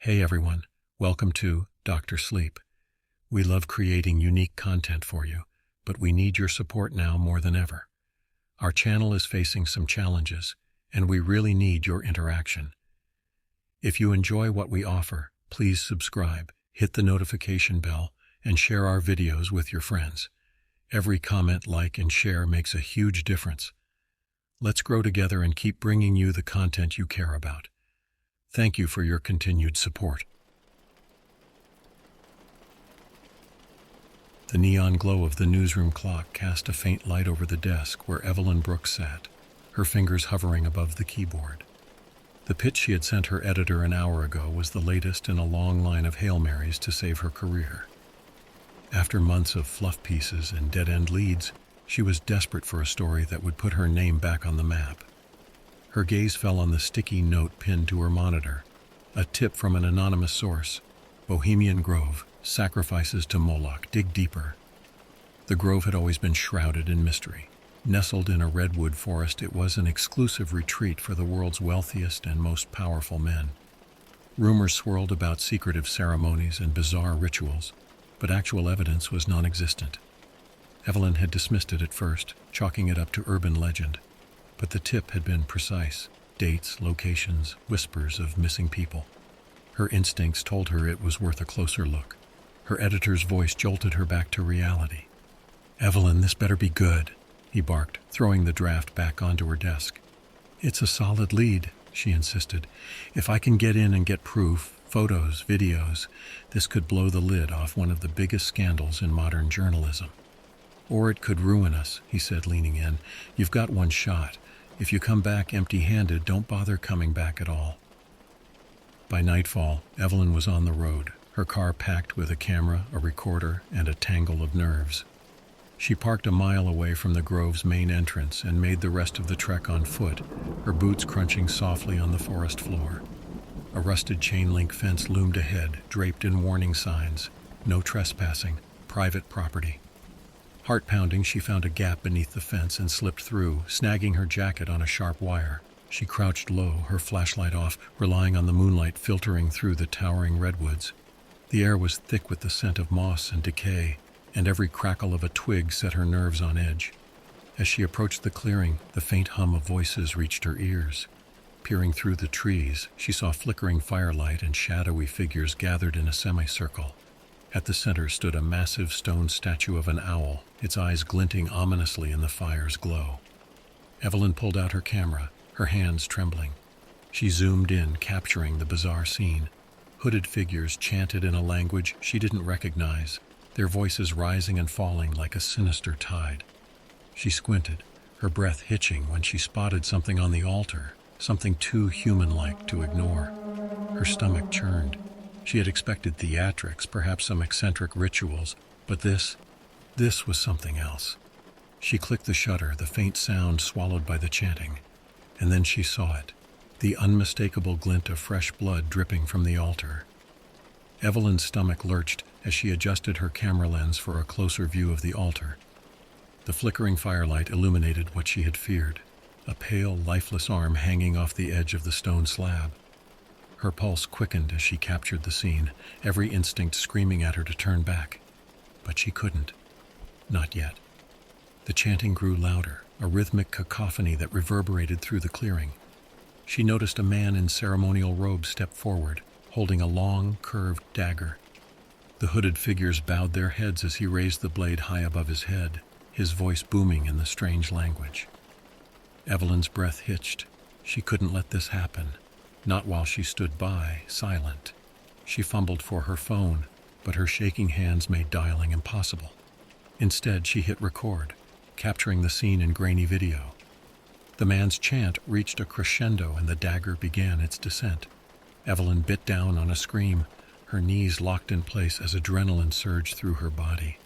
Hey everyone, welcome to Dr. Sleep. We love creating unique content for you, but we need your support now more than ever. Our channel is facing some challenges, and we really need your interaction. If you enjoy what we offer, please subscribe, hit the notification bell, and share our videos with your friends. Every comment, like, and share makes a huge difference. Let's grow together and keep bringing you the content you care about. Thank you for your continued support. The neon glow of the newsroom clock cast a faint light over the desk where Evelyn Brooks sat, her fingers hovering above the keyboard. The pitch she had sent her editor an hour ago was the latest in a long line of Hail Marys to save her career. After months of fluff pieces and dead-end leads, she was desperate for a story that would put her name back on the map. Her gaze fell on the sticky note pinned to her monitor, a tip from an anonymous source. Bohemian Grove, sacrifices to Moloch, dig deeper. The grove had always been shrouded in mystery. Nestled in a redwood forest, it was an exclusive retreat for the world's wealthiest and most powerful men. Rumors swirled about secretive ceremonies and bizarre rituals, but actual evidence was non-existent. Evelyn had dismissed it at first, chalking it up to urban legend. But the tip had been precise: dates, locations, whispers of missing people. Her instincts told her it was worth a closer look. Her editor's voice jolted her back to reality. "Evelyn, this better be good," he barked, throwing the draft back onto her desk. "It's a solid lead," she insisted. "If I can get in and get proof, photos, videos, this could blow the lid off one of the biggest scandals in modern journalism." "Or it could ruin us," he said, leaning in. "You've got one shot. If you come back empty-handed, don't bother coming back at all." By nightfall, Evelyn was on the road, her car packed with a camera, a recorder, and a tangle of nerves. She parked a mile away from the grove's main entrance and made the rest of the trek on foot, her boots crunching softly on the forest floor. A rusted chain-link fence loomed ahead, draped in warning signs: "No trespassing, private property." Heart-pounding, she found a gap beneath the fence and slipped through, snagging her jacket on a sharp wire. She crouched low, her flashlight off, relying on the moonlight filtering through the towering redwoods. The air was thick with the scent of moss and decay, and every crackle of a twig set her nerves on edge. As she approached the clearing, the faint hum of voices reached her ears. Peering through the trees, she saw flickering firelight and shadowy figures gathered in a semicircle. At the center stood a massive stone statue of an owl, its eyes glinting ominously in the fire's glow. Evelyn pulled out her camera, her hands trembling. She zoomed in, capturing the bizarre scene. Hooded figures chanted in a language she didn't recognize, their voices rising and falling like a sinister tide. She squinted, her breath hitching when she spotted something on the altar, something too human-like to ignore. Her stomach churned. She had expected theatrics, perhaps some eccentric rituals, but this was something else. She clicked the shutter, the faint sound swallowed by the chanting. And then she saw it, the unmistakable glint of fresh blood dripping from the altar. Evelyn's stomach lurched as she adjusted her camera lens for a closer view of the altar. The flickering firelight illuminated what she had feared: a pale, lifeless arm hanging off the edge of the stone slab. Her pulse quickened as she captured the scene, every instinct screaming at her to turn back. But she couldn't. Not yet. The chanting grew louder, a rhythmic cacophony that reverberated through the clearing. She noticed a man in ceremonial robes step forward, holding a long, curved dagger. The hooded figures bowed their heads as he raised the blade high above his head, his voice booming in the strange language. Evelyn's breath hitched. She couldn't let this happen. Not while she stood by, silent. She fumbled for her phone, but her shaking hands made dialing impossible. Instead, she hit record, capturing the scene in grainy video. The man's chant reached a crescendo and the dagger began its descent. Evelyn bit down on a scream, her knees locked in place as adrenaline surged through her body.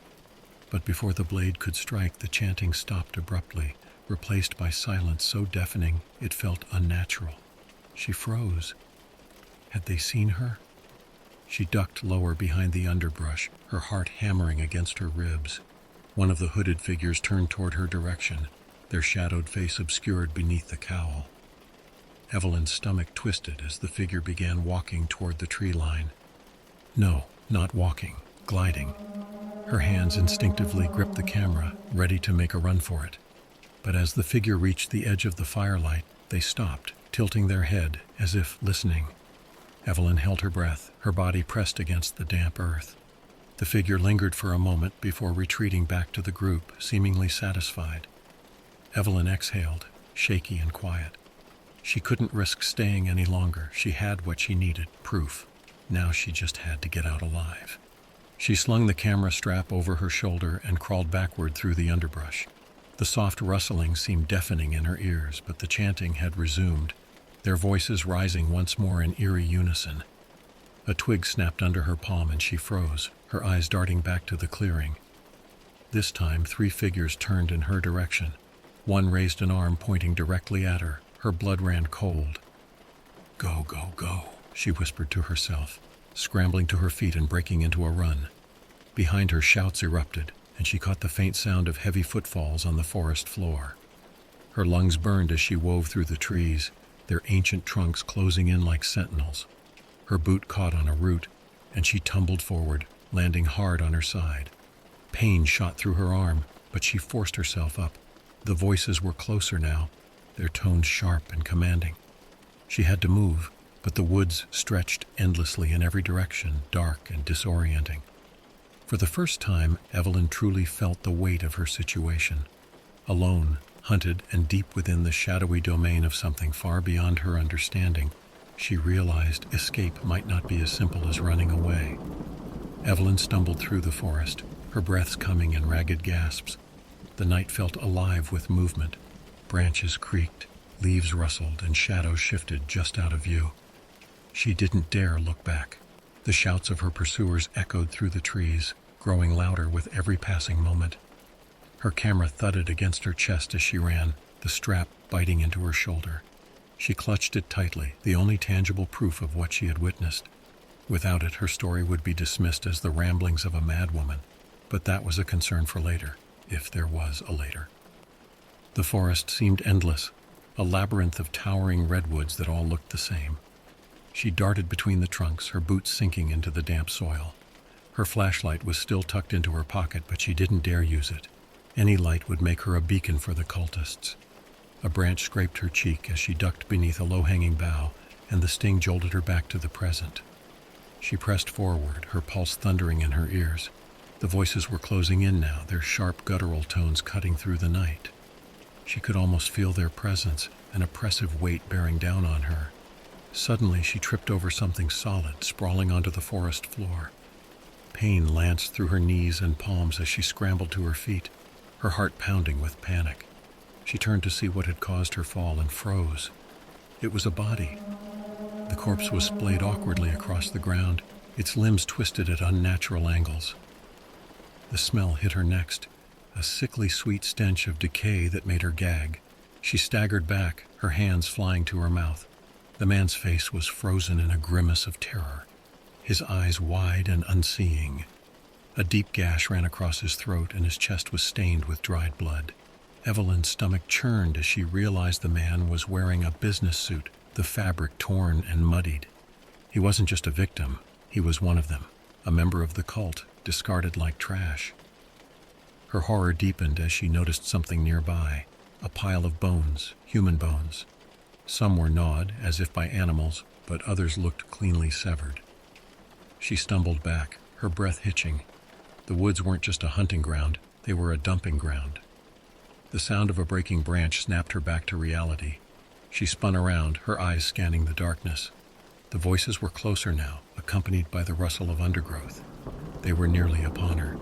But before the blade could strike, the chanting stopped abruptly, replaced by silence so deafening it felt unnatural. She froze. Had they seen her? She ducked lower behind the underbrush, her heart hammering against her ribs. One of the hooded figures turned toward her direction, their shadowed face obscured beneath the cowl. Evelyn's stomach twisted as the figure began walking toward the tree line. No, not walking, gliding. Her hands instinctively gripped the camera, ready to make a run for it. But as the figure reached the edge of the firelight, they stopped, tilting their head as if listening. Evelyn held her breath, her body pressed against the damp earth. The figure lingered for a moment before retreating back to the group, seemingly satisfied. Evelyn exhaled, shaky and quiet. She couldn't risk staying any longer. She had what she needed, proof. Now she just had to get out alive. She slung the camera strap over her shoulder and crawled backward through the underbrush. The soft rustling seemed deafening in her ears, but the chanting had resumed, their voices rising once more in eerie unison. A twig snapped under her palm and she froze, her eyes darting back to the clearing. This time, 3 figures turned in her direction. One raised an arm pointing directly at her. Her blood ran cold. "Go, go, go," she whispered to herself, scrambling to her feet and breaking into a run. Behind her, shouts erupted, and she caught the faint sound of heavy footfalls on the forest floor. Her lungs burned as she wove through the trees, their ancient trunks closing in like sentinels. Her boot caught on a root, and she tumbled forward, landing hard on her side. Pain shot through her arm, but she forced herself up. The voices were closer now, their tones sharp and commanding. She had to move, but the woods stretched endlessly in every direction, dark and disorienting. For the first time, Evelyn truly felt the weight of her situation. Alone, hunted, and deep within the shadowy domain of something far beyond her understanding, she realized escape might not be as simple as running away. Evelyn stumbled through the forest, her breaths coming in ragged gasps. The night felt alive with movement. Branches creaked, leaves rustled, and shadows shifted just out of view. She didn't dare look back. The shouts of her pursuers echoed through the trees, growing louder with every passing moment. Her camera thudded against her chest as she ran, the strap biting into her shoulder. She clutched it tightly, the only tangible proof of what she had witnessed. Without it, her story would be dismissed as the ramblings of a madwoman. But that was a concern for later, if there was a later. The forest seemed endless, a labyrinth of towering redwoods that all looked the same. She darted between the trunks, her boots sinking into the damp soil. Her flashlight was still tucked into her pocket, but she didn't dare use it. Any light would make her a beacon for the cultists. A branch scraped her cheek as she ducked beneath a low-hanging bough, and the sting jolted her back to the present. She pressed forward, her pulse thundering in her ears. The voices were closing in now, their sharp guttural tones cutting through the night. She could almost feel their presence, an oppressive weight bearing down on her. Suddenly, she tripped over something solid, sprawling onto the forest floor. Pain lanced through her knees and palms as she scrambled to her feet, her heart pounding with panic. She turned to see what had caused her fall and froze. It was a body. The corpse was splayed awkwardly across the ground, its limbs twisted at unnatural angles. The smell hit her next, a sickly sweet stench of decay that made her gag. She staggered back, her hands flying to her mouth. The man's face was frozen in a grimace of terror, his eyes wide and unseeing. A deep gash ran across his throat and his chest was stained with dried blood. Evelyn's stomach churned as she realized the man was wearing a business suit, the fabric torn and muddied. He wasn't just a victim, he was one of them, a member of the cult, discarded like trash. Her horror deepened as she noticed something nearby, a pile of bones, human bones. Some were gnawed, as if by animals, but others looked cleanly severed. She stumbled back, her breath hitching. The woods weren't just a hunting ground, they were a dumping ground. The sound of a breaking branch snapped her back to reality. She spun around, her eyes scanning the darkness. The voices were closer now, accompanied by the rustle of undergrowth. They were nearly upon her.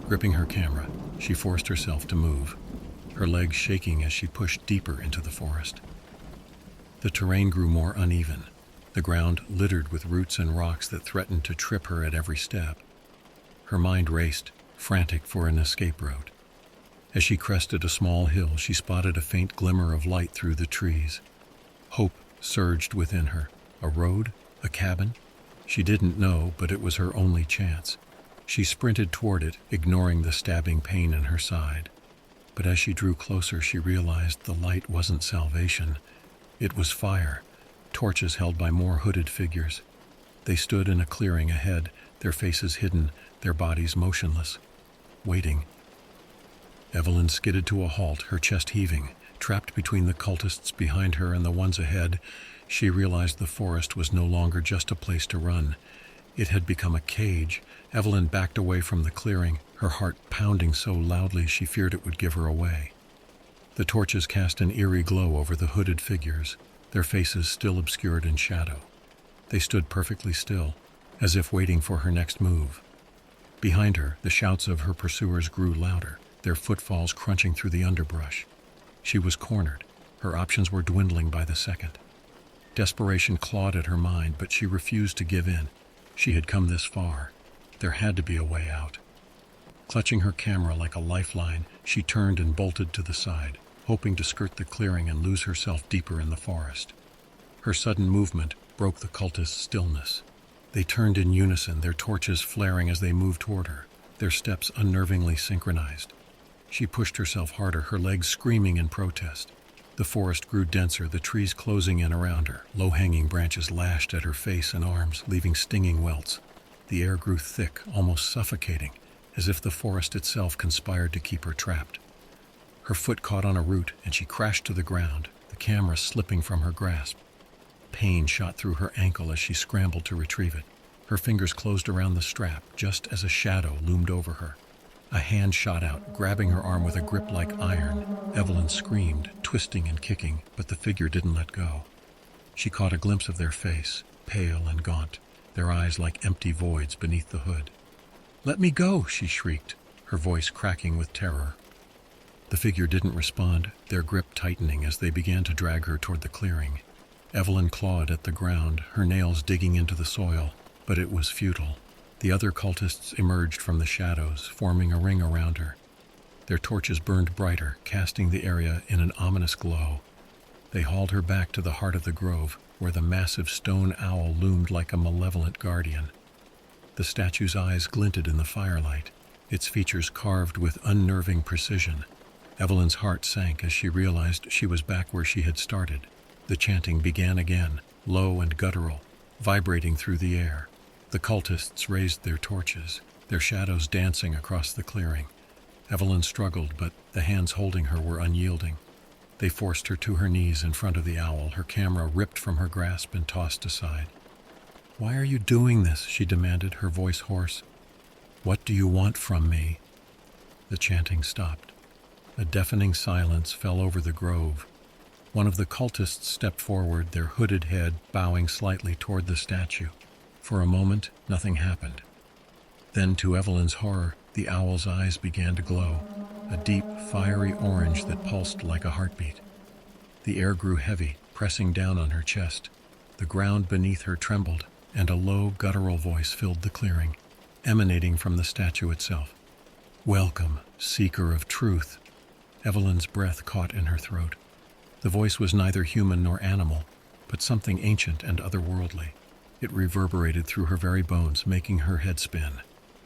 Gripping her camera, she forced herself to move, her legs shaking as she pushed deeper into the forest. The terrain grew more uneven, the ground littered with roots and rocks that threatened to trip her at every step. Her mind raced, frantic for an escape route. As she crested a small hill, she spotted a faint glimmer of light through the trees. Hope surged within her. A road? A cabin? She didn't know, but it was her only chance. She sprinted toward it, ignoring the stabbing pain in her side. But as she drew closer, she realized the light wasn't salvation. It was fire, torches held by more hooded figures. They stood in a clearing ahead, their faces hidden, their bodies motionless, waiting. Evelyn skidded to a halt, her chest heaving. Trapped between the cultists behind her and the ones ahead, she realized the forest was no longer just a place to run. It had become a cage. Evelyn backed away from the clearing, her heart pounding so loudly she feared it would give her away. The torches cast an eerie glow over the hooded figures, their faces still obscured in shadow. They stood perfectly still, as if waiting for her next move. Behind her, the shouts of her pursuers grew louder, their footfalls crunching through the underbrush. She was cornered. Her options were dwindling by the second. Desperation clawed at her mind, but she refused to give in. She had come this far. There had to be a way out. Clutching her camera like a lifeline, she turned and bolted to the side, hoping to skirt the clearing and lose herself deeper in the forest. Her sudden movement broke the cultists' stillness. They turned in unison, their torches flaring as they moved toward her, their steps unnervingly synchronized. She pushed herself harder, her legs screaming in protest. The forest grew denser, the trees closing in around her. Low-hanging branches lashed at her face and arms, leaving stinging welts. The air grew thick, almost suffocating, as if the forest itself conspired to keep her trapped. Her foot caught on a root, and she crashed to the ground, the camera slipping from her grasp. Pain shot through her ankle as she scrambled to retrieve it. Her fingers closed around the strap, just as a shadow loomed over her. A hand shot out, grabbing her arm with a grip like iron. Evelyn screamed, twisting and kicking, but the figure didn't let go. She caught a glimpse of their face, pale and gaunt, their eyes like empty voids beneath the hood. "Let me go!" she shrieked, her voice cracking with terror. The figure didn't respond, their grip tightening as they began to drag her toward the clearing. Evelyn clawed at the ground, her nails digging into the soil, but it was futile. The other cultists emerged from the shadows, forming a ring around her. Their torches burned brighter, casting the area in an ominous glow. They hauled her back to the heart of the grove, where the massive stone owl loomed like a malevolent guardian. The statue's eyes glinted in the firelight, its features carved with unnerving precision. Evelyn's heart sank as she realized she was back where she had started. The chanting began again, low and guttural, vibrating through the air. The cultists raised their torches, their shadows dancing across the clearing. Evelyn struggled, but the hands holding her were unyielding. They forced her to her knees in front of the owl, her camera ripped from her grasp and tossed aside. "Why are you doing this?" she demanded, her voice hoarse. "What do you want from me?" The chanting stopped. A deafening silence fell over the grove. One of the cultists stepped forward, their hooded head bowing slightly toward the statue. For a moment, nothing happened. Then, to Evelyn's horror, the owl's eyes began to glow, a deep, fiery orange that pulsed like a heartbeat. The air grew heavy, pressing down on her chest. The ground beneath her trembled, and a low, guttural voice filled the clearing, emanating from the statue itself. "Welcome, seeker of truth." Evelyn's breath caught in her throat. The voice was neither human nor animal, but something ancient and otherworldly. It reverberated through her very bones, making her head spin.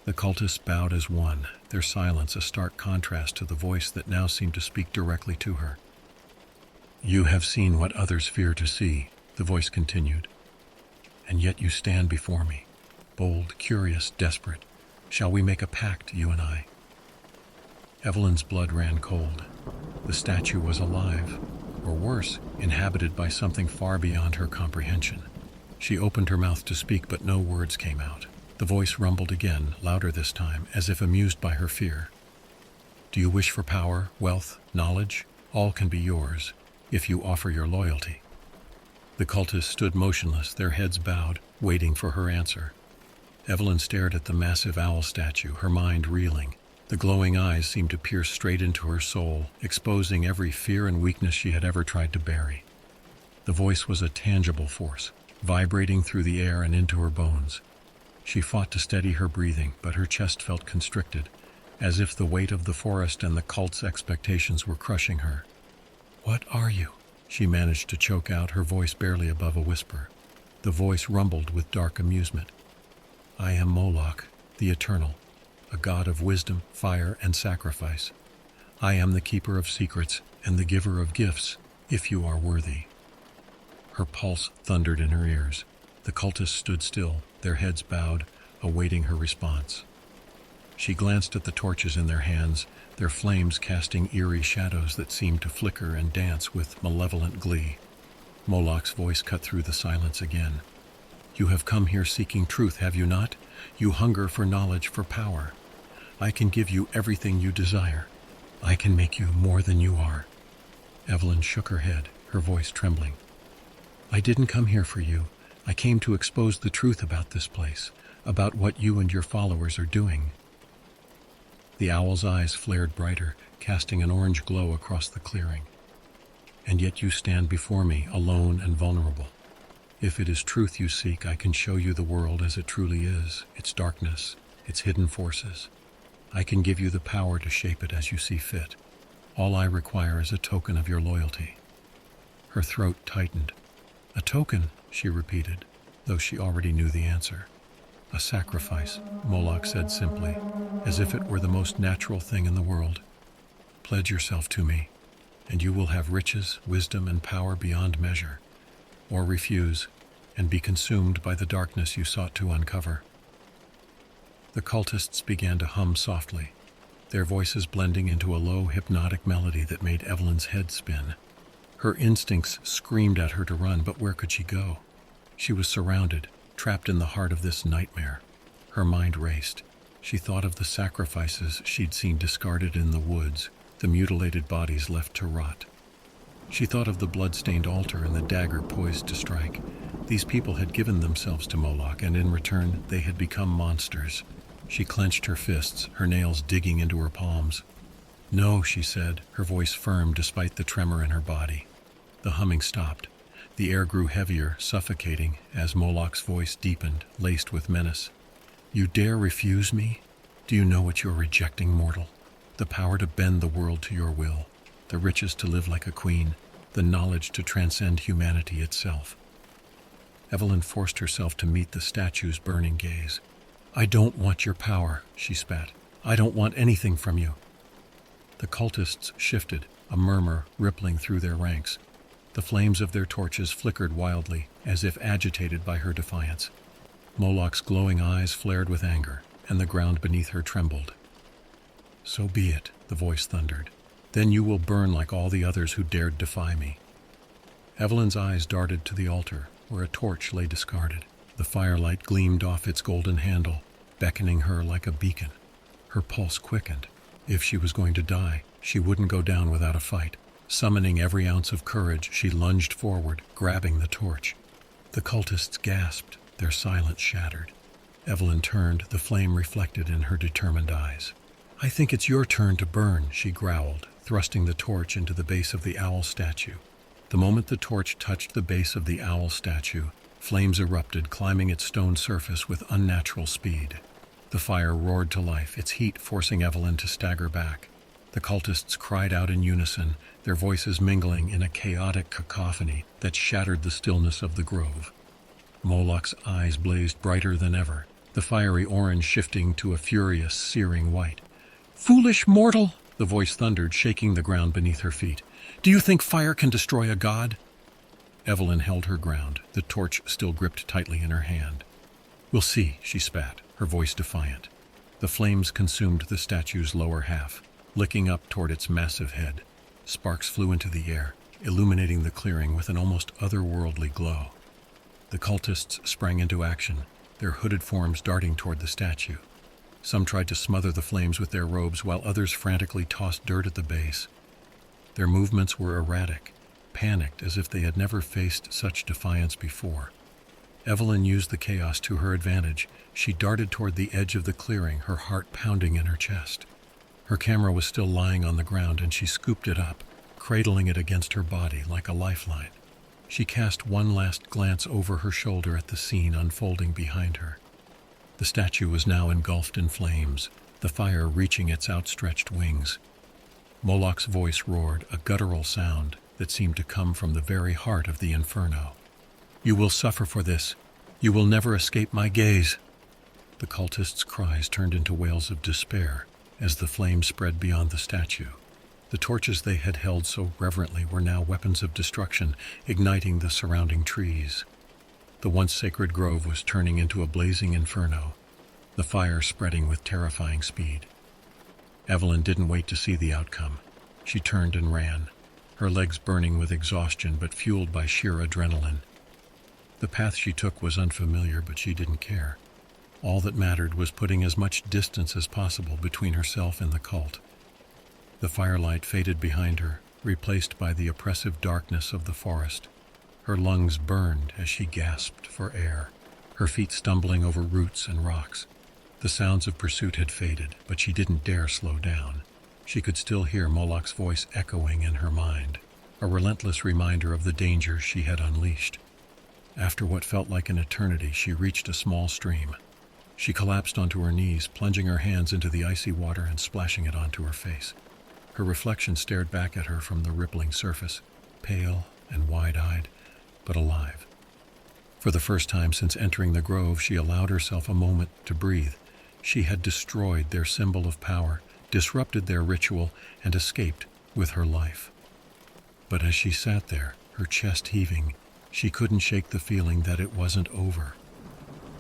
The cultists bowed as one, their silence a stark contrast to the voice that now seemed to speak directly to her. "You have seen what others fear to see," the voice continued. "And yet you stand before me, bold, curious, desperate. Shall we make a pact, you and I?" Evelyn's blood ran cold. The statue was alive, or worse, inhabited by something far beyond her comprehension. She opened her mouth to speak, but no words came out. The voice rumbled again, louder this time, as if amused by her fear. "Do you wish for power, wealth, knowledge? All can be yours, if you offer your loyalty." The cultists stood motionless, their heads bowed, waiting for her answer. Evelyn stared at the massive owl statue, her mind reeling. The glowing eyes seemed to pierce straight into her soul, exposing every fear and weakness she had ever tried to bury. The voice was a tangible force, vibrating through the air and into her bones. She fought to steady her breathing, but her chest felt constricted, as if the weight of the forest and the cult's expectations were crushing her. "What are you?" she managed to choke out, her voice barely above a whisper. The voice rumbled with dark amusement. "I am Moloch, the Eternal, a god of wisdom, fire, and sacrifice. I am the keeper of secrets and the giver of gifts, if you are worthy." Her pulse thundered in her ears. The cultists stood still, their heads bowed, awaiting her response. She glanced at the torches in their hands, their flames casting eerie shadows that seemed to flicker and dance with malevolent glee. Moloch's voice cut through the silence again. "You have come here seeking truth, have you not? You hunger for knowledge, for power. I can give you everything you desire. I can make you more than you are." Evelyn shook her head, her voice trembling. "I didn't come here for you. I came to expose the truth about this place, about what you and your followers are doing." The owl's eyes flared brighter, casting an orange glow across the clearing. "And yet you stand before me, alone and vulnerable. If it is truth you seek, I can show you the world as it truly is, its darkness, its hidden forces. I can give you the power to shape it as you see fit. All I require is a token of your loyalty." Her throat tightened. "A token," she repeated, though she already knew the answer. "A sacrifice," Moloch said simply, as if it were the most natural thing in the world. "Pledge yourself to me, and you will have riches, wisdom, and power beyond measure. Or refuse, and be consumed by the darkness you sought to uncover." The cultists began to hum softly, their voices blending into a low, hypnotic melody that made Evelyn's head spin. Her instincts screamed at her to run, but where could she go? She was surrounded, trapped in the heart of this nightmare. Her mind raced. She thought of the sacrifices she'd seen discarded in the woods, the mutilated bodies left to rot. She thought of the blood-stained altar and the dagger poised to strike. These people had given themselves to Moloch, and in return they had become monsters. She clenched her fists, her nails digging into her palms. "No," she said, her voice firm despite the tremor in her body. The humming stopped. The air grew heavier, suffocating, as Moloch's voice deepened, laced with menace. "You dare refuse me? Do you know what you're rejecting, mortal? The power to bend the world to your will, the riches to live like a queen, the knowledge to transcend humanity itself." Evelyn forced herself to meet the statue's burning gaze. "I don't want your power," she spat. "I don't want anything from you." The cultists shifted, a murmur rippling through their ranks. The flames of their torches flickered wildly, as if agitated by her defiance. Moloch's glowing eyes flared with anger, and the ground beneath her trembled. "So be it," the voice thundered. "Then you will burn like all the others who dared defy me." Evelyn's eyes darted to the altar, where a torch lay discarded. The firelight gleamed off its golden handle, beckoning her like a beacon. Her pulse quickened. If she was going to die, she wouldn't go down without a fight. Summoning every ounce of courage, she lunged forward, grabbing the torch. The cultists gasped, their silence shattered. Evelyn turned, the flame reflected in her determined eyes. "I think it's your turn to burn," she growled, thrusting the torch into the base of the owl statue. The moment the torch touched the base of the owl statue, flames erupted, climbing its stone surface with unnatural speed. The fire roared to life, its heat forcing Evelyn to stagger back. The cultists cried out in unison, their voices mingling in a chaotic cacophony that shattered the stillness of the grove. Moloch's eyes blazed brighter than ever, the fiery orange shifting to a furious, searing white. "Foolish mortal!" the voice thundered, shaking the ground beneath her feet. "Do you think fire can destroy a god?" Evelyn held her ground, the torch still gripped tightly in her hand. "We'll see," she spat, her voice defiant. The flames consumed the statue's lower half, licking up toward its massive head. Sparks flew into the air, illuminating the clearing with an almost otherworldly glow. The cultists sprang into action, their hooded forms darting toward the statue. Some tried to smother the flames with their robes, while others frantically tossed dirt at the base. Their movements were erratic, panicked as if they had never faced such defiance before. Evelyn used the chaos to her advantage. She darted toward the edge of the clearing, her heart pounding in her chest. Her camera was still lying on the ground, and she scooped it up, cradling it against her body like a lifeline. She cast one last glance over her shoulder at the scene unfolding behind her. The statue was now engulfed in flames, the fire reaching its outstretched wings. Moloch's voice roared, a guttural sound that seemed to come from the very heart of the inferno. "You will suffer for this. You will never escape my gaze." The cultists' cries turned into wails of despair as the flames spread beyond the statue. The torches they had held so reverently were now weapons of destruction, igniting the surrounding trees. The once sacred grove was turning into a blazing inferno, the fire spreading with terrifying speed. Evelyn didn't wait to see the outcome. She turned and ran, her legs burning with exhaustion but fueled by sheer adrenaline. The path she took was unfamiliar, but she didn't care. All that mattered was putting as much distance as possible between herself and the cult. The firelight faded behind her, replaced by the oppressive darkness of the forest. Her lungs burned as she gasped for air, her feet stumbling over roots and rocks. The sounds of pursuit had faded, but she didn't dare slow down. She could still hear Moloch's voice echoing in her mind, a relentless reminder of the danger she had unleashed. After what felt like an eternity, she reached a small stream. She collapsed onto her knees, plunging her hands into the icy water and splashing it onto her face. Her reflection stared back at her from the rippling surface, pale and wide-eyed, but alive. For the first time since entering the grove, she allowed herself a moment to breathe. She had destroyed their symbol of power, disrupted their ritual, and escaped with her life. But as she sat there, her chest heaving, she couldn't shake the feeling that it wasn't over.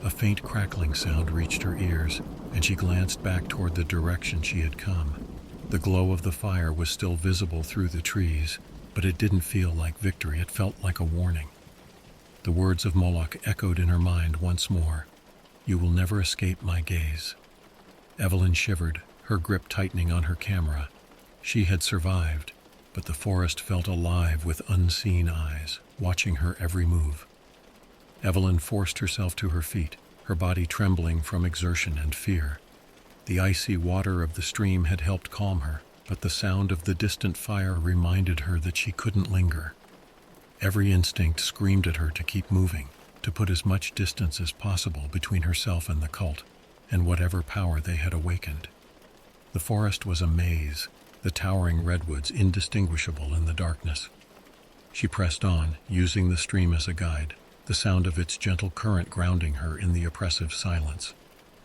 A faint crackling sound reached her ears, and she glanced back toward the direction she had come. The glow of the fire was still visible through the trees, but it didn't feel like victory. It felt like a warning. The words of Moloch echoed in her mind once more. "You will never escape my gaze." Evelyn shivered, her grip tightening on her camera. She had survived, but the forest felt alive with unseen eyes, watching her every move. Evelyn forced herself to her feet, her body trembling from exertion and fear. The icy water of the stream had helped calm her, but the sound of the distant fire reminded her that she couldn't linger. Every instinct screamed at her to keep moving, to put as much distance as possible between herself and the cult, and whatever power they had awakened. The forest was a maze, the towering redwoods indistinguishable in the darkness. She pressed on, using the stream as a guide, the sound of its gentle current grounding her in the oppressive silence.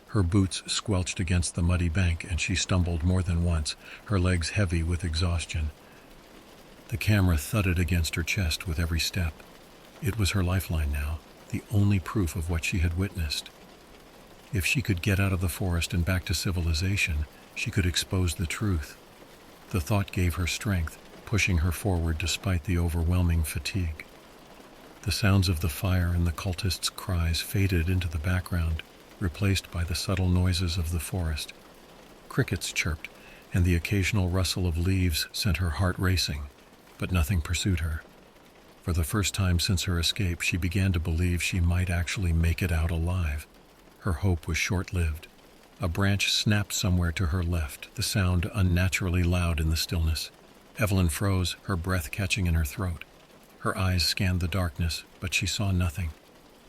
Her boots squelched against the muddy bank, and she stumbled more than once, her legs heavy with exhaustion. The camera thudded against her chest with every step. It was her lifeline now, the only proof of what she had witnessed. If she could get out of the forest and back to civilization, she could expose the truth. The thought gave her strength, pushing her forward despite the overwhelming fatigue. The sounds of the fire and the cultists' cries faded into the background, replaced by the subtle noises of the forest. Crickets chirped, and the occasional rustle of leaves sent her heart racing, but nothing pursued her. For the first time since her escape, she began to believe she might actually make it out alive. Her hope was short-lived. A branch snapped somewhere to her left, the sound unnaturally loud in the stillness. Evelyn froze, her breath catching in her throat. Her eyes scanned the darkness, but she saw nothing.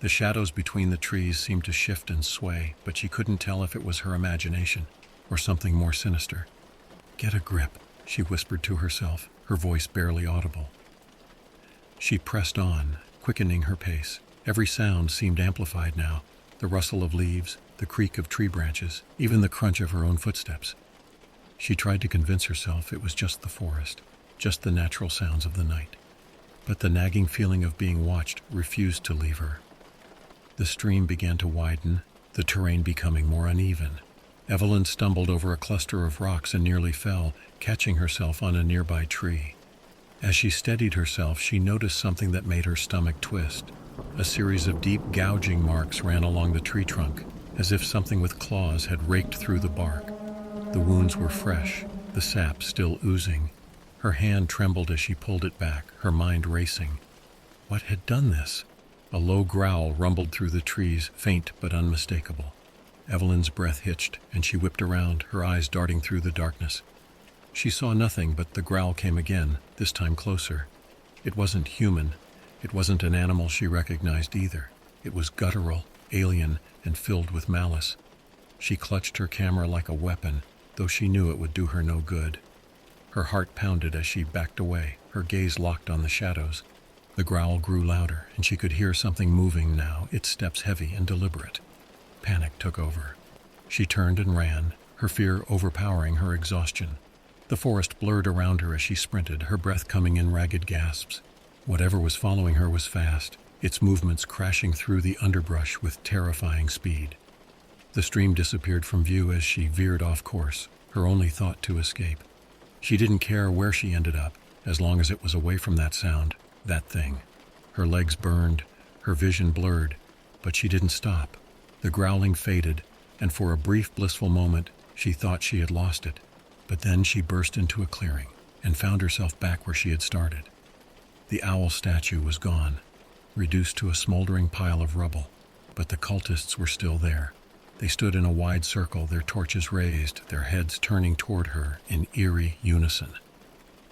The shadows between the trees seemed to shift and sway, but she couldn't tell if it was her imagination or something more sinister. "Get a grip," she whispered to herself, her voice barely audible. She pressed on, quickening her pace. Every sound seemed amplified now, the rustle of leaves, the creak of tree branches, even the crunch of her own footsteps. She tried to convince herself it was just the forest, just the natural sounds of the night. But the nagging feeling of being watched refused to leave her. The stream began to widen, the terrain becoming more uneven. Evelyn stumbled over a cluster of rocks and nearly fell, catching herself on a nearby tree. As she steadied herself, she noticed something that made her stomach twist. A series of deep gouging marks ran along the tree trunk, as if something with claws had raked through the bark. The wounds were fresh, the sap still oozing. Her hand trembled as she pulled it back, her mind racing. What had done this? A low growl rumbled through the trees, faint but unmistakable. Evelyn's breath hitched, and she whipped around, her eyes darting through the darkness. She saw nothing, but the growl came again, this time closer. It wasn't human. It wasn't an animal she recognized either. It was guttural, alien, and filled with malice. She clutched her camera like a weapon, though she knew it would do her no good. Her heart pounded as she backed away, her gaze locked on the shadows. The growl grew louder, and she could hear something moving now, its steps heavy and deliberate. Panic took over. She turned and ran, her fear overpowering her exhaustion. The forest blurred around her as she sprinted, her breath coming in ragged gasps. Whatever was following her was fast, its movements crashing through the underbrush with terrifying speed. The stream disappeared from view as she veered off course, her only thought to escape. She didn't care where she ended up, as long as it was away from that sound, that thing. Her legs burned, her vision blurred, but she didn't stop. The growling faded, and for a brief blissful moment, she thought she had lost it. But then she burst into a clearing, and found herself back where she had started. The owl statue was gone, reduced to a smoldering pile of rubble, but the cultists were still there. They stood in a wide circle, their torches raised, their heads turning toward her in eerie unison.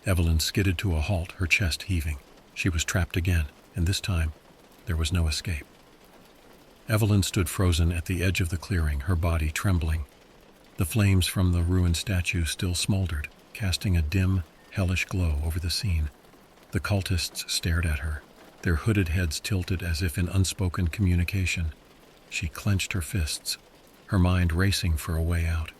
Evelyn skidded to a halt, her chest heaving. She was trapped again, and this time, there was no escape. Evelyn stood frozen at the edge of the clearing, her body trembling. The flames from the ruined statue still smoldered, casting a dim, hellish glow over the scene. The cultists stared at her, their hooded heads tilted as if in unspoken communication. She clenched her fists, her mind racing for a way out.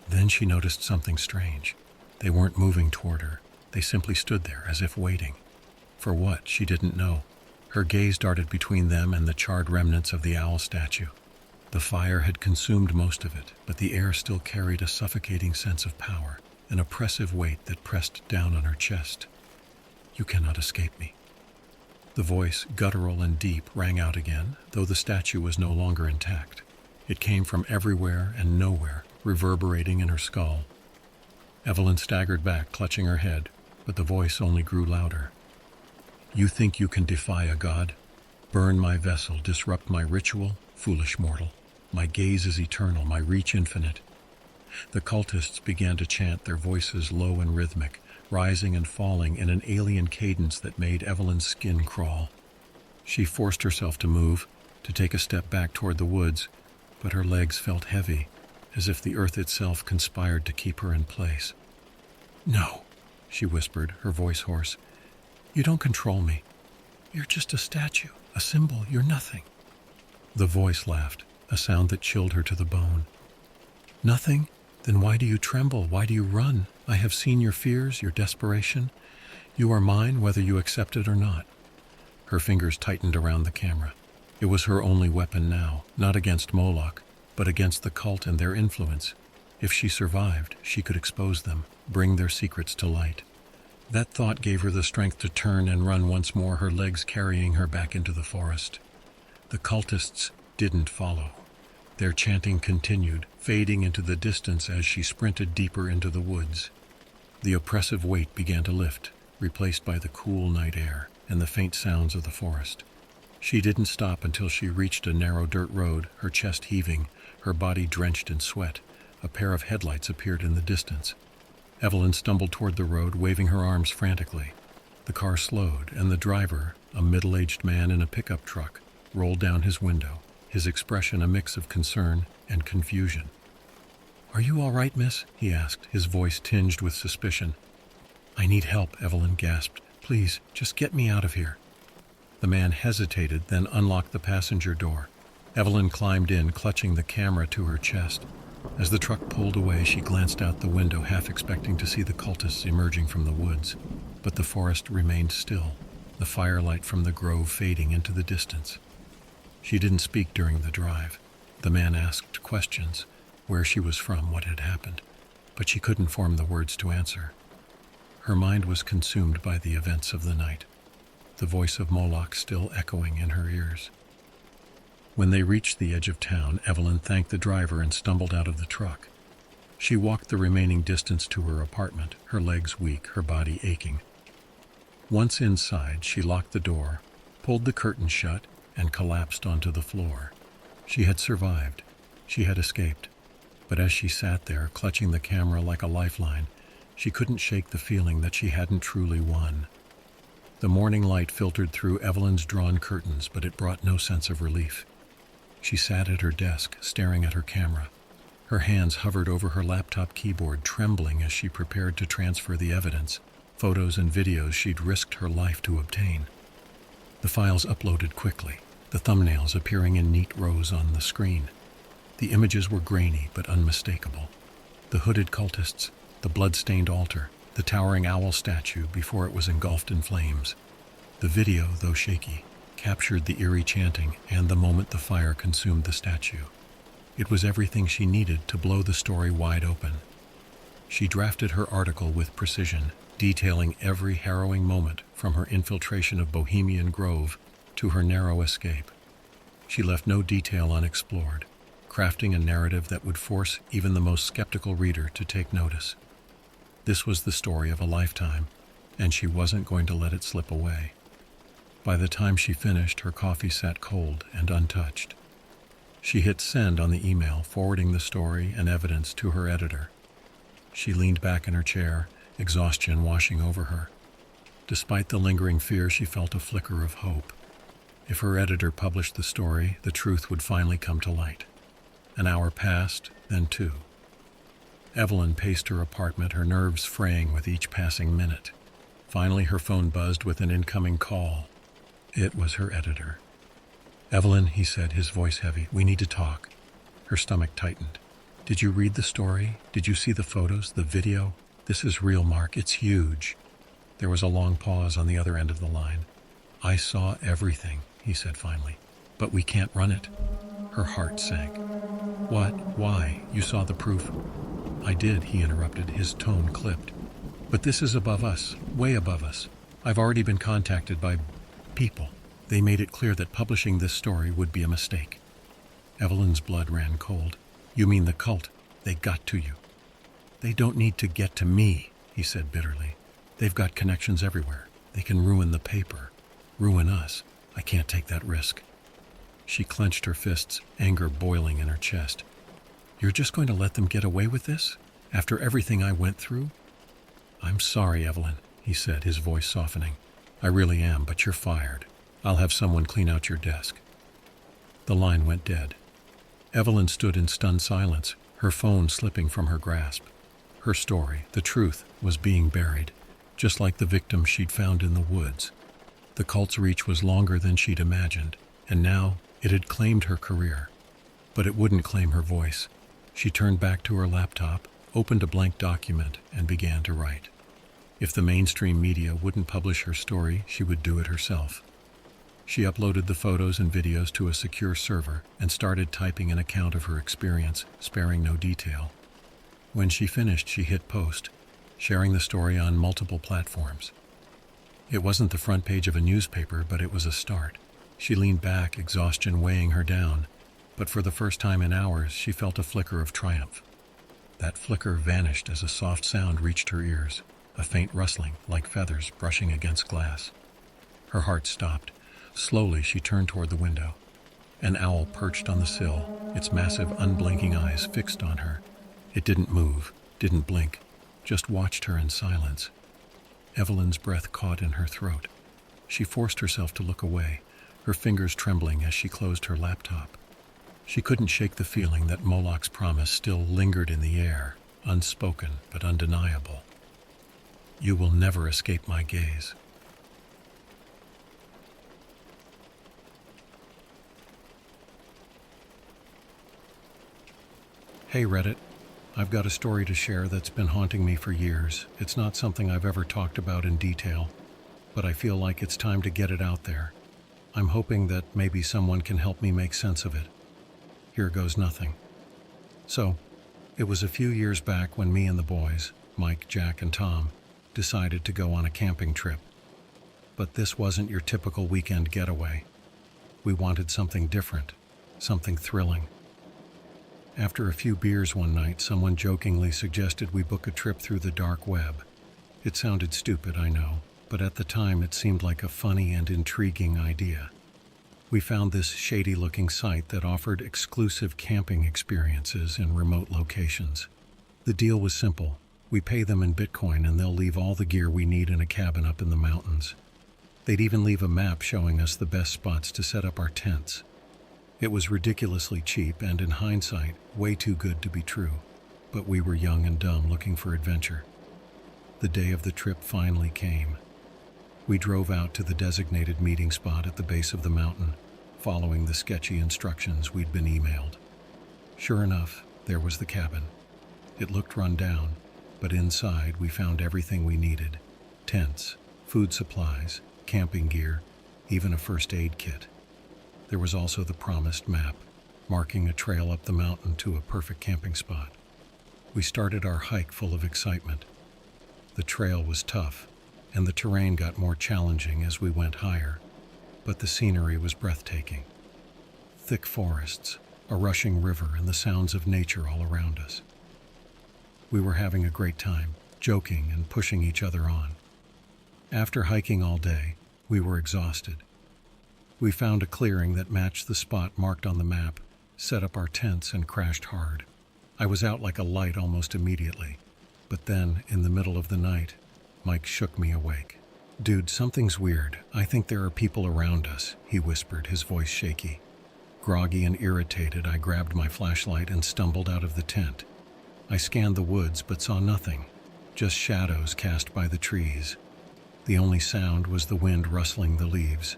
Then she noticed something strange. They weren't moving toward her. They simply stood there as if waiting. For what, she didn't know. Her gaze darted between them and the charred remnants of the owl statue. The fire had consumed most of it, but the air still carried a suffocating sense of power, an oppressive weight that pressed down on her chest. "You cannot escape me." The voice, guttural and deep, rang out again, though the statue was no longer intact. It came from everywhere and nowhere, reverberating in her skull. Evelyn staggered back, clutching her head, but the voice only grew louder. "You think you can defy a god? Burn my vessel, disrupt my ritual, foolish mortal. My gaze is eternal, my reach infinite." The cultists began to chant, their voices low and rhythmic, rising and falling in an alien cadence that made Evelyn's skin crawl. She forced herself to move, to take a step back toward the woods, but her legs felt heavy, as if the earth itself conspired to keep her in place. "No," she whispered, her voice hoarse. "You don't control me. You're just a statue, a symbol, you're nothing." The voice laughed, a sound that chilled her to the bone. "Nothing? Then why do you tremble? Why do you run? I have seen your fears, your desperation. You are mine, whether you accept it or not." Her fingers tightened around the camera. It was her only weapon now, not against Moloch, but against the cult and their influence. If she survived, she could expose them, bring their secrets to light. That thought gave her the strength to turn and run once more, her legs carrying her back into the forest. The cultists didn't follow. Their chanting continued, fading into the distance as she sprinted deeper into the woods. The oppressive weight began to lift, replaced by the cool night air and the faint sounds of the forest. She didn't stop until she reached a narrow dirt road, her chest heaving, her body drenched in sweat. A pair of headlights appeared in the distance. Evelyn stumbled toward the road, waving her arms frantically. The car slowed, and the driver, a middle-aged man in a pickup truck, rolled down his window, his expression a mix of concern and confusion. "Are you all right, miss?" he asked, his voice tinged with suspicion. "I need help," Evelyn gasped. "Please, just get me out of here." The man hesitated, then unlocked the passenger door. Evelyn climbed in, clutching the camera to her chest. As the truck pulled away, she glanced out the window, half expecting to see the cultists emerging from the woods. But the forest remained still, the firelight from the grove fading into the distance. She didn't speak during the drive. The man asked questions, where she was from, what had happened, but she couldn't form the words to answer. Her mind was consumed by the events of the night, the voice of Moloch still echoing in her ears. When they reached the edge of town, Evelyn thanked the driver and stumbled out of the truck. She walked the remaining distance to her apartment, her legs weak, her body aching. Once inside, she locked the door, pulled the curtain shut, and collapsed onto the floor. She had survived. She had escaped. But as she sat there, clutching the camera like a lifeline, she couldn't shake the feeling that she hadn't truly won. The morning light filtered through Evelyn's drawn curtains, but it brought no sense of relief. She sat at her desk, staring at her camera. Her hands hovered over her laptop keyboard, trembling as she prepared to transfer the evidence, photos and videos she'd risked her life to obtain. The files uploaded quickly, the thumbnails appearing in neat rows on the screen. The images were grainy but unmistakable. The hooded cultists, the blood-stained altar, the towering owl statue before it was engulfed in flames. The video, though shaky, captured the eerie chanting and the moment the fire consumed the statue. It was everything she needed to blow the story wide open. She drafted her article with precision, detailing every harrowing moment from her infiltration of Bohemian Grove to her narrow escape. She left no detail unexplored, crafting a narrative that would force even the most skeptical reader to take notice. This was the story of a lifetime, and she wasn't going to let it slip away. By the time she finished, her coffee sat cold and untouched. She hit send on the email, forwarding the story and evidence to her editor. She leaned back in her chair, exhaustion washing over her. Despite the lingering fear, she felt a flicker of hope. If her editor published the story, the truth would finally come to light. An hour passed, then two. Evelyn paced her apartment, her nerves fraying with each passing minute. Finally, her phone buzzed with an incoming call. It was her editor. "Evelyn," he said, his voice heavy, "we need to talk." Her stomach tightened. "Did you read the story? Did you see the photos, the video? This is real, Mark. It's huge." There was a long pause on the other end of the line. "I saw everything," he said finally. "But we can't run it." Her heart sank. "What? Why? You saw the proof?" "I did," he interrupted, his tone clipped. "But this is above us, way above us. I've already been contacted by people. They made it clear that publishing this story would be a mistake." Evelyn's blood ran cold. "You mean the cult? They got to you." "They don't need to get to me," he said bitterly. "They've got connections everywhere. They can ruin the paper, ruin us. I can't take that risk." She clenched her fists, anger boiling in her chest. "You're just going to let them get away with this? After everything I went through?" "I'm sorry, Evelyn," he said, his voice softening. "I really am, but you're fired. I'll have someone clean out your desk." The line went dead. Evelyn stood in stunned silence, her phone slipping from her grasp. Her story, the truth, was being buried, just like the victim she'd found in the woods. The cult's reach was longer than she'd imagined, and now it had claimed her career. But it wouldn't claim her voice. She turned back to her laptop, opened a blank document, and began to write. If the mainstream media wouldn't publish her story, she would do it herself. She uploaded the photos and videos to a secure server and started typing an account of her experience, sparing no detail. When she finished, she hit post, sharing the story on multiple platforms. It wasn't the front page of a newspaper, but it was a start. She leaned back, exhaustion weighing her down, but for the first time in hours, she felt a flicker of triumph. That flicker vanished as a soft sound reached her ears, a faint rustling like feathers brushing against glass. Her heart stopped. Slowly, she turned toward the window. An owl perched on the sill, its massive, unblinking eyes fixed on her. It didn't move, didn't blink, just watched her in silence. Evelyn's breath caught in her throat. She forced herself to look away, her fingers trembling as she closed her laptop. She couldn't shake the feeling that Moloch's promise still lingered in the air, unspoken but undeniable. "You will never escape my gaze." Hey Reddit, I've got a story to share that's been haunting me for years. It's not something I've ever talked about in detail, but I feel like it's time to get it out there. I'm hoping that maybe someone can help me make sense of it. Here goes nothing. So, it was a few years back when me and the boys, Mike, Jack, and Tom, decided to go on a camping trip. But this wasn't your typical weekend getaway. We wanted something different, something thrilling. After a few beers one night, someone jokingly suggested we book a trip through the dark web. It sounded stupid, I know, but at the time it seemed like a funny and intriguing idea. We found this shady-looking site that offered exclusive camping experiences in remote locations. The deal was simple. We pay them in Bitcoin and they'll leave all the gear we need in a cabin up in the mountains. They'd even leave a map showing us the best spots to set up our tents. It was ridiculously cheap and, in hindsight, way too good to be true, but we were young and dumb looking for adventure. The day of the trip finally came. We drove out to the designated meeting spot at the base of the mountain, following the sketchy instructions we'd been emailed. Sure enough, there was the cabin. It looked run down, but inside we found everything we needed: tents, food supplies, camping gear, even a first aid kit. There was also the promised map, marking a trail up the mountain to a perfect camping spot. We started our hike full of excitement. The trail was tough, and the terrain got more challenging as we went higher, but the scenery was breathtaking. Thick forests, a rushing river, and the sounds of nature all around us. We were having a great time, joking and pushing each other on. After hiking all day, we were exhausted. We found a clearing that matched the spot marked on the map, set up our tents, and crashed hard. I was out like a light almost immediately, but then, in the middle of the night, Mike shook me awake. "Dude, something's weird. I think there are people around us," he whispered, his voice shaky. Groggy and irritated, I grabbed my flashlight and stumbled out of the tent. I scanned the woods but saw nothing, just shadows cast by the trees. The only sound was the wind rustling the leaves.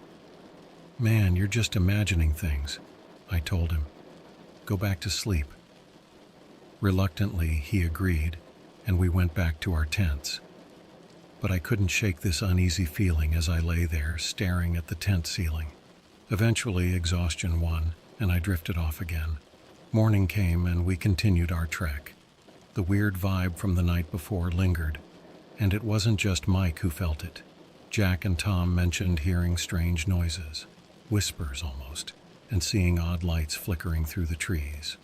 "Man, you're just imagining things," I told him. "Go back to sleep." Reluctantly, he agreed, and we went back to our tents. But I couldn't shake this uneasy feeling as I lay there, staring at the tent ceiling. Eventually, exhaustion won, and I drifted off again. Morning came, and we continued our trek. The weird vibe from the night before lingered, and it wasn't just Mike who felt it. Jack and Tom mentioned hearing strange noises, whispers almost, and seeing odd lights flickering through the trees.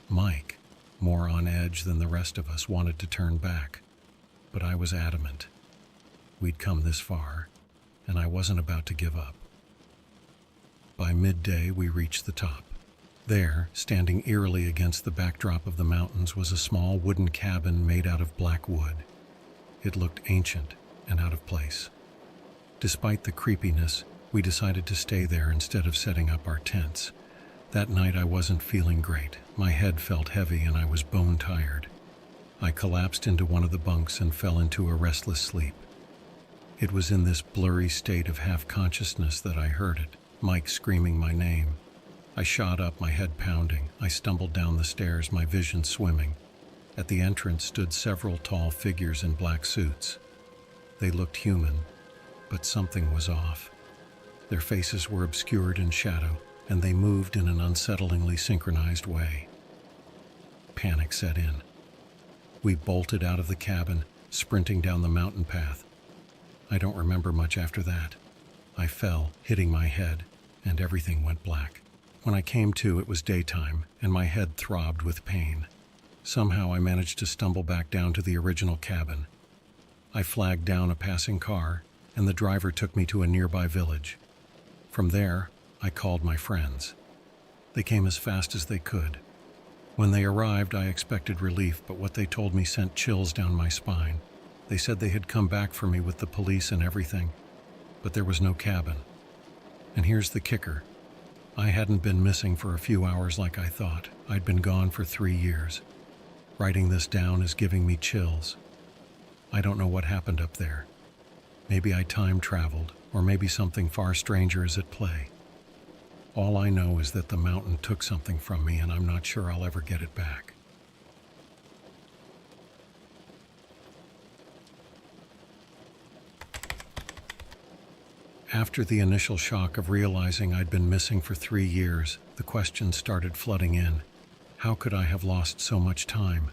Mike, more on edge than the rest of us, wanted to turn back, but I was adamant. We'd come this far, and I wasn't about to give up. By midday, we reached the top. There, standing eerily against the backdrop of the mountains, was a small wooden cabin made out of black wood. It looked ancient and out of place. Despite the creepiness, we decided to stay there instead of setting up our tents. That night I wasn't feeling great. My head felt heavy and I was bone tired. I collapsed into one of the bunks and fell into a restless sleep. It was in this blurry state of half-consciousness that I heard it, Mike screaming my name. I shot up, my head pounding. I stumbled down the stairs, my vision swimming. At the entrance stood several tall figures in black suits. They looked human, but something was off. Their faces were obscured in shadow, and they moved in an unsettlingly synchronized way. Panic set in. We bolted out of the cabin, sprinting down the mountain path. I don't remember much after that. I fell, hitting my head, and everything went black. When I came to, it was daytime, and my head throbbed with pain. Somehow I managed to stumble back down to the original cabin. I flagged down a passing car, and the driver took me to a nearby village. From there, I called my friends. They came as fast as they could. When they arrived, I expected relief, but what they told me sent chills down my spine. They said they had come back for me with the police and everything, but there was no cabin. And here's the kicker. I hadn't been missing for a few hours like I thought. I'd been gone for 3 years. Writing this down is giving me chills. I don't know what happened up there. Maybe I time traveled, or maybe something far stranger is at play. All I know is that the mountain took something from me, and I'm not sure I'll ever get it back. After the initial shock of realizing I'd been missing for 3 years, the questions started flooding in. How could I have lost so much time?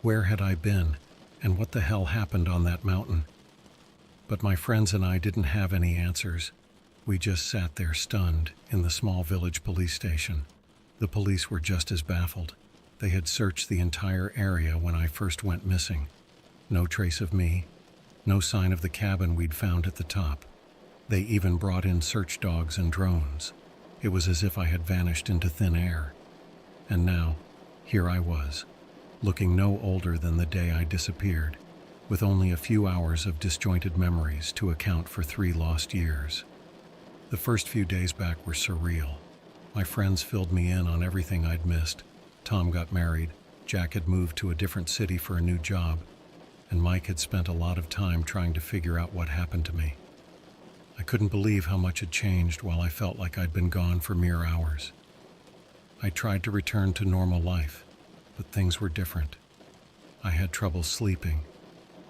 Where had I been? And what the hell happened on that mountain? But my friends and I didn't have any answers. We just sat there stunned in the small village police station. The police were just as baffled. They had searched the entire area when I first went missing. No trace of me, no sign of the cabin we'd found at the top. They even brought in search dogs and drones. It was as if I had vanished into thin air. And now, here I was, looking no older than the day I disappeared, with only a few hours of disjointed memories to account for 3 lost years. The first few days back were surreal. My friends filled me in on everything I'd missed. Tom got married, Jack had moved to a different city for a new job, and Mike had spent a lot of time trying to figure out what happened to me. I couldn't believe how much had changed while I felt like I'd been gone for mere hours. I tried to return to normal life, but things were different. I had trouble sleeping,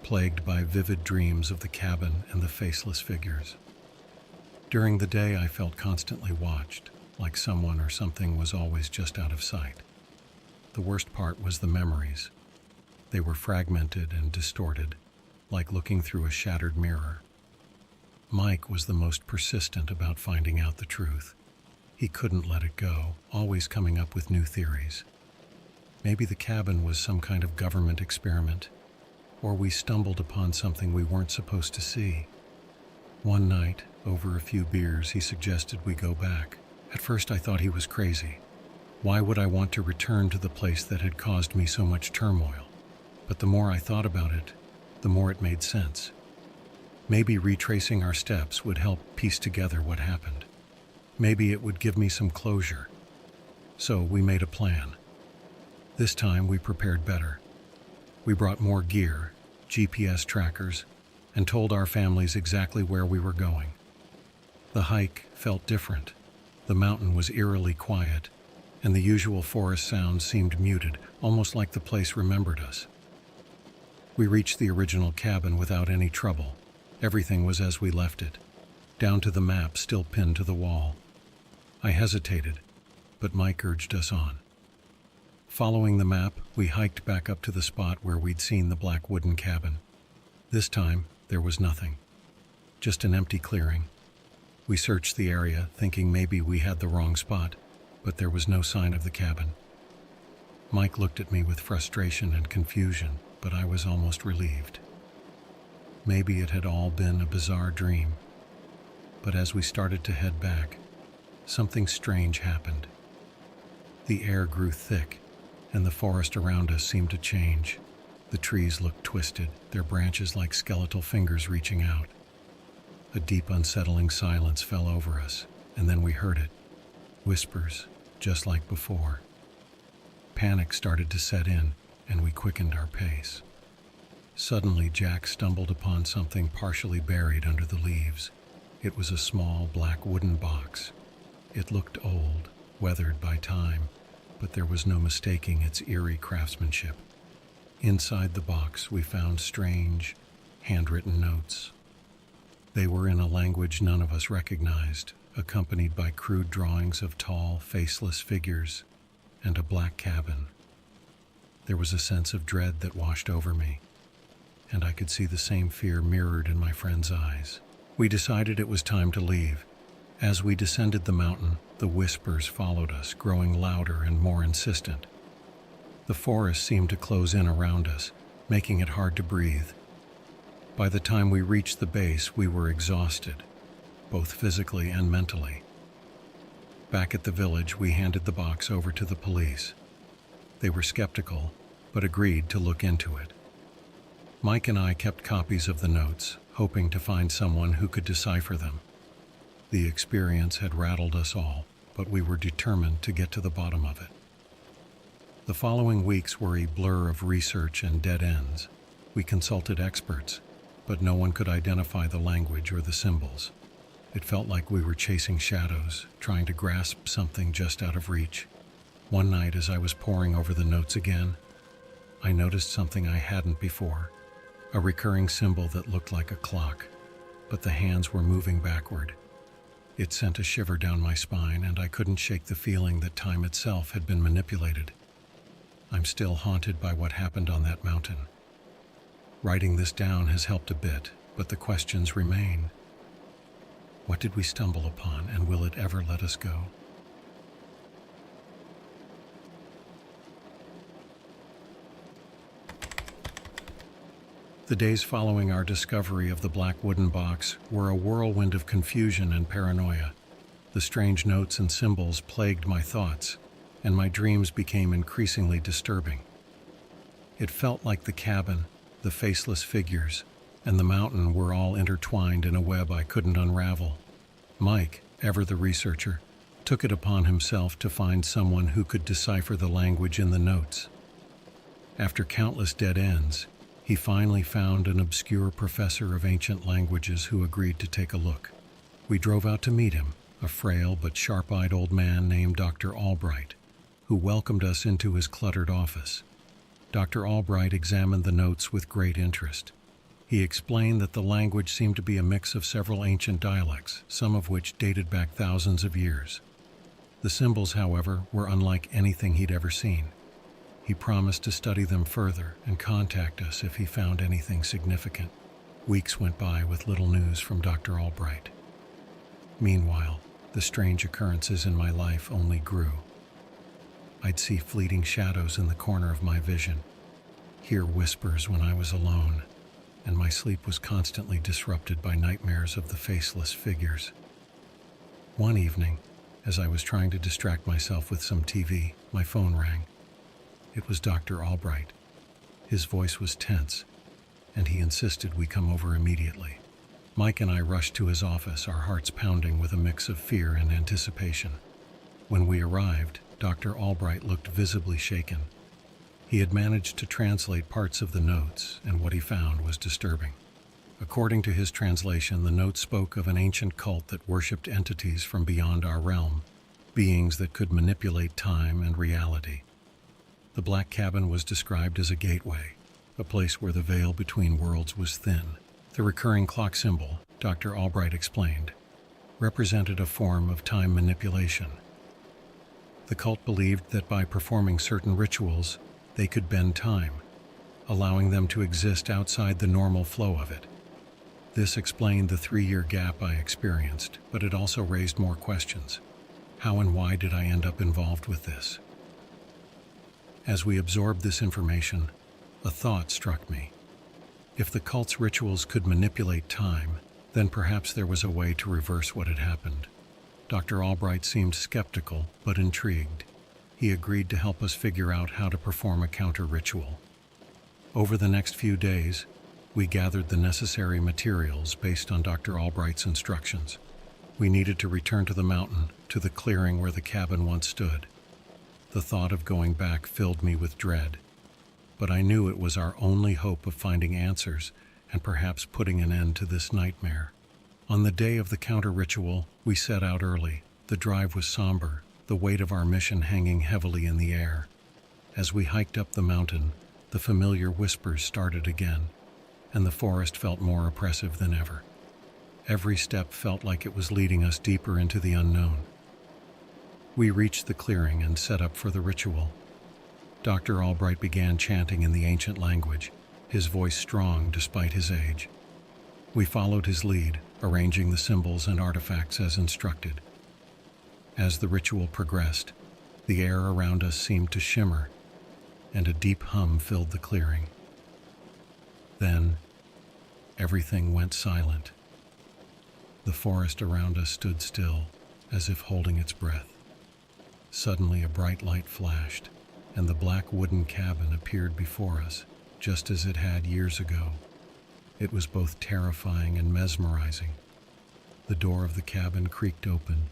plagued by vivid dreams of the cabin and the faceless figures. During the day, I felt constantly watched, like someone or something was always just out of sight. The worst part was the memories. They were fragmented and distorted, like looking through a shattered mirror. Mike was the most persistent about finding out the truth. He couldn't let it go, always coming up with new theories. Maybe the cabin was some kind of government experiment, or we stumbled upon something we weren't supposed to see. One night, over a few beers, he suggested we go back. At first I thought he was crazy. Why would I want to return to the place that had caused me so much turmoil? But the more I thought about it, the more it made sense. Maybe retracing our steps would help piece together what happened. Maybe it would give me some closure. So we made a plan. This time we prepared better. We brought more gear, GPS trackers, and told our families exactly where we were going. The hike felt different. The mountain was eerily quiet, and the usual forest sounds seemed muted, almost like the place remembered us. We reached the original cabin without any trouble. Everything was as we left it, down to the map still pinned to the wall. I hesitated, but Mike urged us on. Following the map, we hiked back up to the spot where we'd seen the black wooden cabin. This time, there was nothing. Just an empty clearing. We searched the area, thinking maybe we had the wrong spot, but there was no sign of the cabin. Mike looked at me with frustration and confusion, but I was almost relieved. Maybe it had all been a bizarre dream. But as we started to head back, something strange happened. The air grew thick, and the forest around us seemed to change. The trees looked twisted, their branches like skeletal fingers reaching out. A deep, unsettling silence fell over us, and then we heard it. Whispers, just like before. Panic started to set in, and we quickened our pace. Suddenly, Jack stumbled upon something partially buried under the leaves. It was a small, black wooden box. It looked old, weathered by time, but there was no mistaking its eerie craftsmanship. Inside the box, we found strange, handwritten notes. They were in a language none of us recognized, accompanied by crude drawings of tall, faceless figures and a black cabin. There was a sense of dread that washed over me, and I could see the same fear mirrored in my friend's eyes. We decided it was time to leave. As we descended the mountain, the whispers followed us, growing louder and more insistent. The forest seemed to close in around us, making it hard to breathe. By the time we reached the base, we were exhausted, both physically and mentally. Back at the village, we handed the box over to the police. They were skeptical, but agreed to look into it. Mike and I kept copies of the notes, hoping to find someone who could decipher them. The experience had rattled us all, but we were determined to get to the bottom of it. The following weeks were a blur of research and dead ends. We consulted experts, but no one could identify the language or the symbols. It felt like we were chasing shadows, trying to grasp something just out of reach. One night, as I was poring over the notes again, I noticed something I hadn't before. A recurring symbol that looked like a clock, but the hands were moving backward. It sent a shiver down my spine, and I couldn't shake the feeling that time itself had been manipulated. I'm still haunted by what happened on that mountain. Writing this down has helped a bit, but the questions remain. What did we stumble upon, and will it ever let us go? The days following our discovery of the black wooden box were a whirlwind of confusion and paranoia. The strange notes and symbols plagued my thoughts, and my dreams became increasingly disturbing. It felt like the cabin, the faceless figures, and the mountain were all intertwined in a web I couldn't unravel. Mike, ever the researcher, took it upon himself to find someone who could decipher the language in the notes. After countless dead ends, he finally found an obscure professor of ancient languages who agreed to take a look. We drove out to meet him, a frail but sharp-eyed old man named Dr. Albright, who welcomed us into his cluttered office. Dr. Albright examined the notes with great interest. He explained that the language seemed to be a mix of several ancient dialects, some of which dated back thousands of years. The symbols, however, were unlike anything he'd ever seen. He promised to study them further and contact us if he found anything significant. Weeks went by with little news from Dr. Albright. Meanwhile, the strange occurrences in my life only grew. I'd see fleeting shadows in the corner of my vision, hear whispers when I was alone, and my sleep was constantly disrupted by nightmares of the faceless figures. One evening, as I was trying to distract myself with some TV, my phone rang. It was Dr. Albright. His voice was tense, and he insisted we come over immediately. Mike and I rushed to his office, our hearts pounding with a mix of fear and anticipation. When we arrived, Dr. Albright looked visibly shaken. He had managed to translate parts of the notes, and what he found was disturbing. According to his translation, the note spoke of an ancient cult that worshipped entities from beyond our realm, beings that could manipulate time and reality. The black cabin was described as a gateway, a place where the veil between worlds was thin. The recurring clock symbol, Dr. Albright explained, represented a form of time manipulation. The cult believed that by performing certain rituals, they could bend time, allowing them to exist outside the normal flow of it. This explained the 3-year gap I experienced, but it also raised more questions. How and why did I end up involved with this? As we absorbed this information, a thought struck me. If the cult's rituals could manipulate time, then perhaps there was a way to reverse what had happened. Dr. Albright seemed skeptical, but intrigued. He agreed to help us figure out how to perform a counter-ritual. Over the next few days, we gathered the necessary materials based on Dr. Albright's instructions. We needed to return to the mountain, to the clearing where the cabin once stood. The thought of going back filled me with dread, but I knew it was our only hope of finding answers and perhaps putting an end to this nightmare. On the day of the counter-ritual, we set out early. The drive was somber, the weight of our mission hanging heavily in the air. As we hiked up the mountain, the familiar whispers started again, and the forest felt more oppressive than ever. Every step felt like it was leading us deeper into the unknown. We reached the clearing and set up for the ritual. Dr. Albright began chanting in the ancient language, his voice strong despite his age. We followed his lead, arranging the symbols and artifacts as instructed. As the ritual progressed, the air around us seemed to shimmer, and a deep hum filled the clearing. Then, everything went silent. The forest around us stood still, as if holding its breath. Suddenly, a bright light flashed, and the black wooden cabin appeared before us, just as it had years ago. It was both terrifying and mesmerizing. The door of the cabin creaked open,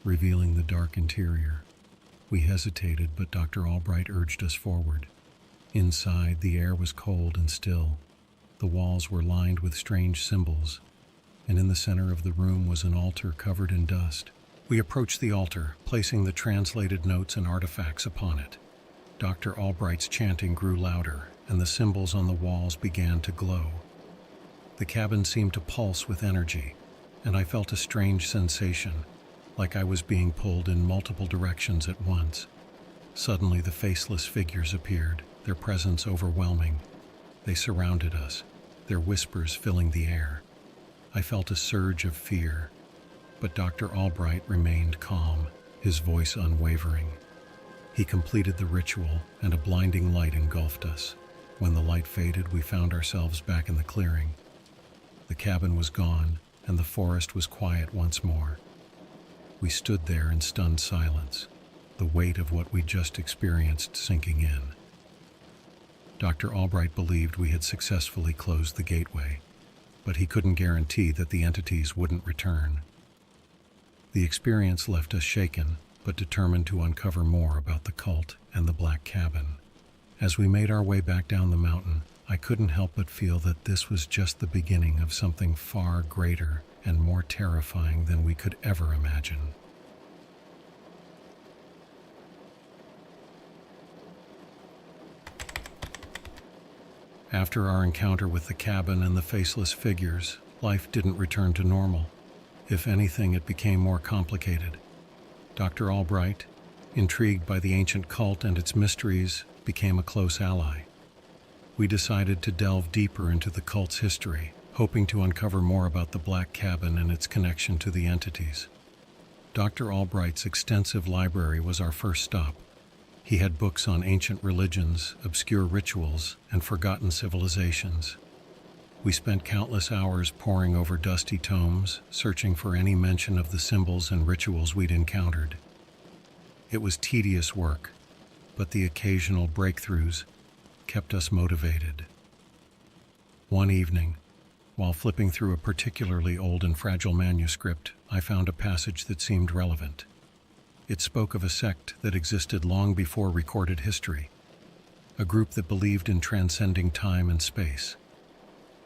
revealing the dark interior. We hesitated, but Dr. Albright urged us forward. Inside, the air was cold and still. The walls were lined with strange symbols, and in the center of the room was an altar covered in dust. We approached the altar, placing the translated notes and artifacts upon it. Dr. Albright's chanting grew louder, and the symbols on the walls began to glow. The cabin seemed to pulse with energy, and I felt a strange sensation, like I was being pulled in multiple directions at once. Suddenly, the faceless figures appeared, their presence overwhelming. They surrounded us, their whispers filling the air. I felt a surge of fear, but Dr. Albright remained calm, his voice unwavering. He completed the ritual, and a blinding light engulfed us. When the light faded, we found ourselves back in the clearing. The cabin was gone, and the forest was quiet once more. We stood there in stunned silence, the weight of what we'd just experienced sinking in. Dr. Albright believed we had successfully closed the gateway, but he couldn't guarantee that the entities wouldn't return. The experience left us shaken, but determined to uncover more about the cult and the black cabin. As we made our way back down the mountain, I couldn't help but feel that this was just the beginning of something far greater and more terrifying than we could ever imagine. After our encounter with the cabin and the faceless figures, life didn't return to normal. If anything, it became more complicated. Dr. Albright, intrigued by the ancient cult and its mysteries, became a close ally. We decided to delve deeper into the cult's history, hoping to uncover more about the Black Cabin and its connection to the entities. Dr. Albright's extensive library was our first stop. He had books on ancient religions, obscure rituals, and forgotten civilizations. We spent countless hours poring over dusty tomes, searching for any mention of the symbols and rituals we'd encountered. It was tedious work, but the occasional breakthroughs kept us motivated. One evening, while flipping through a particularly old and fragile manuscript, I found a passage that seemed relevant. It spoke of a sect that existed long before recorded history, a group that believed in transcending time and space.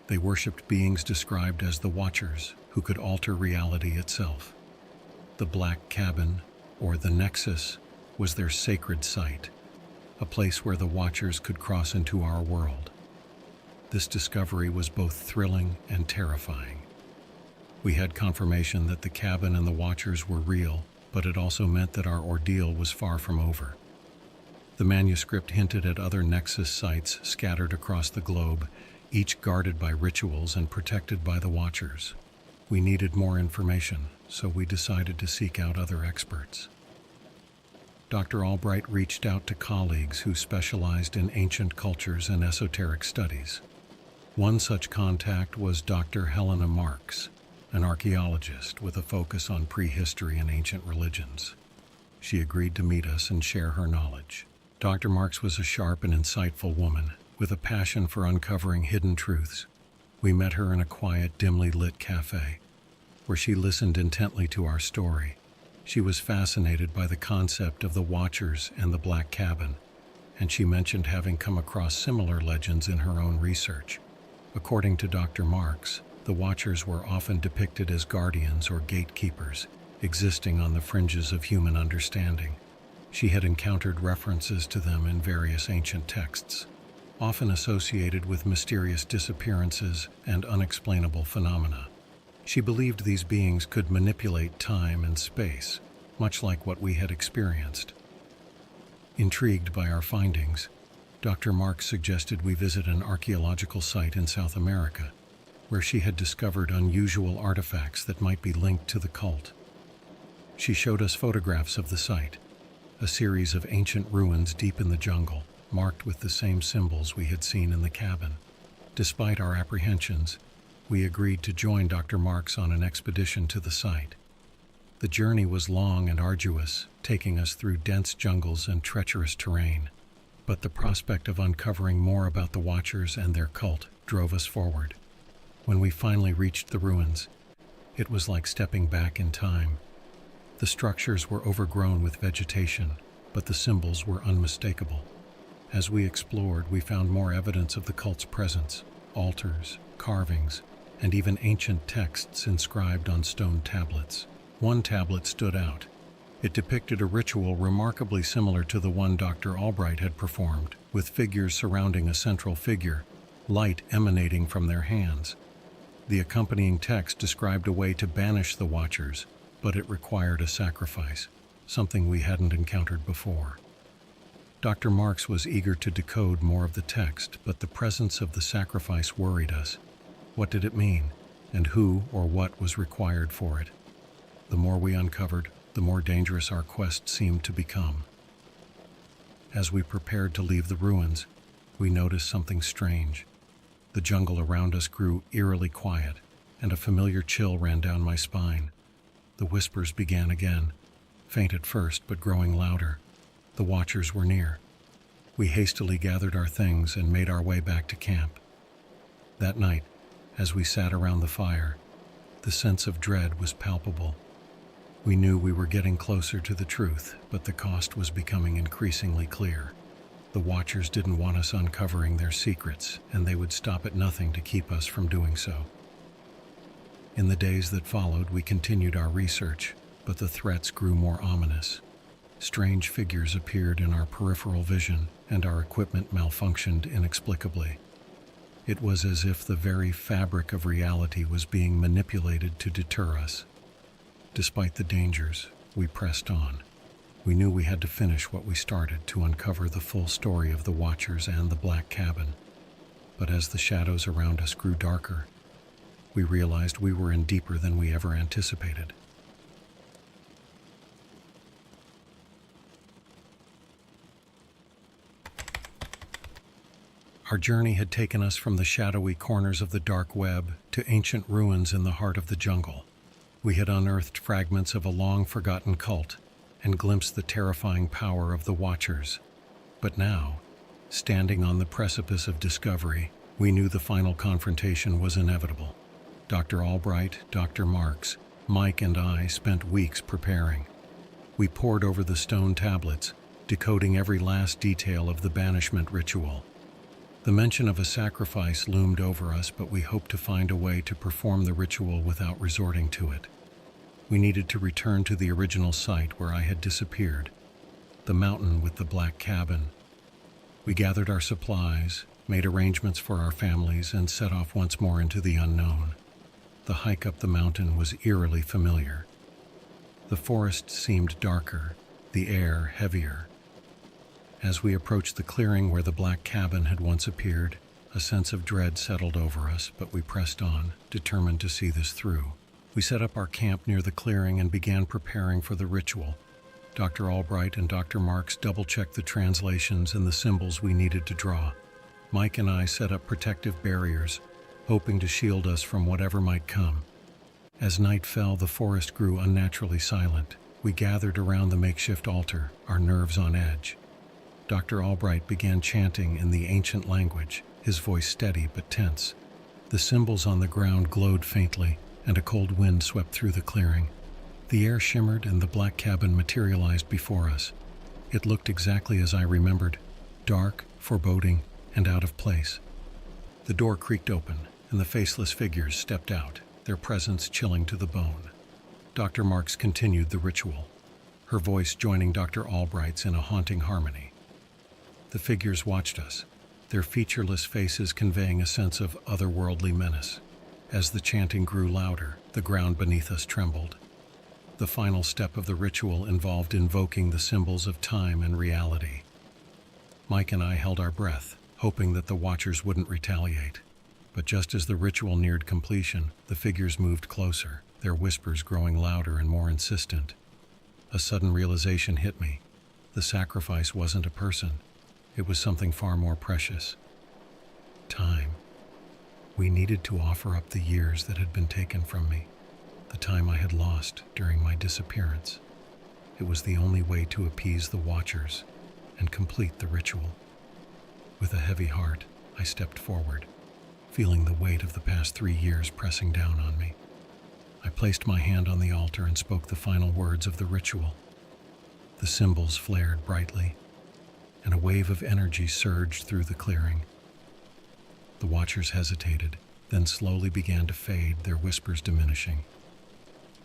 They worshipped beings described as the Watchers, who could alter reality itself. The Black Cabin, or the Nexus, was their sacred site, a place where the Watchers could cross into our world. This discovery was both thrilling and terrifying. We had confirmation that the cabin and the Watchers were real, but it also meant that our ordeal was far from over. The manuscript hinted at other Nexus sites scattered across the globe, each guarded by rituals and protected by the Watchers. We needed more information, so we decided to seek out other experts. Dr. Albright reached out to colleagues who specialized in ancient cultures and esoteric studies. One such contact was Dr. Helena Marks, an archaeologist with a focus on prehistory and ancient religions. She agreed to meet us and share her knowledge. Dr. Marks was a sharp and insightful woman with a passion for uncovering hidden truths. We met her in a quiet, dimly lit cafe, where she listened intently to our story. She was fascinated by the concept of the Watchers and the Black Cabin, and she mentioned having come across similar legends in her own research. According to Dr. Marks, the Watchers were often depicted as guardians or gatekeepers, existing on the fringes of human understanding. She had encountered references to them in various ancient texts, often associated with mysterious disappearances and unexplainable phenomena. She believed these beings could manipulate time and space, much like what we had experienced. Intrigued by our findings, Dr. Marks suggested we visit an archaeological site in South America, where she had discovered unusual artifacts that might be linked to the cult. She showed us photographs of the site, a series of ancient ruins deep in the jungle, marked with the same symbols we had seen in the cabin. Despite our apprehensions, we agreed to join Dr. Marks on an expedition to the site. The journey was long and arduous, taking us through dense jungles and treacherous terrain. But the prospect of uncovering more about the Watchers and their cult drove us forward. When we finally reached the ruins, it was like stepping back in time. The structures were overgrown with vegetation, but the symbols were unmistakable. As we explored, we found more evidence of the cult's presence: altars, carvings, and even ancient texts inscribed on stone tablets. One tablet stood out. It depicted a ritual remarkably similar to the one Dr. Albright had performed, with figures surrounding a central figure, light emanating from their hands. The accompanying text described a way to banish the Watchers, but it required a sacrifice, something we hadn't encountered before. Dr. Marks was eager to decode more of the text, but the presence of the sacrifice worried us. What did it mean, and who or what was required for it? The more we uncovered, the more dangerous our quest seemed to become. As we prepared to leave the ruins, we noticed something strange. The jungle around us grew eerily quiet, and a familiar chill ran down my spine. The whispers began again, faint at first but growing louder. The Watchers were near. We hastily gathered our things and made our way back to camp. That night, as we sat around the fire, the sense of dread was palpable. We knew we were getting closer to the truth, but the cost was becoming increasingly clear. The Watchers didn't want us uncovering their secrets, and they would stop at nothing to keep us from doing so. In the days that followed, we continued our research, but the threats grew more ominous. Strange figures appeared in our peripheral vision, and our equipment malfunctioned inexplicably. It was as if the very fabric of reality was being manipulated to deter us. Despite the dangers, we pressed on. We knew we had to finish what we started to uncover the full story of the Watchers and the Black Cabin. But as the shadows around us grew darker, we realized we were in deeper than we ever anticipated. Our journey had taken us from the shadowy corners of the dark web to ancient ruins in the heart of the jungle. We had unearthed fragments of a long-forgotten cult and glimpsed the terrifying power of the Watchers. But now, standing on the precipice of discovery, we knew the final confrontation was inevitable. Dr. Albright, Dr. Marks, Mike, and I spent weeks preparing. We pored over the stone tablets, decoding every last detail of the banishment ritual. The mention of a sacrifice loomed over us, but we hoped to find a way to perform the ritual without resorting to it. We needed to return to the original site where I had disappeared, the mountain with the Black Cabin. We gathered our supplies, made arrangements for our families, and set off once more into the unknown. The hike up the mountain was eerily familiar. The forest seemed darker, the air heavier. As we approached the clearing where the Black Cabin had once appeared, a sense of dread settled over us, but we pressed on, determined to see this through. We set up our camp near the clearing and began preparing for the ritual. Dr. Albright and Dr. Marks double-checked the translations and the symbols we needed to draw. Mike and I set up protective barriers, hoping to shield us from whatever might come. As night fell, the forest grew unnaturally silent. We gathered around the makeshift altar, our nerves on edge. Dr. Albright began chanting in the ancient language, his voice steady but tense. The symbols on the ground glowed faintly, and a cold wind swept through the clearing. The air shimmered and the Black Cabin materialized before us. It looked exactly as I remembered, dark, foreboding, and out of place. The door creaked open, and the faceless figures stepped out, their presence chilling to the bone. Dr. Marks continued the ritual, her voice joining Dr. Albright's in a haunting harmony. The figures watched us, their featureless faces conveying a sense of otherworldly menace. As the chanting grew louder, the ground beneath us trembled. The final step of the ritual involved invoking the symbols of time and reality. Mike and I held our breath, hoping that the Watchers wouldn't retaliate. But just as the ritual neared completion, the figures moved closer, their whispers growing louder and more insistent. A sudden realization hit me. The sacrifice wasn't a person. It was something far more precious. Time. We needed to offer up the years that had been taken from me, the time I had lost during my disappearance. It was the only way to appease the Watchers and complete the ritual. With a heavy heart, I stepped forward, feeling the weight of the past 3 years pressing down on me. I placed my hand on the altar and spoke the final words of the ritual. The symbols flared brightly, and a wave of energy surged through the clearing. The Watchers hesitated, then slowly began to fade, their whispers diminishing.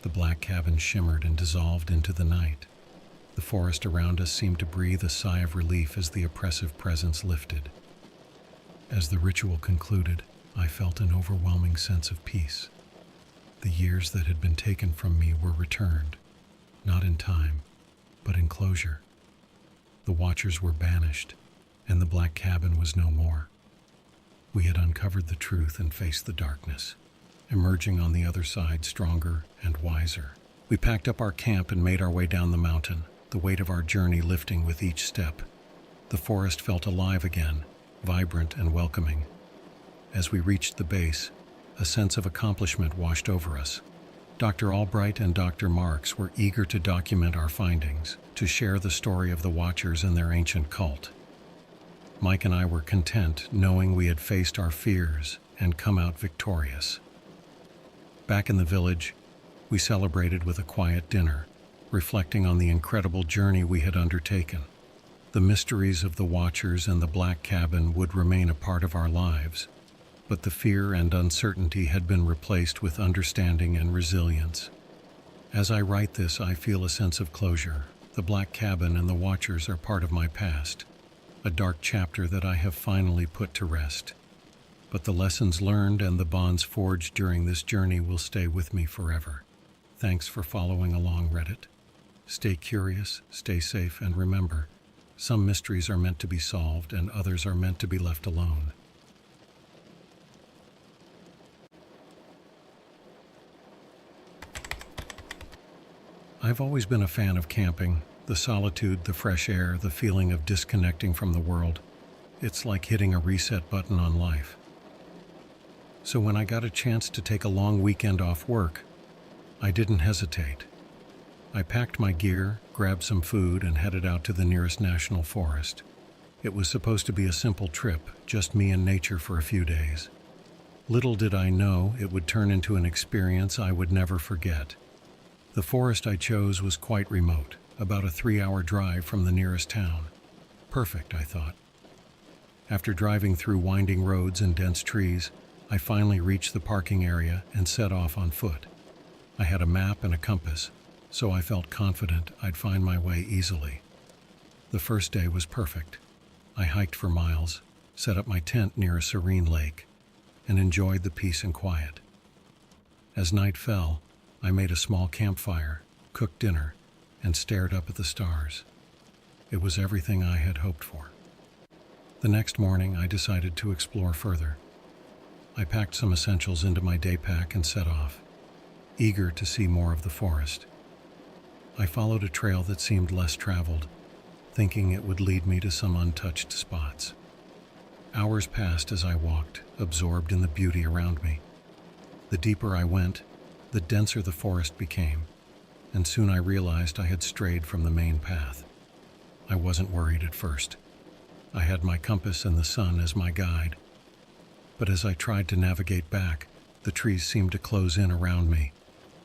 The Black Cabin shimmered and dissolved into the night. The forest around us seemed to breathe a sigh of relief as the oppressive presence lifted. As the ritual concluded, I felt an overwhelming sense of peace. The years that had been taken from me were returned, not in time, but in closure. The Watchers were banished, and the Black Cabin was no more. We had uncovered the truth and faced the darkness, emerging on the other side stronger and wiser. We packed up our camp and made our way down the mountain, the weight of our journey lifting with each step. The forest felt alive again, vibrant and welcoming. As we reached the base, a sense of accomplishment washed over us. Dr. Albright and Dr. Marks were eager to document our findings, to share the story of the Watchers and their ancient cult. Mike and I were content knowing we had faced our fears and come out victorious. Back in the village, we celebrated with a quiet dinner, reflecting on the incredible journey we had undertaken. The mysteries of the Watchers and the Black Cabin would remain a part of our lives, but the fear and uncertainty had been replaced with understanding and resilience. As I write this, I feel a sense of closure. The Black Cabin and the Watchers are part of my past, a dark chapter that I have finally put to rest. But the lessons learned and the bonds forged during this journey will stay with me forever. Thanks for following along, Reddit. Stay curious, stay safe, and remember, some mysteries are meant to be solved and others are meant to be left alone. I've always been a fan of camping. The solitude, the fresh air, the feeling of disconnecting from the world. It's like hitting a reset button on life. So when I got a chance to take a long weekend off work, I didn't hesitate. I packed my gear, grabbed some food, and headed out to the nearest national forest. It was supposed to be a simple trip, just me and nature for a few days. Little did I know it would turn into an experience I would never forget. The forest I chose was quite remote, about a 3-hour drive from the nearest town. Perfect, I thought. After driving through winding roads and dense trees, I finally reached the parking area and set off on foot. I had a map and a compass, so I felt confident I'd find my way easily. The first day was perfect. I hiked for miles, set up my tent near a serene lake, and enjoyed the peace and quiet. As night fell, I made a small campfire, cooked dinner, and stared up at the stars. It was everything I had hoped for. The next morning, I decided to explore further. I packed some essentials into my day pack and set off, eager to see more of the forest. I followed a trail that seemed less traveled, thinking it would lead me to some untouched spots. Hours passed as I walked, absorbed in the beauty around me. The deeper I went, the denser the forest became, and soon I realized I had strayed from the main path. I wasn't worried at first. I had my compass and the sun as my guide. But as I tried to navigate back, the trees seemed to close in around me,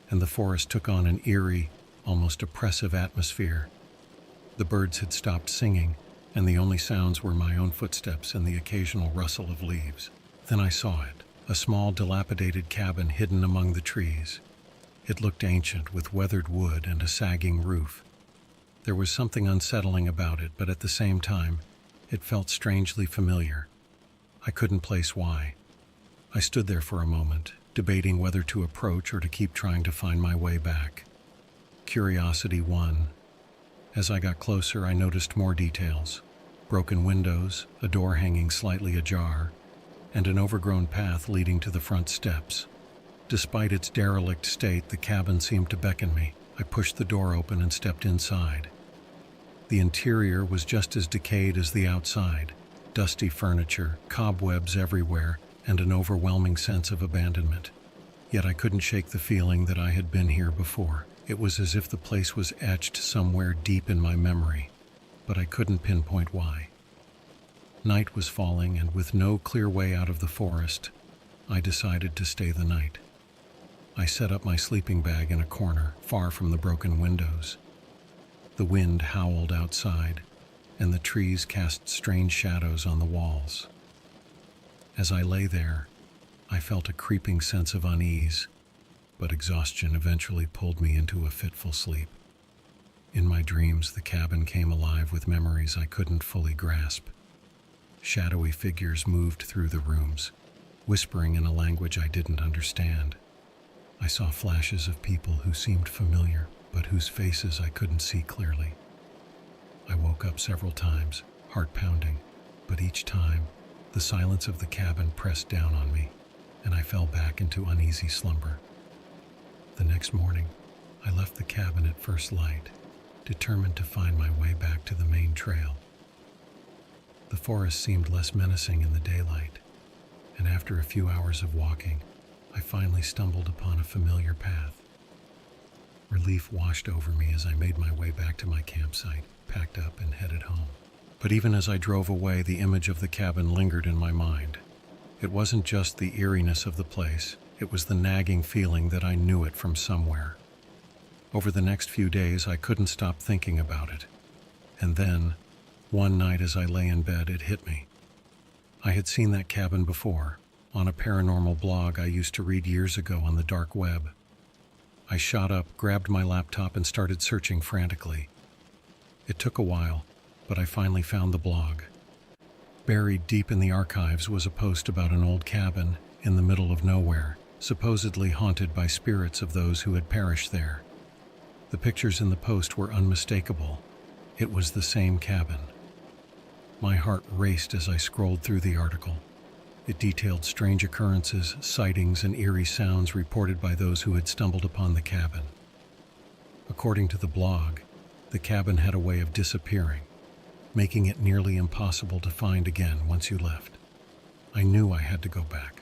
and the forest took on an eerie, almost oppressive atmosphere. The birds had stopped singing, and the only sounds were my own footsteps and the occasional rustle of leaves. Then I saw it, a small, dilapidated cabin hidden among the trees. It looked ancient, with weathered wood and a sagging roof. There was something unsettling about it, but at the same time, it felt strangely familiar. I couldn't place why. I stood there for a moment, debating whether to approach or to keep trying to find my way back. Curiosity won. As I got closer, I noticed more details. Broken windows, a door hanging slightly ajar, and an overgrown path leading to the front steps. Despite its derelict state, the cabin seemed to beckon me. I pushed the door open and stepped inside. The interior was just as decayed as the outside. Dusty furniture, cobwebs everywhere, and an overwhelming sense of abandonment. Yet I couldn't shake the feeling that I had been here before. It was as if the place was etched somewhere deep in my memory, but I couldn't pinpoint why. Night was falling, and with no clear way out of the forest, I decided to stay the night. I set up my sleeping bag in a corner, far from the broken windows. The wind howled outside, and the trees cast strange shadows on the walls. As I lay there, I felt a creeping sense of unease, but exhaustion eventually pulled me into a fitful sleep. In my dreams, the cabin came alive with memories I couldn't fully grasp. Shadowy figures moved through the rooms, whispering in a language I didn't understand. I saw flashes of people who seemed familiar, but whose faces I couldn't see clearly. I woke up several times, heart pounding, but each time, the silence of the cabin pressed down on me, and I fell back into uneasy slumber. The next morning, I left the cabin at first light, determined to find my way back to the main trail. The forest seemed less menacing in the daylight, and after a few hours of walking, I finally stumbled upon a familiar path. Relief washed over me as I made my way back to my campsite, packed up and headed home. But even as I drove away, the image of the cabin lingered in my mind. It wasn't just the eeriness of the place, it was the nagging feeling that I knew it from somewhere. Over the next few days, I couldn't stop thinking about it. And then, one night as I lay in bed, it hit me. I had seen that cabin before, on a paranormal blog I used to read years ago on the dark web. I shot up, grabbed my laptop, and started searching frantically. It took a while, but I finally found the blog. Buried deep in the archives was a post about an old cabin in the middle of nowhere, supposedly haunted by spirits of those who had perished there. The pictures in the post were unmistakable. It was the same cabin. My heart raced as I scrolled through the article. It detailed strange occurrences, sightings, and eerie sounds reported by those who had stumbled upon the cabin. According to the blog, the cabin had a way of disappearing, making it nearly impossible to find again once you left. I knew I had to go back.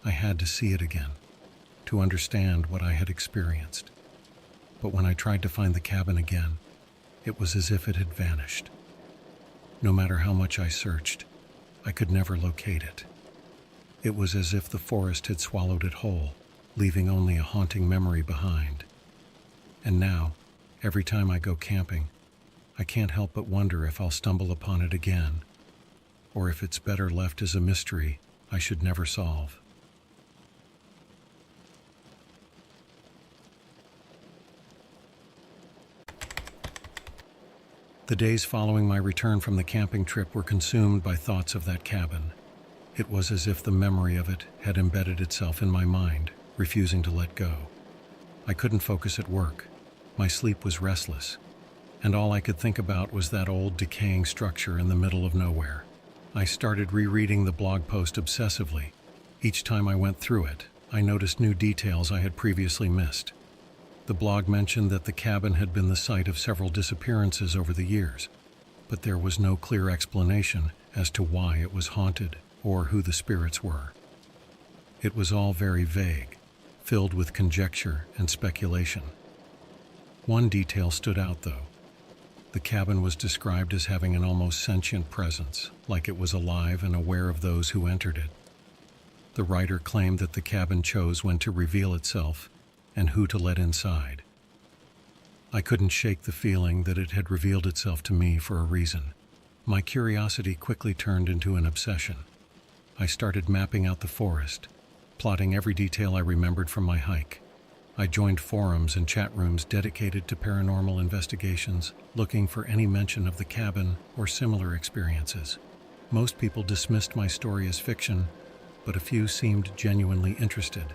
I had to see it again, to understand what I had experienced. But when I tried to find the cabin again, it was as if it had vanished. No matter how much I searched, I could never locate it. It was as if the forest had swallowed it whole, leaving only a haunting memory behind. And now, every time I go camping, I can't help but wonder if I'll stumble upon it again, or if it's better left as a mystery I should never solve. The days following my return from the camping trip were consumed by thoughts of that cabin. It was as if the memory of it had embedded itself in my mind, refusing to let go. I couldn't focus at work. My sleep was restless, and all I could think about was that old decaying structure in the middle of nowhere. I started rereading the blog post obsessively. Each time I went through it, I noticed new details I had previously missed. The blog mentioned that the cabin had been the site of several disappearances over the years, but there was no clear explanation as to why it was haunted or who the spirits were. It was all very vague, filled with conjecture and speculation. One detail stood out, though. The cabin was described as having an almost sentient presence, like it was alive and aware of those who entered it. The writer claimed that the cabin chose when to reveal itself and who to let inside. I couldn't shake the feeling that it had revealed itself to me for a reason. My curiosity quickly turned into an obsession. I started mapping out the forest, plotting every detail I remembered from my hike. I joined forums and chat rooms dedicated to paranormal investigations, looking for any mention of the cabin or similar experiences. Most people dismissed my story as fiction, but a few seemed genuinely interested,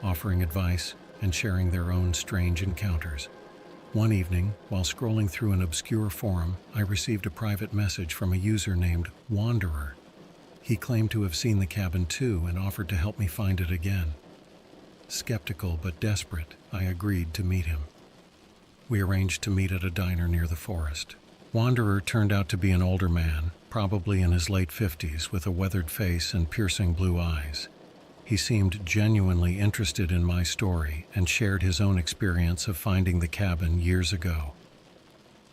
offering advice and sharing their own strange encounters. One evening, while scrolling through an obscure forum, I received a private message from a user named Wanderer. He claimed to have seen the cabin too and offered to help me find it again. Skeptical but desperate, I agreed to meet him. We arranged to meet at a diner near the forest. Wanderer turned out to be an older man, probably in his late 50s, with a weathered face and piercing blue eyes. He seemed genuinely interested in my story and shared his own experience of finding the cabin years ago.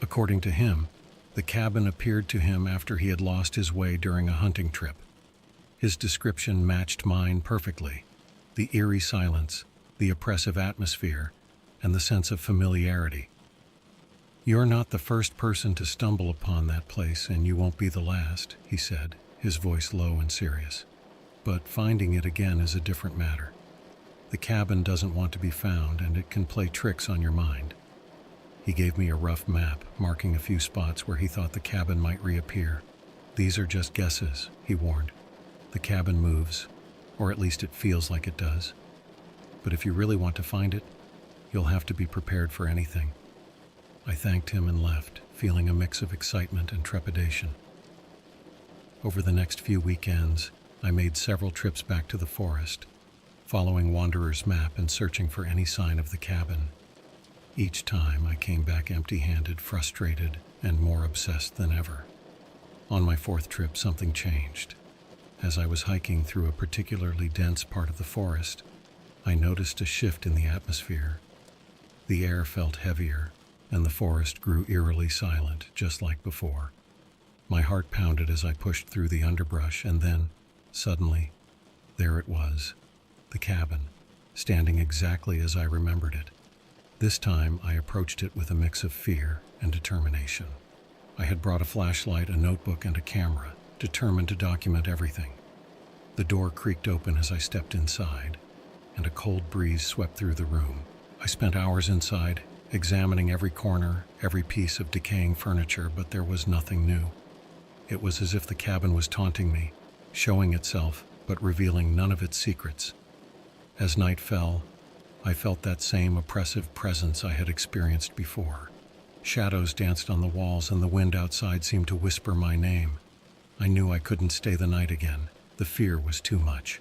According to him, the cabin appeared to him after he had lost his way during a hunting trip. His description matched mine perfectly. The eerie silence, the oppressive atmosphere, and the sense of familiarity. "You're not the first person to stumble upon that place, and you won't be the last," he said, his voice low and serious. "But finding it again is a different matter. The cabin doesn't want to be found, and it can play tricks on your mind." He gave me a rough map, marking a few spots where he thought the cabin might reappear. "These are just guesses," he warned. "The cabin moves, or at least it feels like it does. But if you really want to find it, you'll have to be prepared for anything." I thanked him and left, feeling a mix of excitement and trepidation. Over the next few weekends, I made several trips back to the forest, following Wanderer's map and searching for any sign of the cabin. Each time I came back empty-handed, frustrated, and more obsessed than ever. On my fourth trip, something changed. As I was hiking through a particularly dense part of the forest, I noticed a shift in the atmosphere. The air felt heavier, and the forest grew eerily silent, just like before. My heart pounded as I pushed through the underbrush, and then, suddenly, there it was, the cabin, standing exactly as I remembered it. This time, I approached it with a mix of fear and determination. I had brought a flashlight, a notebook, and a camera, determined to document everything. The door creaked open as I stepped inside, and a cold breeze swept through the room. I spent hours inside, examining every corner, every piece of decaying furniture, but there was nothing new. It was as if the cabin was taunting me, showing itself, but revealing none of its secrets. As night fell, I felt that same oppressive presence I had experienced before. Shadows danced on the walls and the wind outside seemed to whisper my name. I knew I couldn't stay the night again. The fear was too much.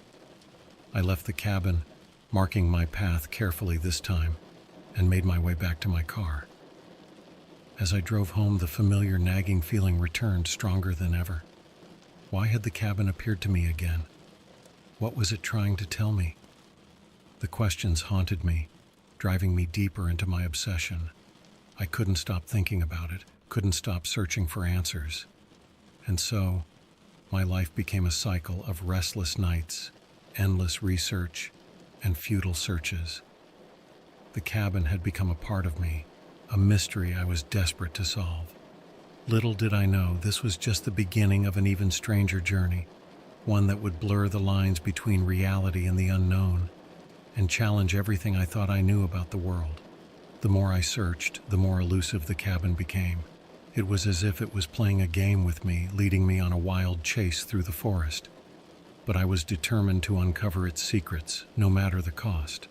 I left the cabin, marking my path carefully this time, and made my way back to my car. As I drove home, the familiar nagging feeling returned stronger than ever. Why had the cabin appeared to me again? What was it trying to tell me? The questions haunted me, driving me deeper into my obsession. I couldn't stop thinking about it, couldn't stop searching for answers. And so, my life became a cycle of restless nights, endless research, and futile searches. The cabin had become a part of me, a mystery I was desperate to solve. Little did I know this was just the beginning of an even stranger journey, one that would blur the lines between reality and the unknown, and challenge everything I thought I knew about the world. The more I searched, the more elusive the cabin became. It was as if it was playing a game with me, leading me on a wild chase through the forest. But I was determined to uncover its secrets, no matter the cost.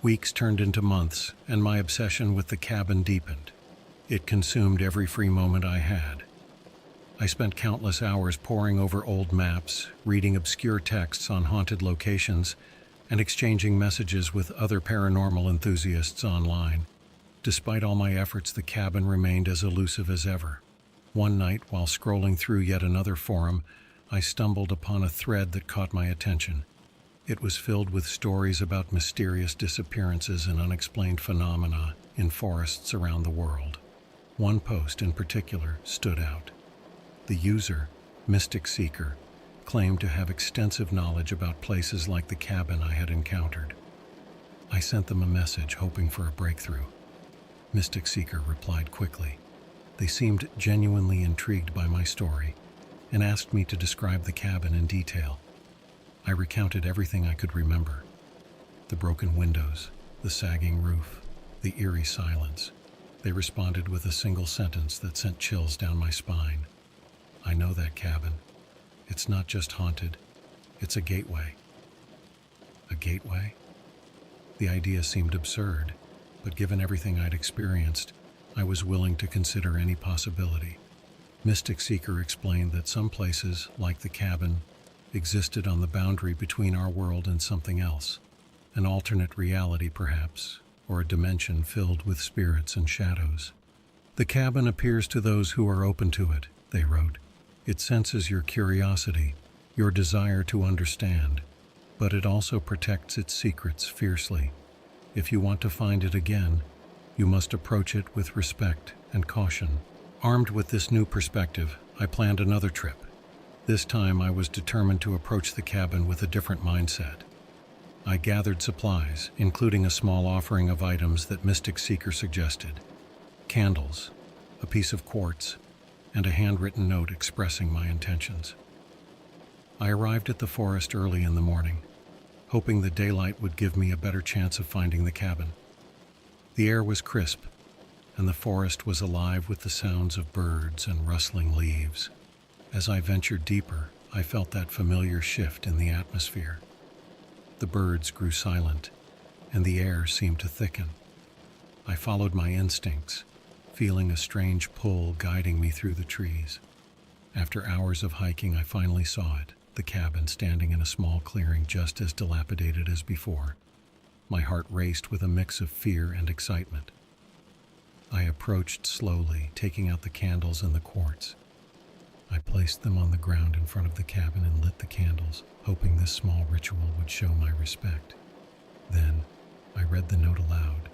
Weeks turned into months, and my obsession with the cabin deepened. It consumed every free moment I had. I spent countless hours poring over old maps, reading obscure texts on haunted locations, and exchanging messages with other paranormal enthusiasts online. Despite all my efforts, the cabin remained as elusive as ever. One night, while scrolling through yet another forum, I stumbled upon a thread that caught my attention. It was filled with stories about mysterious disappearances and unexplained phenomena in forests around the world. One post in particular stood out. The user, Mystic Seeker, claimed to have extensive knowledge about places like the cabin I had encountered. I sent them a message hoping for a breakthrough. Mystic Seeker replied quickly. They seemed genuinely intrigued by my story and asked me to describe the cabin in detail. I recounted everything I could remember: the broken windows, the sagging roof, the eerie silence. They responded with a single sentence that sent chills down my spine. I know that cabin. It's not just haunted, it's a gateway. A gateway? The idea seemed absurd, but given everything I'd experienced, I was willing to consider any possibility. Mystic Seeker explained that some places, like the cabin, existed on the boundary between our world and something else, an alternate reality perhaps, or a dimension filled with spirits and shadows. The cabin appears to those who are open to it, they wrote. It senses your curiosity, your desire to understand, but it also protects its secrets fiercely. If you want to find it again, you must approach it with respect and caution. Armed with this new perspective, I planned another trip. This time I was determined to approach the cabin with a different mindset. I gathered supplies, including a small offering of items that Mystic Seeker suggested: candles, a piece of quartz, and a handwritten note expressing my intentions. I arrived at the forest early in the morning, hoping the daylight would give me a better chance of finding the cabin. The air was crisp, and the forest was alive with the sounds of birds and rustling leaves. As I ventured deeper, I felt that familiar shift in the atmosphere. The birds grew silent, and the air seemed to thicken. I followed my instincts, feeling a strange pull guiding me through the trees. After hours of hiking, I finally saw it, the cabin standing in a small clearing just as dilapidated as before. My heart raced with a mix of fear and excitement. I approached slowly, taking out the candles and the quartz. I placed them on the ground in front of the cabin and lit the candles, hoping this small ritual would show my respect. Then, I read the note aloud,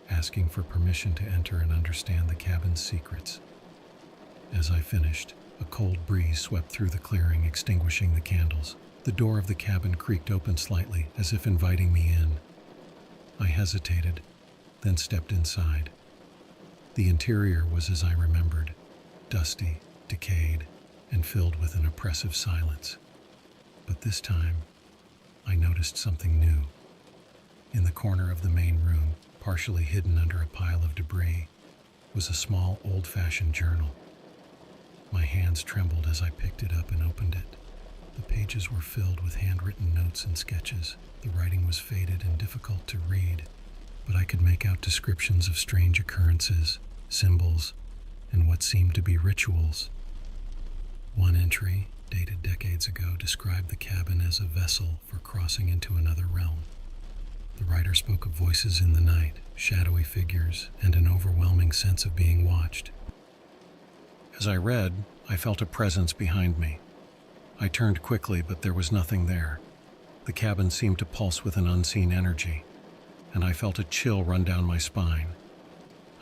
asking for permission to enter and understand the cabin's secrets. As I finished, a cold breeze swept through the clearing, extinguishing the candles. The door of the cabin creaked open slightly, as if inviting me in. I hesitated, then stepped inside. The interior was as I remembered: dusty, decayed, and filled with an oppressive silence. But this time, I noticed something new. In the corner of the main room, Partially hidden under a pile of debris was a small, old-fashioned journal. My hands trembled as I picked it up and opened it. The pages were filled with handwritten notes and sketches. The writing was faded and difficult to read, but I could make out descriptions of strange occurrences, symbols, and what seemed to be rituals. One entry, dated decades ago, described the cabin as a vessel for crossing into another realm. The writer spoke of voices in the night, shadowy figures, and an overwhelming sense of being watched. As I read, I felt a presence behind me. I turned quickly, but there was nothing there. The cabin seemed to pulse with an unseen energy, and I felt a chill run down my spine.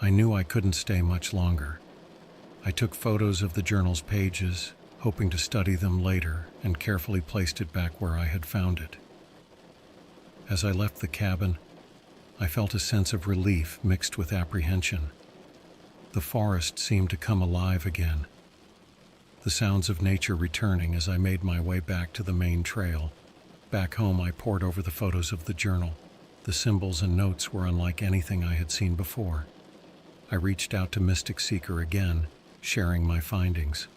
I knew I couldn't stay much longer. I took photos of the journal's pages, hoping to study them later, and carefully placed it back where I had found it. As I left the cabin, I felt a sense of relief mixed with apprehension. The forest seemed to come alive again, the sounds of nature returning as I made my way back to the main trail. Back home, I pored over the photos of the journal. The symbols and notes were unlike anything I had seen before. I reached out to Mystic Seeker again, sharing my findings.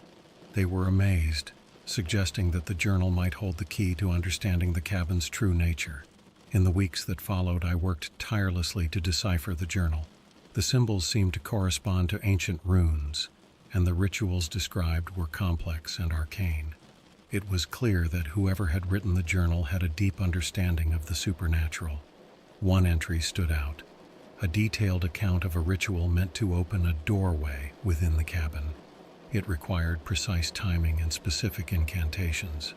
They were amazed, suggesting that the journal might hold the key to understanding the cabin's true nature. In the weeks that followed, I worked tirelessly to decipher the journal. The symbols seemed to correspond to ancient runes, and the rituals described were complex and arcane. It was clear that whoever had written the journal had a deep understanding of the supernatural. One entry stood out, a detailed account of a ritual meant to open a doorway within the cabin. It required precise timing and specific incantations.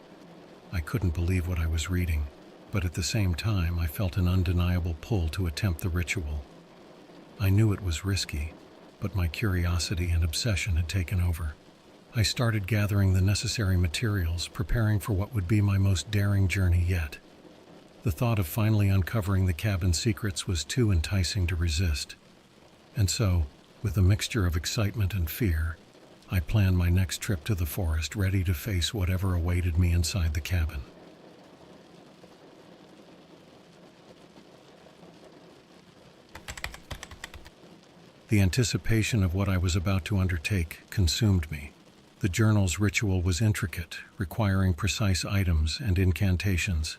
I couldn't believe what I was reading, but at the same time I felt an undeniable pull to attempt the ritual. I knew it was risky, but my curiosity and obsession had taken over. I started gathering the necessary materials, preparing for what would be my most daring journey yet. The thought of finally uncovering the cabin's secrets was too enticing to resist. And so, with a mixture of excitement and fear, I planned my next trip to the forest, ready to face whatever awaited me inside the cabin. The anticipation of what I was about to undertake consumed me. The journal's ritual was intricate, requiring precise items and incantations.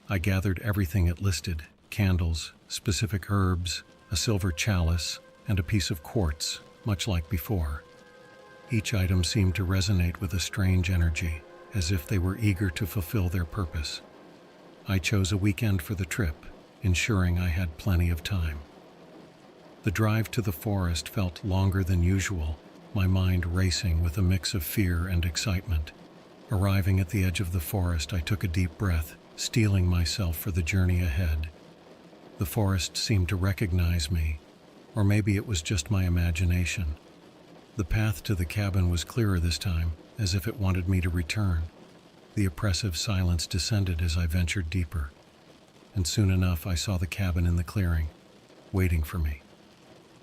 I gathered everything it listed: candles, specific herbs, a silver chalice, and a piece of quartz, much like before. Each item seemed to resonate with a strange energy, as if they were eager to fulfill their purpose. I chose a weekend for the trip, ensuring I had plenty of time. The drive to the forest felt longer than usual, my mind racing with a mix of fear and excitement. Arriving at the edge of the forest, I took a deep breath, steeling myself for the journey ahead. The forest seemed to recognize me, or maybe it was just my imagination. The path to the cabin was clearer this time, as if it wanted me to return. The oppressive silence descended as I ventured deeper, and soon enough I saw the cabin in the clearing, waiting for me.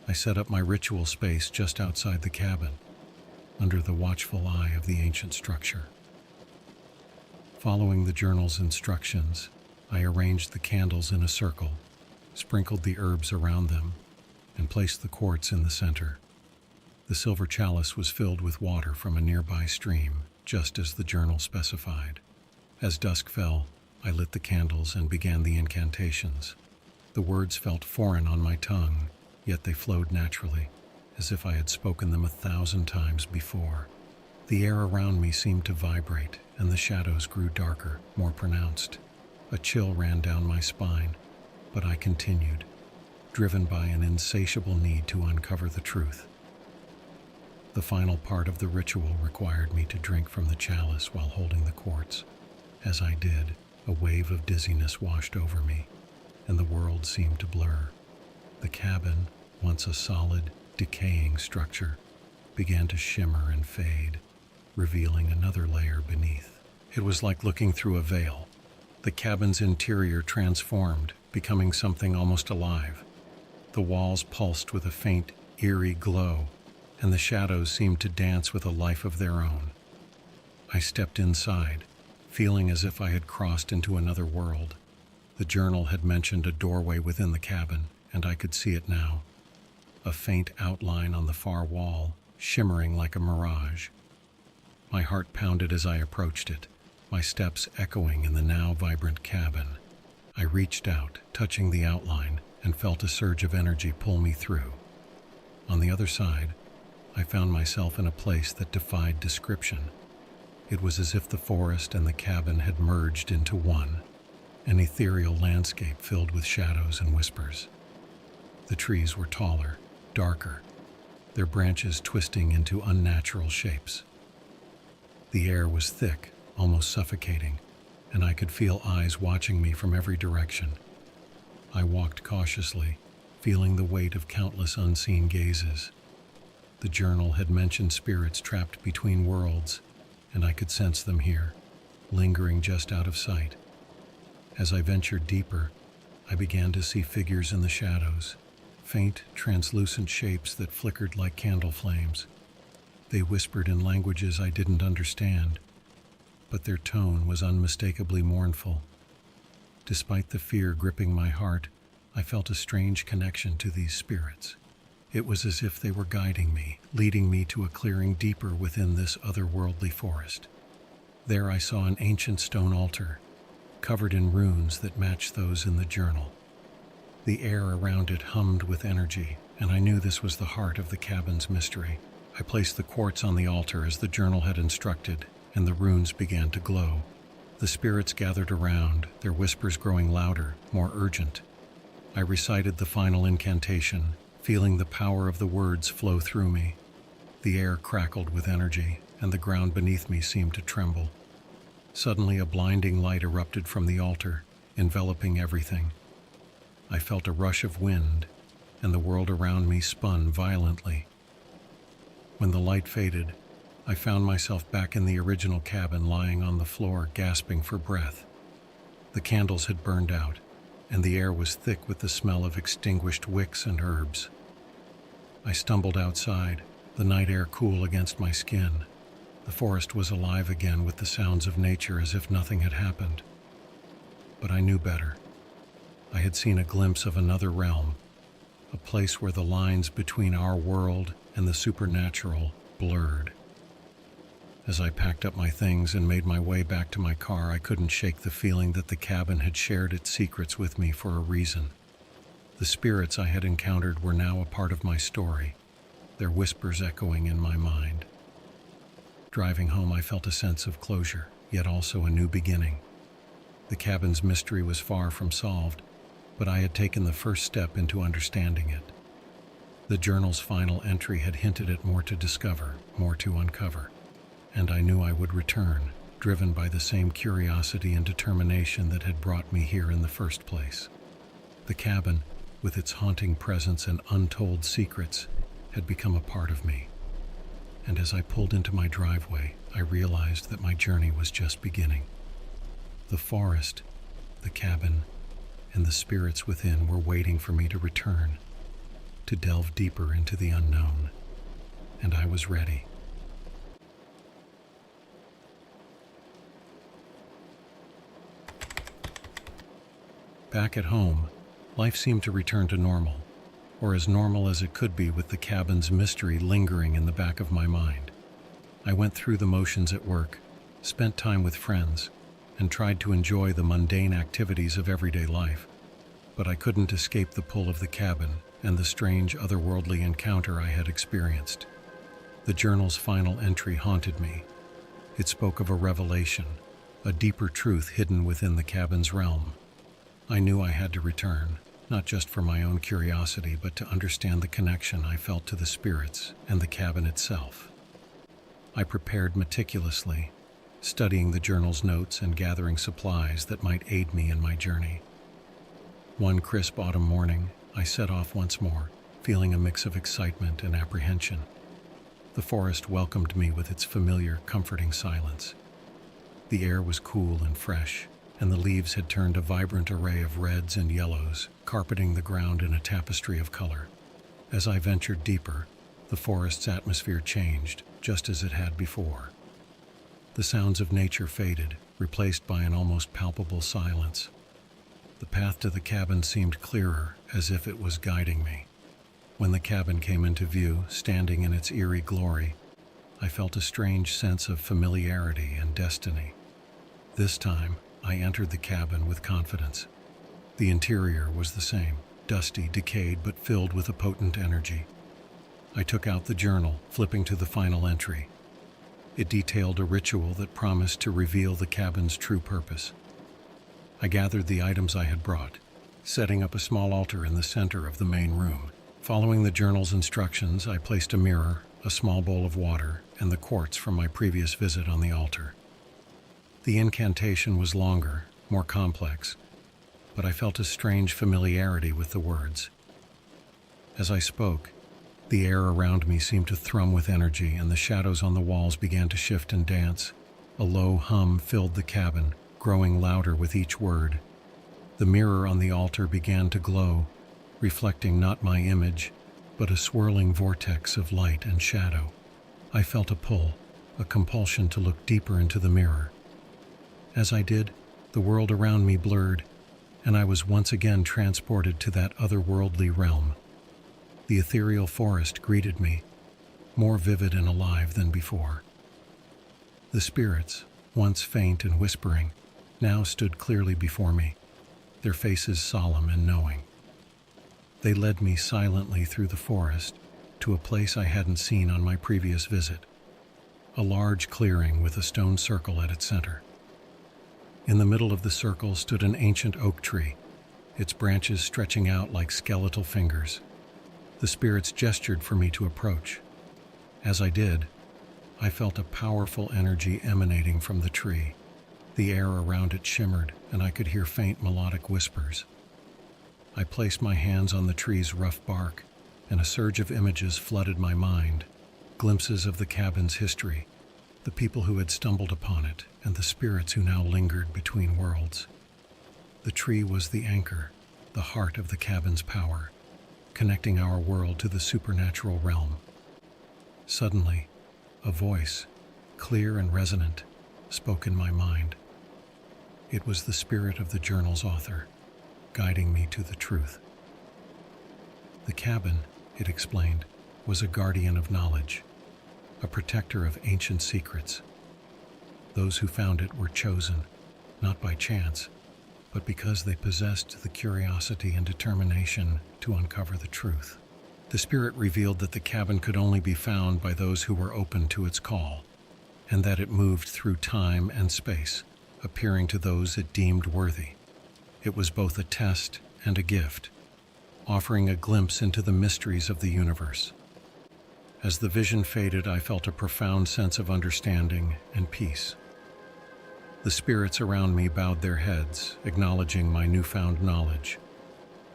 I set up my ritual space just outside the cabin, under the watchful eye of the ancient structure. Following the journal's instructions, I arranged the candles in a circle, sprinkled the herbs around them, and placed the quartz in the center. The silver chalice was filled with water from a nearby stream, just as the journal specified. As dusk fell, I lit the candles and began the incantations. The words felt foreign on my tongue, yet they flowed naturally, as if I had spoken them 1,000 times before. The air around me seemed to vibrate, and the shadows grew darker, more pronounced. A chill ran down my spine, but I continued, driven by an insatiable need to uncover the truth. The final part of the ritual required me to drink from the chalice while holding the quartz. As I did, a wave of dizziness washed over me, and the world seemed to blur. The cabin, once a solid, decaying structure, began to shimmer and fade, revealing another layer beneath. It was like looking through a veil. The cabin's interior transformed, becoming something almost alive. The walls pulsed with a faint, eerie glow, and the shadows seemed to dance with a life of their own. I stepped inside, feeling as if I had crossed into another world. The journal had mentioned a doorway within the cabin, and I could see it now. A faint outline on the far wall, shimmering like a mirage. My heart pounded as I approached it, my steps echoing in the now vibrant cabin. I reached out, touching the outline, and felt a surge of energy pull me through. On the other side, I found myself in a place that defied description. It was as if the forest and the cabin had merged into one, an ethereal landscape filled with shadows and whispers. The trees were taller, darker, their branches twisting into unnatural shapes. The air was thick, almost suffocating, and I could feel eyes watching me from every direction. I walked cautiously, feeling the weight of countless unseen gazes. The journal had mentioned spirits trapped between worlds, and I could sense them here, lingering just out of sight. As I ventured deeper, I began to see figures in the shadows, faint, translucent shapes that flickered like candle flames. They whispered in languages I didn't understand, but their tone was unmistakably mournful. Despite the fear gripping my heart, I felt a strange connection to these spirits. It was as if they were guiding me, leading me to a clearing deeper within this otherworldly forest. There I saw an ancient stone altar, covered in runes that matched those in the journal. The air around it hummed with energy, and I knew this was the heart of the cabin's mystery. I placed the quartz on the altar as the journal had instructed, and the runes began to glow. The spirits gathered around, their whispers growing louder, more urgent. I recited the final incantation, feeling the power of the words flow through me. The air crackled with energy, and the ground beneath me seemed to tremble. Suddenly, a blinding light erupted from the altar, enveloping everything. I felt a rush of wind, and the world around me spun violently. When the light faded, I found myself back in the original cabin, lying on the floor, gasping for breath. The candles had burned out, and the air was thick with the smell of extinguished wicks and herbs. I stumbled outside, the night air cool against my skin. The forest was alive again with the sounds of nature as if nothing had happened. But I knew better. I had seen a glimpse of another realm, a place where the lines between our world and the supernatural blurred. As I packed up my things and made my way back to my car, I couldn't shake the feeling that the cabin had shared its secrets with me for a reason. The spirits I had encountered were now a part of my story, their whispers echoing in my mind. Driving home, I felt a sense of closure, yet also a new beginning. The cabin's mystery was far from solved, but I had taken the first step into understanding it. The journal's final entry had hinted at more to discover, more to uncover, and I knew I would return, driven by the same curiosity and determination that had brought me here in the first place. The cabin, with its haunting presence and untold secrets, had become a part of me. And as I pulled into my driveway, I realized that my journey was just beginning. The forest, the cabin, and the spirits within were waiting for me to return, to delve deeper into the unknown. And I was ready. Back at home, life seemed to return to normal, or as normal as it could be with the cabin's mystery lingering in the back of my mind. I went through the motions at work, spent time with friends, and tried to enjoy the mundane activities of everyday life. But I couldn't escape the pull of the cabin and the strange otherworldly encounter I had experienced. The journal's final entry haunted me. It spoke of a revelation, a deeper truth hidden within the cabin's realm. I knew I had to return, not just for my own curiosity, but to understand the connection I felt to the spirits and the cabin itself. I prepared meticulously, studying the journal's notes and gathering supplies that might aid me in my journey. One crisp autumn morning, I set off once more, feeling a mix of excitement and apprehension. The forest welcomed me with its familiar, comforting silence. The air was cool and fresh, and the leaves had turned a vibrant array of reds and yellows, carpeting the ground in a tapestry of color. As I ventured deeper, the forest's atmosphere changed, just as it had before. The sounds of nature faded, replaced by an almost palpable silence. The path to the cabin seemed clearer, as if it was guiding me. When the cabin came into view, standing in its eerie glory, I felt a strange sense of familiarity and destiny. This time, I entered the cabin with confidence. The interior was the same, dusty, decayed, but filled with a potent energy. I took out the journal, flipping to the final entry. It detailed a ritual that promised to reveal the cabin's true purpose. I gathered the items I had brought, setting up a small altar in the center of the main room. Following the journal's instructions, I placed a mirror, a small bowl of water, and the quartz from my previous visit on the altar. The incantation was longer, more complex, but I felt a strange familiarity with the words. As I spoke, the air around me seemed to thrum with energy, and the shadows on the walls began to shift and dance. A low hum filled the cabin, growing louder with each word. The mirror on the altar began to glow, reflecting not my image, but a swirling vortex of light and shadow. I felt a pull, a compulsion to look deeper into the mirror. As I did, the world around me blurred, and I was once again transported to that otherworldly realm. The ethereal forest greeted me, more vivid and alive than before. The spirits, once faint and whispering, now stood clearly before me, their faces solemn and knowing. They led me silently through the forest to a place I hadn't seen on my previous visit, a large clearing with a stone circle at its center. In the middle of the circle stood an ancient oak tree, its branches stretching out like skeletal fingers. The spirits gestured for me to approach. As I did, I felt a powerful energy emanating from the tree. The air around it shimmered, and I could hear faint melodic whispers. I placed my hands on the tree's rough bark, and a surge of images flooded my mind. Glimpses of the cabin's history, the people who had stumbled upon it, and the spirits who now lingered between worlds. The tree was the anchor, the heart of the cabin's power, connecting our world to the supernatural realm. Suddenly, a voice, clear and resonant, spoke in my mind. It was the spirit of the journal's author, guiding me to the truth. The cabin, it explained, was a guardian of knowledge, a protector of ancient secrets. Those who found it were chosen, not by chance, but because they possessed the curiosity and determination to uncover the truth. The spirit revealed that the cabin could only be found by those who were open to its call, and that it moved through time and space, appearing to those it deemed worthy. It was both a test and a gift, offering a glimpse into the mysteries of the universe. As the vision faded, I felt a profound sense of understanding and peace. The spirits around me bowed their heads, acknowledging my newfound knowledge.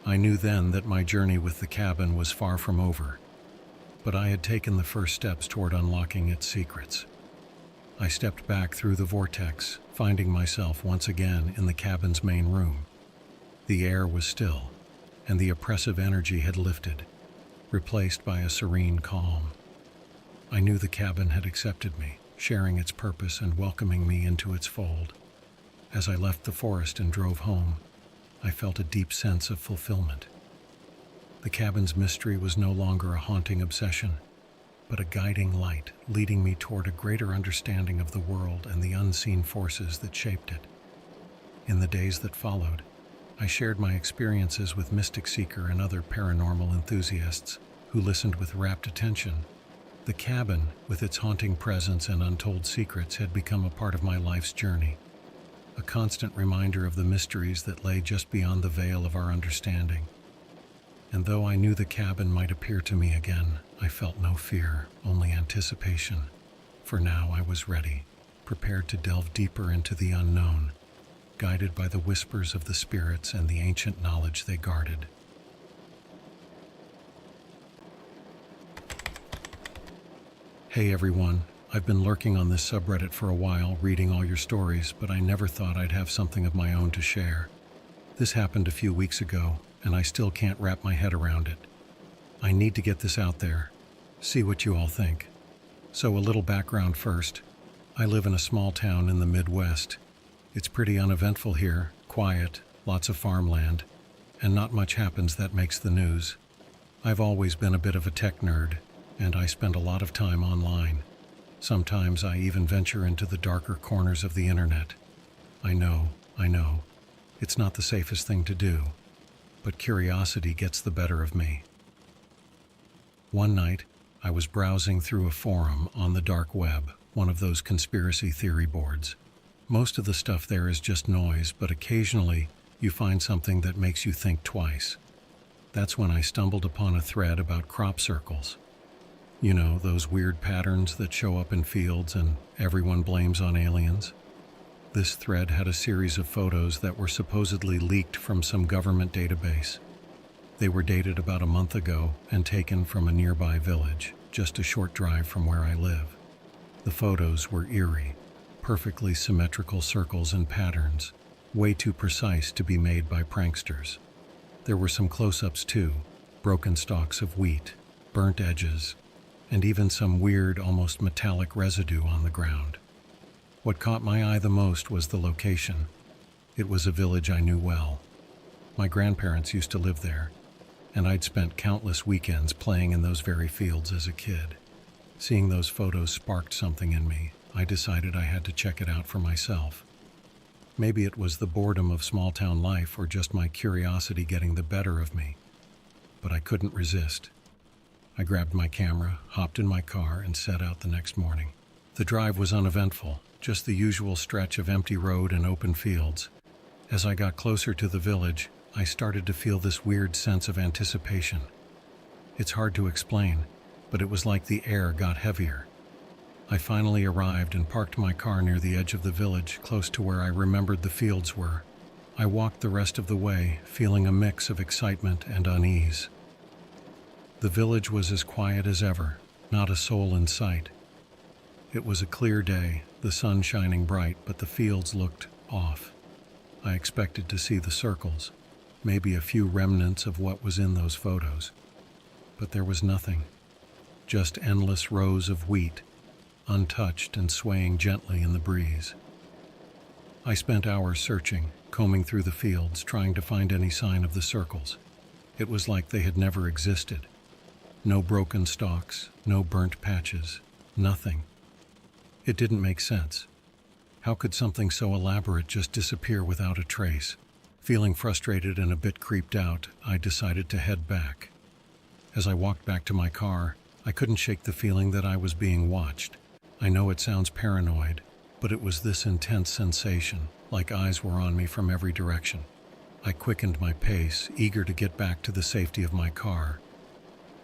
I knew then that my journey with the cabin was far from over, but I had taken the first steps toward unlocking its secrets. I stepped back through the vortex, finding myself once again in the cabin's main room. The air was still, and the oppressive energy had lifted, replaced by a serene calm. I knew the cabin had accepted me, sharing its purpose and welcoming me into its fold. As I left the forest and drove home, I felt a deep sense of fulfillment. The cabin's mystery was no longer a haunting obsession, but a guiding light leading me toward a greater understanding of the world and the unseen forces that shaped it. In the days that followed, I shared my experiences with Mystic Seeker and other paranormal enthusiasts who listened with rapt attention. The cabin, with its haunting presence and untold secrets, had become a part of my life's journey, a constant reminder of the mysteries that lay just beyond the veil of our understanding. And though I knew the cabin might appear to me again, I felt no fear, only anticipation. For now I was ready, prepared to delve deeper into the unknown, guided by the whispers of the spirits and the ancient knowledge they guarded. Hey everyone, I've been lurking on this subreddit for a while, reading all your stories, but I never thought I'd have something of my own to share. This happened a few weeks ago, and I still can't wrap my head around it. I need to get this out there, see what you all think. So a little background first. I live in a small town in the Midwest. It's pretty uneventful here, quiet, lots of farmland, and not much happens that makes the news. I've always been a bit of a tech nerd, and I spend a lot of time online. Sometimes I even venture into the darker corners of the internet. I know, it's not the safest thing to do, but curiosity gets the better of me. One night, I was browsing through a forum on the dark web, one of those conspiracy theory boards. Most of the stuff there is just noise, but occasionally you find something that makes you think twice. That's when I stumbled upon a thread about crop circles. You know, those weird patterns that show up in fields and everyone blames on aliens. This thread had a series of photos that were supposedly leaked from some government database. They were dated about a month ago and taken from a nearby village, just a short drive from where I live. The photos were eerie, perfectly symmetrical circles and patterns, way too precise to be made by pranksters. There were some close-ups too, broken stalks of wheat, burnt edges, and even some weird, almost metallic residue on the ground. What caught my eye the most was the location. It was a village I knew well. My grandparents used to live there, and I'd spent countless weekends playing in those very fields as a kid. Seeing those photos sparked something in me. I decided I had to check it out for myself. Maybe it was the boredom of small-town life or just my curiosity getting the better of me, but I couldn't resist. I grabbed my camera, hopped in my car, and set out the next morning. The drive was uneventful, just the usual stretch of empty road and open fields. As I got closer to the village, I started to feel this weird sense of anticipation. It's hard to explain, but it was like the air got heavier. I finally arrived and parked my car near the edge of the village, close to where I remembered the fields were. I walked the rest of the way, feeling a mix of excitement and unease. The village was as quiet as ever, not a soul in sight. It was a clear day, the sun shining bright, but the fields looked off. I expected to see the circles, maybe a few remnants of what was in those photos. But there was nothing, just endless rows of wheat, untouched and swaying gently in the breeze. I spent hours searching, combing through the fields, trying to find any sign of the circles. It was like they had never existed. No broken stalks, no burnt patches, nothing. It didn't make sense. How could something so elaborate just disappear without a trace? Feeling frustrated and a bit creeped out, I decided to head back. As I walked back to my car, I couldn't shake the feeling that I was being watched. I know it sounds paranoid, but it was this intense sensation, like eyes were on me from every direction. I quickened my pace, eager to get back to the safety of my car.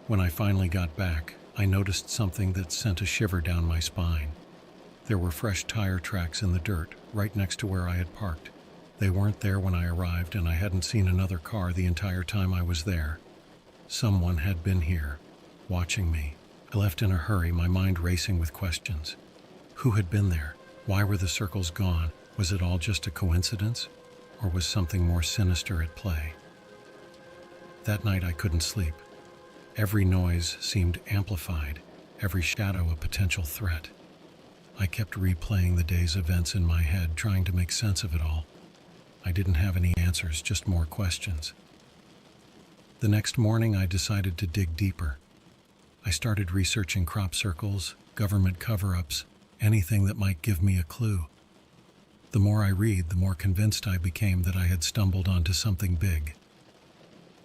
When I finally got back, I noticed something that sent a shiver down my spine. There were fresh tire tracks in the dirt, right next to where I had parked. They weren't there when I arrived, and I hadn't seen another car the entire time I was there. Someone had been here, watching me. I left in a hurry, my mind racing with questions. Who had been there? Why were the circles gone? Was it all just a coincidence? Or was something more sinister at play? That night I couldn't sleep. Every noise seemed amplified, every shadow a potential threat. I kept replaying the day's events in my head, trying to make sense of it all. I didn't have any answers, just more questions. The next morning I decided to dig deeper. I started researching crop circles, government cover-ups, anything that might give me a clue. The more I read, the more convinced I became that I had stumbled onto something big.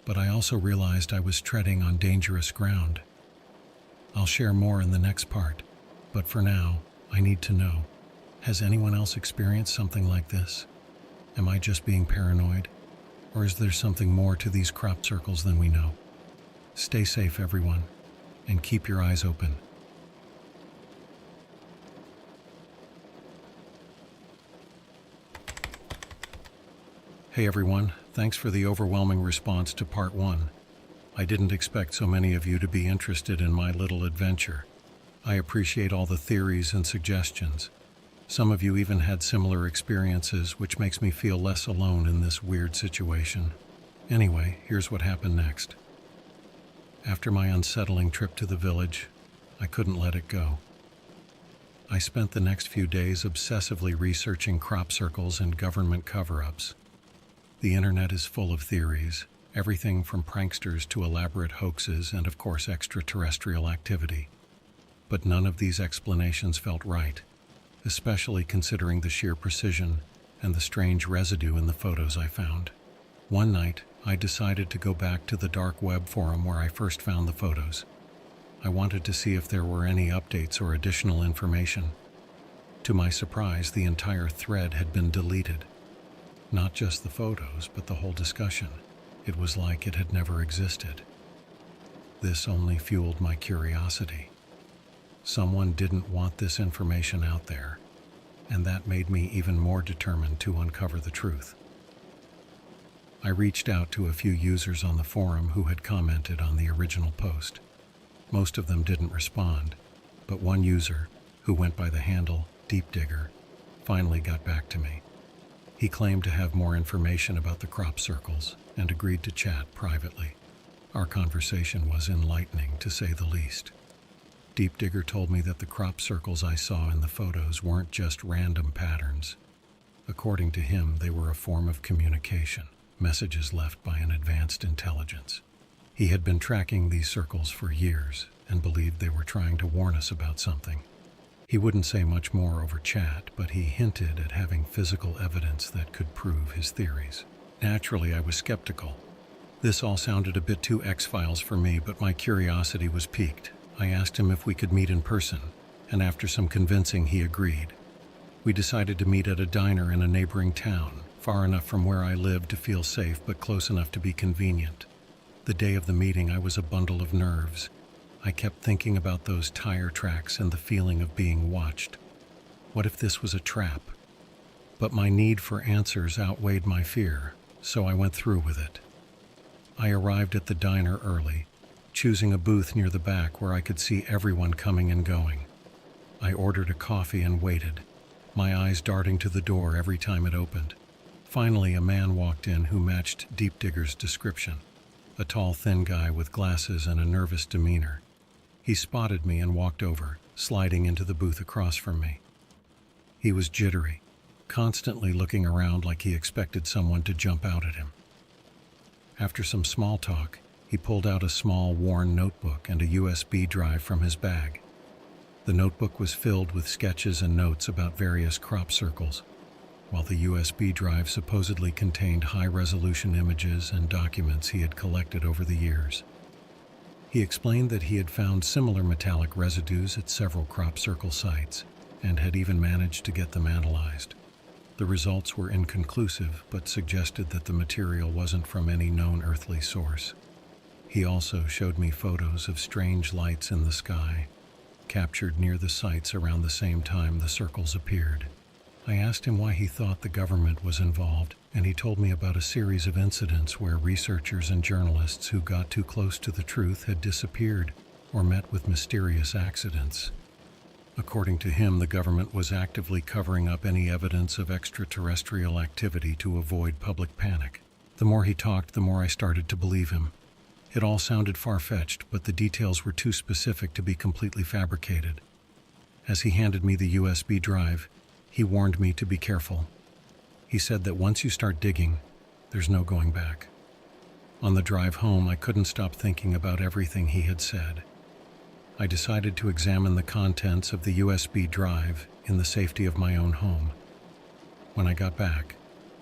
But I also realized I was treading on dangerous ground. I'll share more in the next part, but for now, I need to know, has anyone else experienced something like this? Am I just being paranoid? Or is there something more to these crop circles than we know? Stay safe, everyone, and keep your eyes open. Hey everyone, thanks for the overwhelming response to part 1. I didn't expect so many of you to be interested in my little adventure. I appreciate all the theories and suggestions. Some of you even had similar experiences, which makes me feel less alone in this weird situation. Anyway, here's what happened next. After my unsettling trip to the village, I couldn't let it go. I spent the next few days obsessively researching crop circles and government cover-ups. The internet is full of theories, everything from pranksters to elaborate hoaxes and, of course, extraterrestrial activity. But none of these explanations felt right, especially considering the sheer precision and the strange residue in the photos I found. One night, I decided to go back to the dark web forum where I first found the photos. I wanted to see if there were any updates or additional information. To my surprise, the entire thread had been deleted. Not just the photos, but the whole discussion. It was like it had never existed. This only fueled my curiosity. Someone didn't want this information out there, and that made me even more determined to uncover the truth. I reached out to a few users on the forum who had commented on the original post. Most of them didn't respond, but one user, who went by the handle Deep Digger, finally got back to me. He claimed to have more information about the crop circles and agreed to chat privately. Our conversation was enlightening, to say the least. Deep Digger told me that the crop circles I saw in the photos weren't just random patterns. According to him, they were a form of communication, messages left by an advanced intelligence. He had been tracking these circles for years and believed they were trying to warn us about something. He wouldn't say much more over chat, but he hinted at having physical evidence that could prove his theories. Naturally, I was skeptical. This all sounded a bit too X-Files for me, but my curiosity was piqued. I asked him if we could meet in person, and after some convincing, he agreed. We decided to meet at a diner in a neighboring town, far enough from where I lived to feel safe but close enough to be convenient. The day of the meeting, I was a bundle of nerves. I kept thinking about those tire tracks and the feeling of being watched. What if this was a trap? But my need for answers outweighed my fear, so I went through with it. I arrived at the diner early, choosing a booth near the back where I could see everyone coming and going. I ordered a coffee and waited, my eyes darting to the door every time it opened. Finally, a man walked in who matched Deep Digger's description. A tall, thin guy with glasses and a nervous demeanor. He spotted me and walked over, sliding into the booth across from me. He was jittery, constantly looking around like he expected someone to jump out at him. After some small talk, he pulled out a small, worn notebook and a USB drive from his bag. The notebook was filled with sketches and notes about various crop circles, while the USB drive supposedly contained high-resolution images and documents he had collected over the years. He explained that he had found similar metallic residues at several crop circle sites, and had even managed to get them analyzed. The results were inconclusive, but suggested that the material wasn't from any known earthly source. He also showed me photos of strange lights in the sky, captured near the sites around the same time the circles appeared. I asked him why he thought the government was involved, and he told me about a series of incidents where researchers and journalists who got too close to the truth had disappeared or met with mysterious accidents. According to him, the government was actively covering up any evidence of extraterrestrial activity to avoid public panic. The more he talked, the more I started to believe him. It all sounded far-fetched, but the details were too specific to be completely fabricated. As he handed me the USB drive, he warned me to be careful. He said that once you start digging, there's no going back. On the drive home, I couldn't stop thinking about everything he had said. I decided to examine the contents of the USB drive in the safety of my own home. When I got back,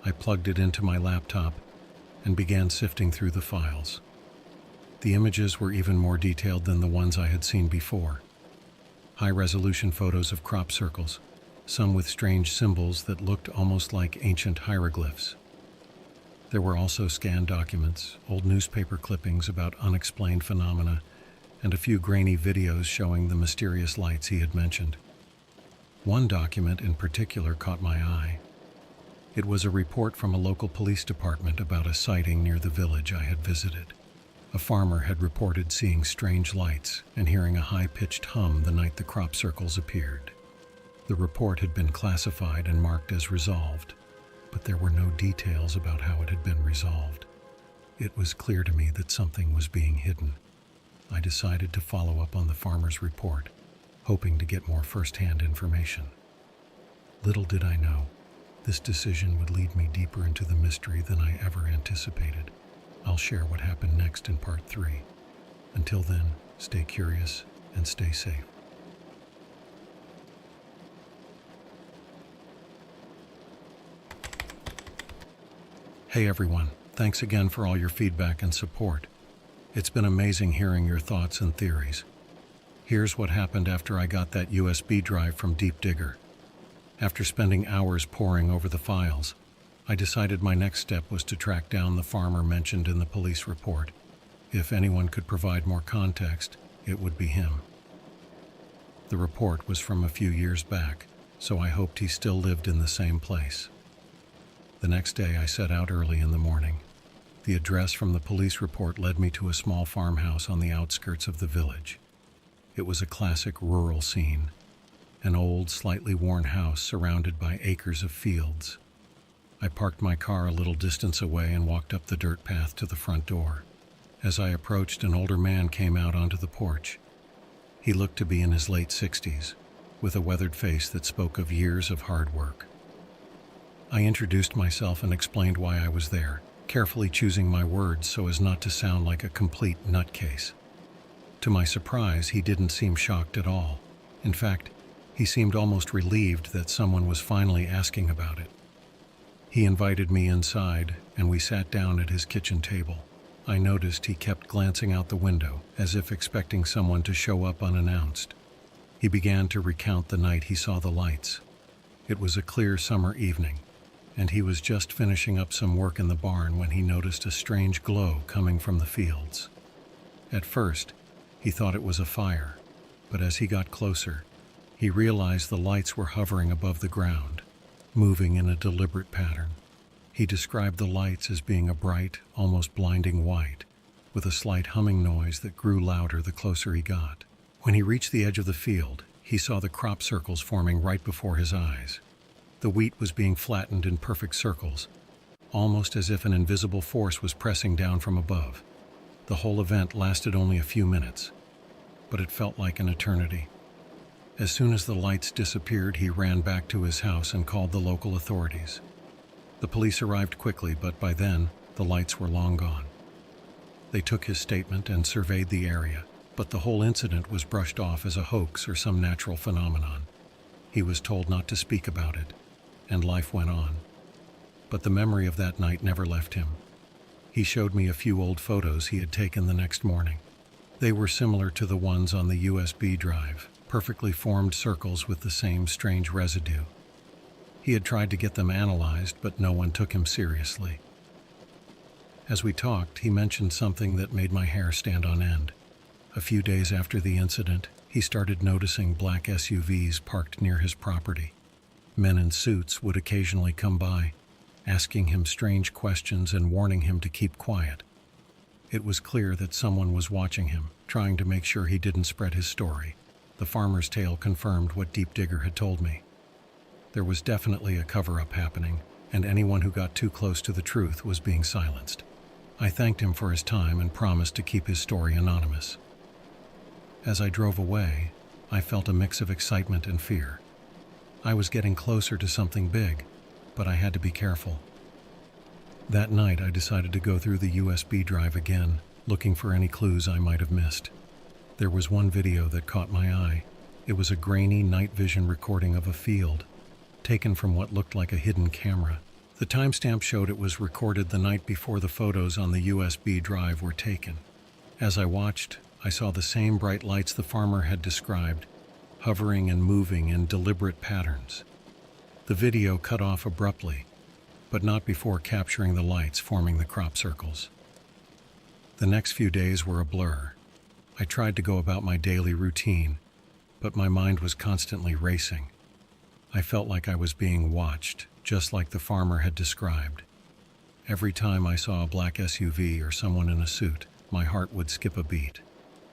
I plugged it into my laptop and began sifting through the files. The images were even more detailed than the ones I had seen before. High-resolution photos of crop circles, some with strange symbols that looked almost like ancient hieroglyphs. There were also scanned documents, old newspaper clippings about unexplained phenomena, and a few grainy videos showing the mysterious lights he had mentioned. One document in particular caught my eye. It was a report from a local police department about a sighting near the village I had visited. A farmer had reported seeing strange lights and hearing a high-pitched hum the night the crop circles appeared. The report had been classified and marked as resolved, but there were no details about how it had been resolved. It was clear to me that something was being hidden. I decided to follow up on the farmer's report, hoping to get more first-hand information. Little did I know, This decision would lead me deeper into the mystery than I ever anticipated. I'll share what happened next in part 3. Until then, stay curious and stay safe. Hey everyone, thanks again for all your feedback and support. It's been amazing hearing your thoughts and theories. Here's what happened after I got that USB drive from Deep Digger. After spending hours poring over the files, I decided my next step was to track down the farmer mentioned in the police report. If anyone could provide more context, it would be him. The report was from a few years back, so I hoped he still lived in the same place. The next day I set out early in the morning. The address from the police report led me to a small farmhouse on the outskirts of the village. It was a classic rural scene, an old, slightly worn house surrounded by acres of fields. I parked my car a little distance away and walked up the dirt path to the front door. As I approached, an older man came out onto the porch. He looked to be in his late 60s, with a weathered face that spoke of years of hard work. I introduced myself and explained why I was there, carefully choosing my words so as not to sound like a complete nutcase. To my surprise, he didn't seem shocked at all. In fact, he seemed almost relieved that someone was finally asking about it. He invited me inside, and we sat down at his kitchen table. I noticed he kept glancing out the window, as if expecting someone to show up unannounced. He began to recount the night he saw the lights. It was a clear summer evening, and he was just finishing up some work in the barn when he noticed a strange glow coming from the fields. At first, he thought it was a fire, but as he got closer, he realized the lights were hovering above the ground, moving in a deliberate pattern. He described the lights as being a bright, almost blinding white, with a slight humming noise that grew louder the closer he got. When he reached the edge of the field, he saw the crop circles forming right before his eyes. The wheat was being flattened in perfect circles, almost as if an invisible force was pressing down from above. The whole event lasted only a few minutes, but it felt like an eternity. As soon as the lights disappeared, he ran back to his house and called the local authorities. The police arrived quickly, but by then, the lights were long gone. They took his statement and surveyed the area, but the whole incident was brushed off as a hoax or some natural phenomenon. He was told not to speak about it, and life went on. But the memory of that night never left him. He showed me a few old photos he had taken the next morning. They were similar to the ones on the USB drive, perfectly formed circles with the same strange residue. He had tried to get them analyzed, but no one took him seriously. As we talked, he mentioned something that made my hair stand on end. A few days after the incident, he started noticing black SUVs parked near his property. Men in suits would occasionally come by, asking him strange questions and warning him to keep quiet. It was clear that someone was watching him, trying to make sure he didn't spread his story. The farmer's tale confirmed what Deep Digger had told me. There was definitely a cover-up happening, and anyone who got too close to the truth was being silenced. I thanked him for his time and promised to keep his story anonymous. As I drove away, I felt a mix of excitement and fear. I was getting closer to something big, but I had to be careful. That night, I decided to go through the USB drive again, looking for any clues I might have missed. There was one video that caught my eye. It was a grainy night vision recording of a field, taken from what looked like a hidden camera. The timestamp showed it was recorded the night before the photos on the USB drive were taken. As I watched, I saw the same bright lights the farmer had described, hovering and moving in deliberate patterns. The video cut off abruptly, but not before capturing the lights forming the crop circles. The next few days were a blur. I tried to go about my daily routine, but my mind was constantly racing. I felt like I was being watched, just like the farmer had described. Every time I saw a black SUV or someone in a suit, my heart would skip a beat.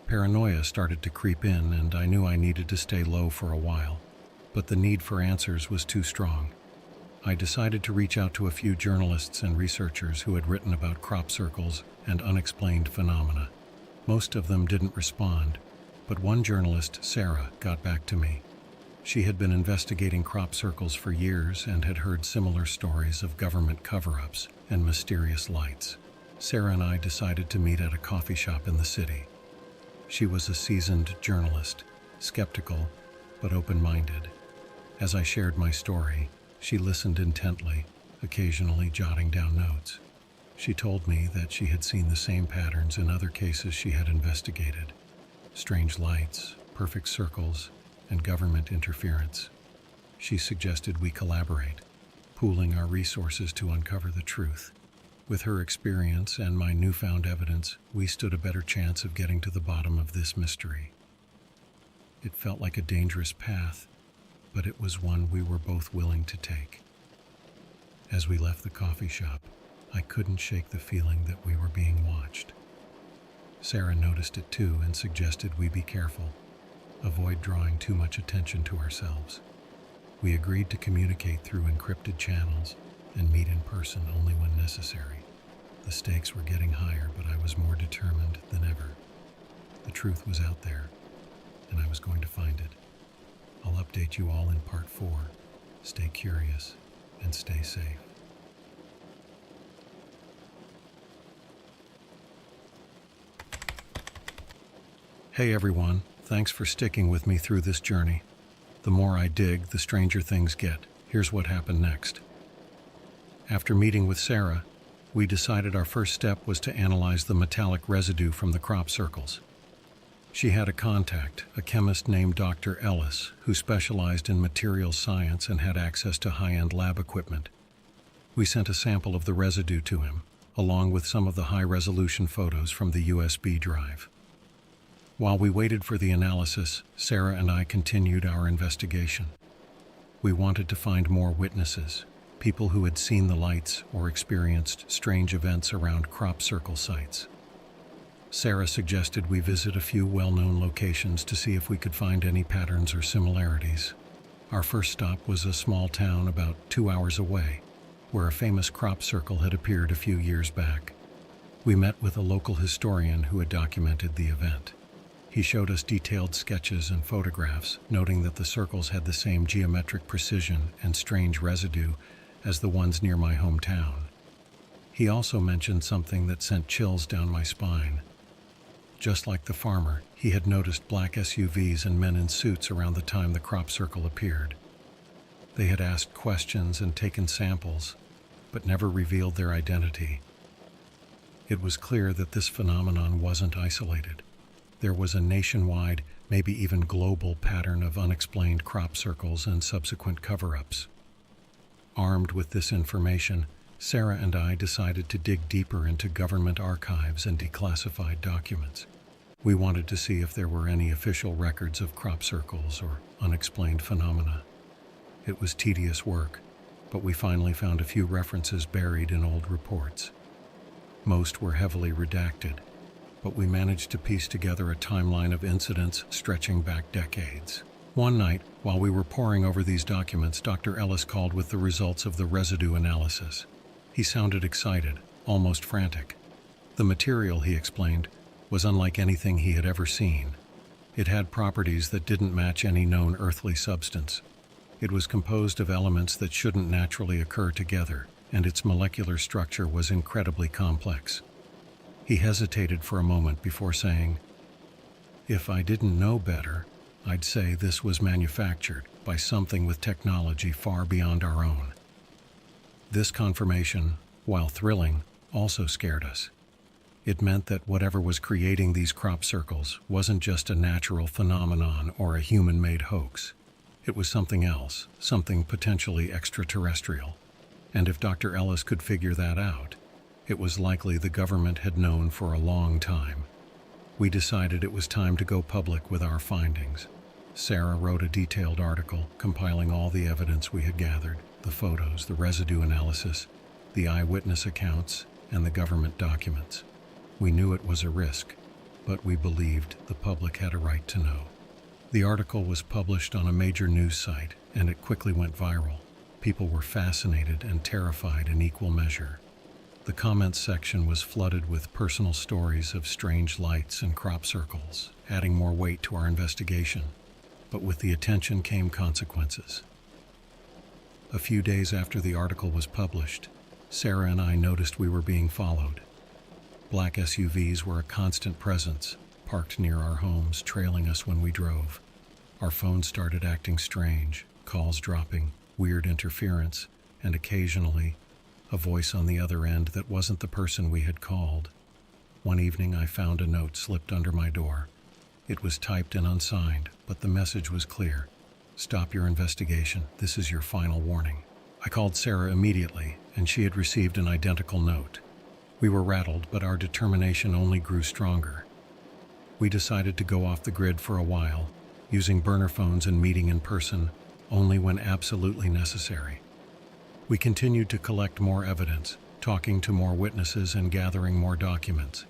Paranoia started to creep in, and I knew I needed to stay low for a while, but the need for answers was too strong. I decided to reach out to a few journalists and researchers who had written about crop circles and unexplained phenomena. Most of them didn't respond, but one journalist, Sarah, got back to me. She had been investigating crop circles for years and had heard similar stories of government cover-ups and mysterious lights. Sarah and I decided to meet at a coffee shop in the city. She was a seasoned journalist, skeptical but open-minded. As I shared my story, she listened intently, occasionally jotting down notes. She told me that she had seen the same patterns in other cases she had investigated: strange lights, perfect circles, and government interference. She suggested we collaborate, pooling our resources to uncover the truth. With her experience and my newfound evidence, we stood a better chance of getting to the bottom of this mystery. It felt like a dangerous path, but it was one we were both willing to take. As we left the coffee shop, I couldn't shake the feeling that we were being watched. Sarah noticed it too and suggested we be careful, avoid drawing too much attention to ourselves. We agreed to communicate through encrypted channels and meet in person only when necessary. The stakes were getting higher, but I was more determined than ever. The truth was out there, and I was going to find it. I'll update you all in part 4. Stay curious and stay safe. Hey everyone, thanks for sticking with me through this journey. The more I dig, the stranger things get. Here's what happened next. After meeting with Sarah, we decided our first step was to analyze the metallic residue from the crop circles. She had a contact, a chemist named Dr. Ellis, who specialized in materials science and had access to high-end lab equipment. We sent a sample of the residue to him, along with some of the high-resolution photos from the USB drive. While we waited for the analysis, Sarah and I continued our investigation. We wanted to find more witnesses, people who had seen the lights or experienced strange events around crop circle sites. Sarah suggested we visit a few well-known locations to see if we could find any patterns or similarities. Our first stop was a small town about 2 hours away, where a famous crop circle had appeared a few years back. We met with a local historian who had documented the event. He showed us detailed sketches and photographs, noting that the circles had the same geometric precision and strange residue as the ones near my hometown. He also mentioned something that sent chills down my spine. Just like the farmer, he had noticed black SUVs and men in suits around the time the crop circle appeared. They had asked questions and taken samples, but never revealed their identity. It was clear that this phenomenon wasn't isolated. There was a nationwide, maybe even global pattern of unexplained crop circles and subsequent cover-ups. Armed with this information, Sarah and I decided to dig deeper into government archives and declassified documents. We wanted to see if there were any official records of crop circles or unexplained phenomena. It was tedious work, but we finally found a few references buried in old reports. Most were heavily redacted, but we managed to piece together a timeline of incidents stretching back decades. One night, while we were poring over these documents, Dr. Ellis called with the results of the residue analysis. He sounded excited, almost frantic. The material, he explained, was unlike anything he had ever seen. It had properties that didn't match any known earthly substance. It was composed of elements that shouldn't naturally occur together, and its molecular structure was incredibly complex. He hesitated for a moment before saying, "If I didn't know better, I'd say this was manufactured by something with technology far beyond our own." This confirmation, while thrilling, also scared us. It meant that whatever was creating these crop circles wasn't just a natural phenomenon or a human-made hoax. It was something else, something potentially extraterrestrial. And if Dr. Ellis could figure that out, it was likely the government had known for a long time. We decided it was time to go public with our findings. Sarah wrote a detailed article compiling all the evidence we had gathered: the photos, the residue analysis, the eyewitness accounts, and the government documents. We knew it was a risk, but we believed the public had a right to know. The article was published on a major news site, and it quickly went viral. People were fascinated and terrified in equal measure. The comments section was flooded with personal stories of strange lights and crop circles, adding more weight to our investigation. but with the attention came consequences. A few days after the article was published, Sarah and I noticed we were being followed. Black SUVs were a constant presence, parked near our homes, trailing us when we drove. Our phones started acting strange, calls dropping, weird interference, and occasionally, a voice on the other end that wasn't the person we had called. One evening I found a note slipped under my door. It was typed and unsigned, but the message was clear. "Stop your investigation. This is your final warning." I called Sarah immediately, and she had received an identical note. We were rattled, but our determination only grew stronger. We decided to go off the grid for a while, using burner phones and meeting in person only when absolutely necessary. We continued to collect more evidence, talking to more witnesses and gathering more documents.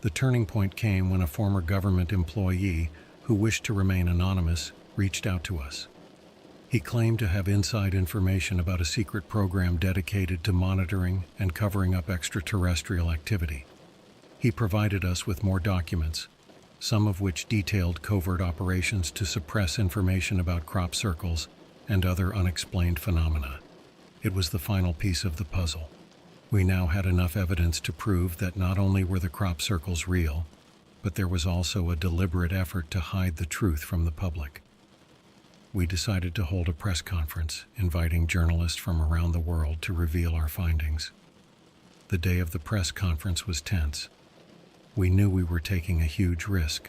The turning point came when a former government employee who wished to remain anonymous reached out to us. He claimed to have inside information about a secret program dedicated to monitoring and covering up extraterrestrial activity. He provided us with more documents, some of which detailed covert operations to suppress information about crop circles and other unexplained phenomena. It was the final piece of the puzzle. We now had enough evidence to prove that not only were the crop circles real, but there was also a deliberate effort to hide the truth from the public. We decided to hold a press conference, inviting journalists from around the world to reveal our findings. The day of the press conference was tense. We knew we were taking a huge risk,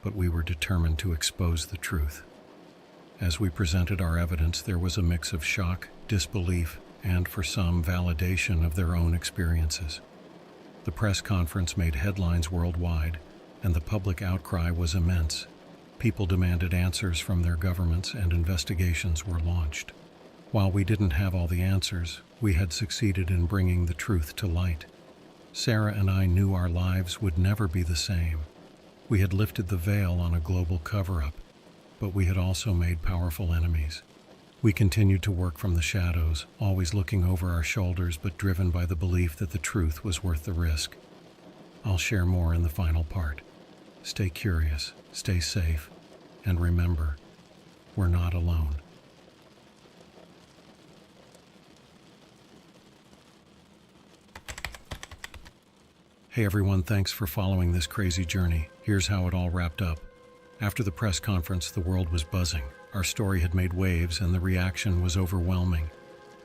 but we were determined to expose the truth. As we presented our evidence, there was a mix of shock, disbelief, and, for some, validation of their own experiences. The press conference made headlines worldwide, and the public outcry was immense. People demanded answers from their governments, and investigations were launched. While we didn't have all the answers, we had succeeded in bringing the truth to light. Sarah and I knew our lives would never be the same. We had lifted the veil on a global cover-up, but we had also made powerful enemies. We continued to work from the shadows, always looking over our shoulders but driven by the belief that the truth was worth the risk. I'll share more in the final part. Stay curious, stay safe, and remember, we're not alone. Hey everyone, thanks for following this crazy journey. Here's how it all wrapped up. After the press conference, the world was buzzing. Our story had made waves and the reaction was overwhelming.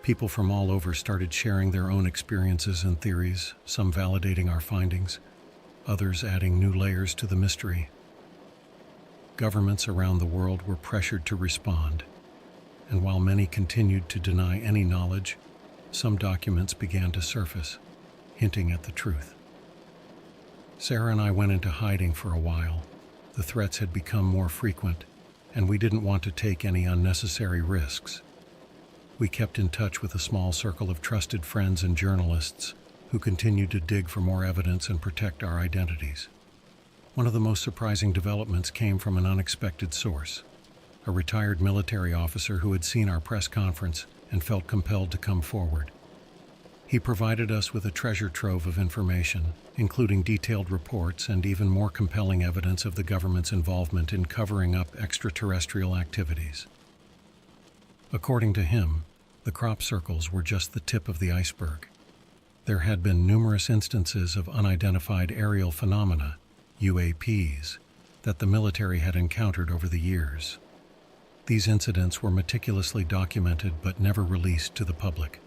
People from all over started sharing their own experiences and theories, some validating our findings, others adding new layers to the mystery. Governments around the world were pressured to respond, and while many continued to deny any knowledge, some documents began to surface, hinting at the truth. Sarah and I went into hiding for a while. The threats had become more frequent, and we didn't want to take any unnecessary risks. We kept in touch with a small circle of trusted friends and journalists who continued to dig for more evidence and protect our identities. One of the most surprising developments came from an unexpected source, a retired military officer who had seen our press conference and felt compelled to come forward. He provided us with a treasure trove of information, including detailed reports and even more compelling evidence of the government's involvement in covering up extraterrestrial activities. According to him, the crop circles were just the tip of the iceberg. There had been numerous instances of unidentified aerial phenomena, UAPs, that the military had encountered over the years. These incidents were meticulously documented but never released to the public.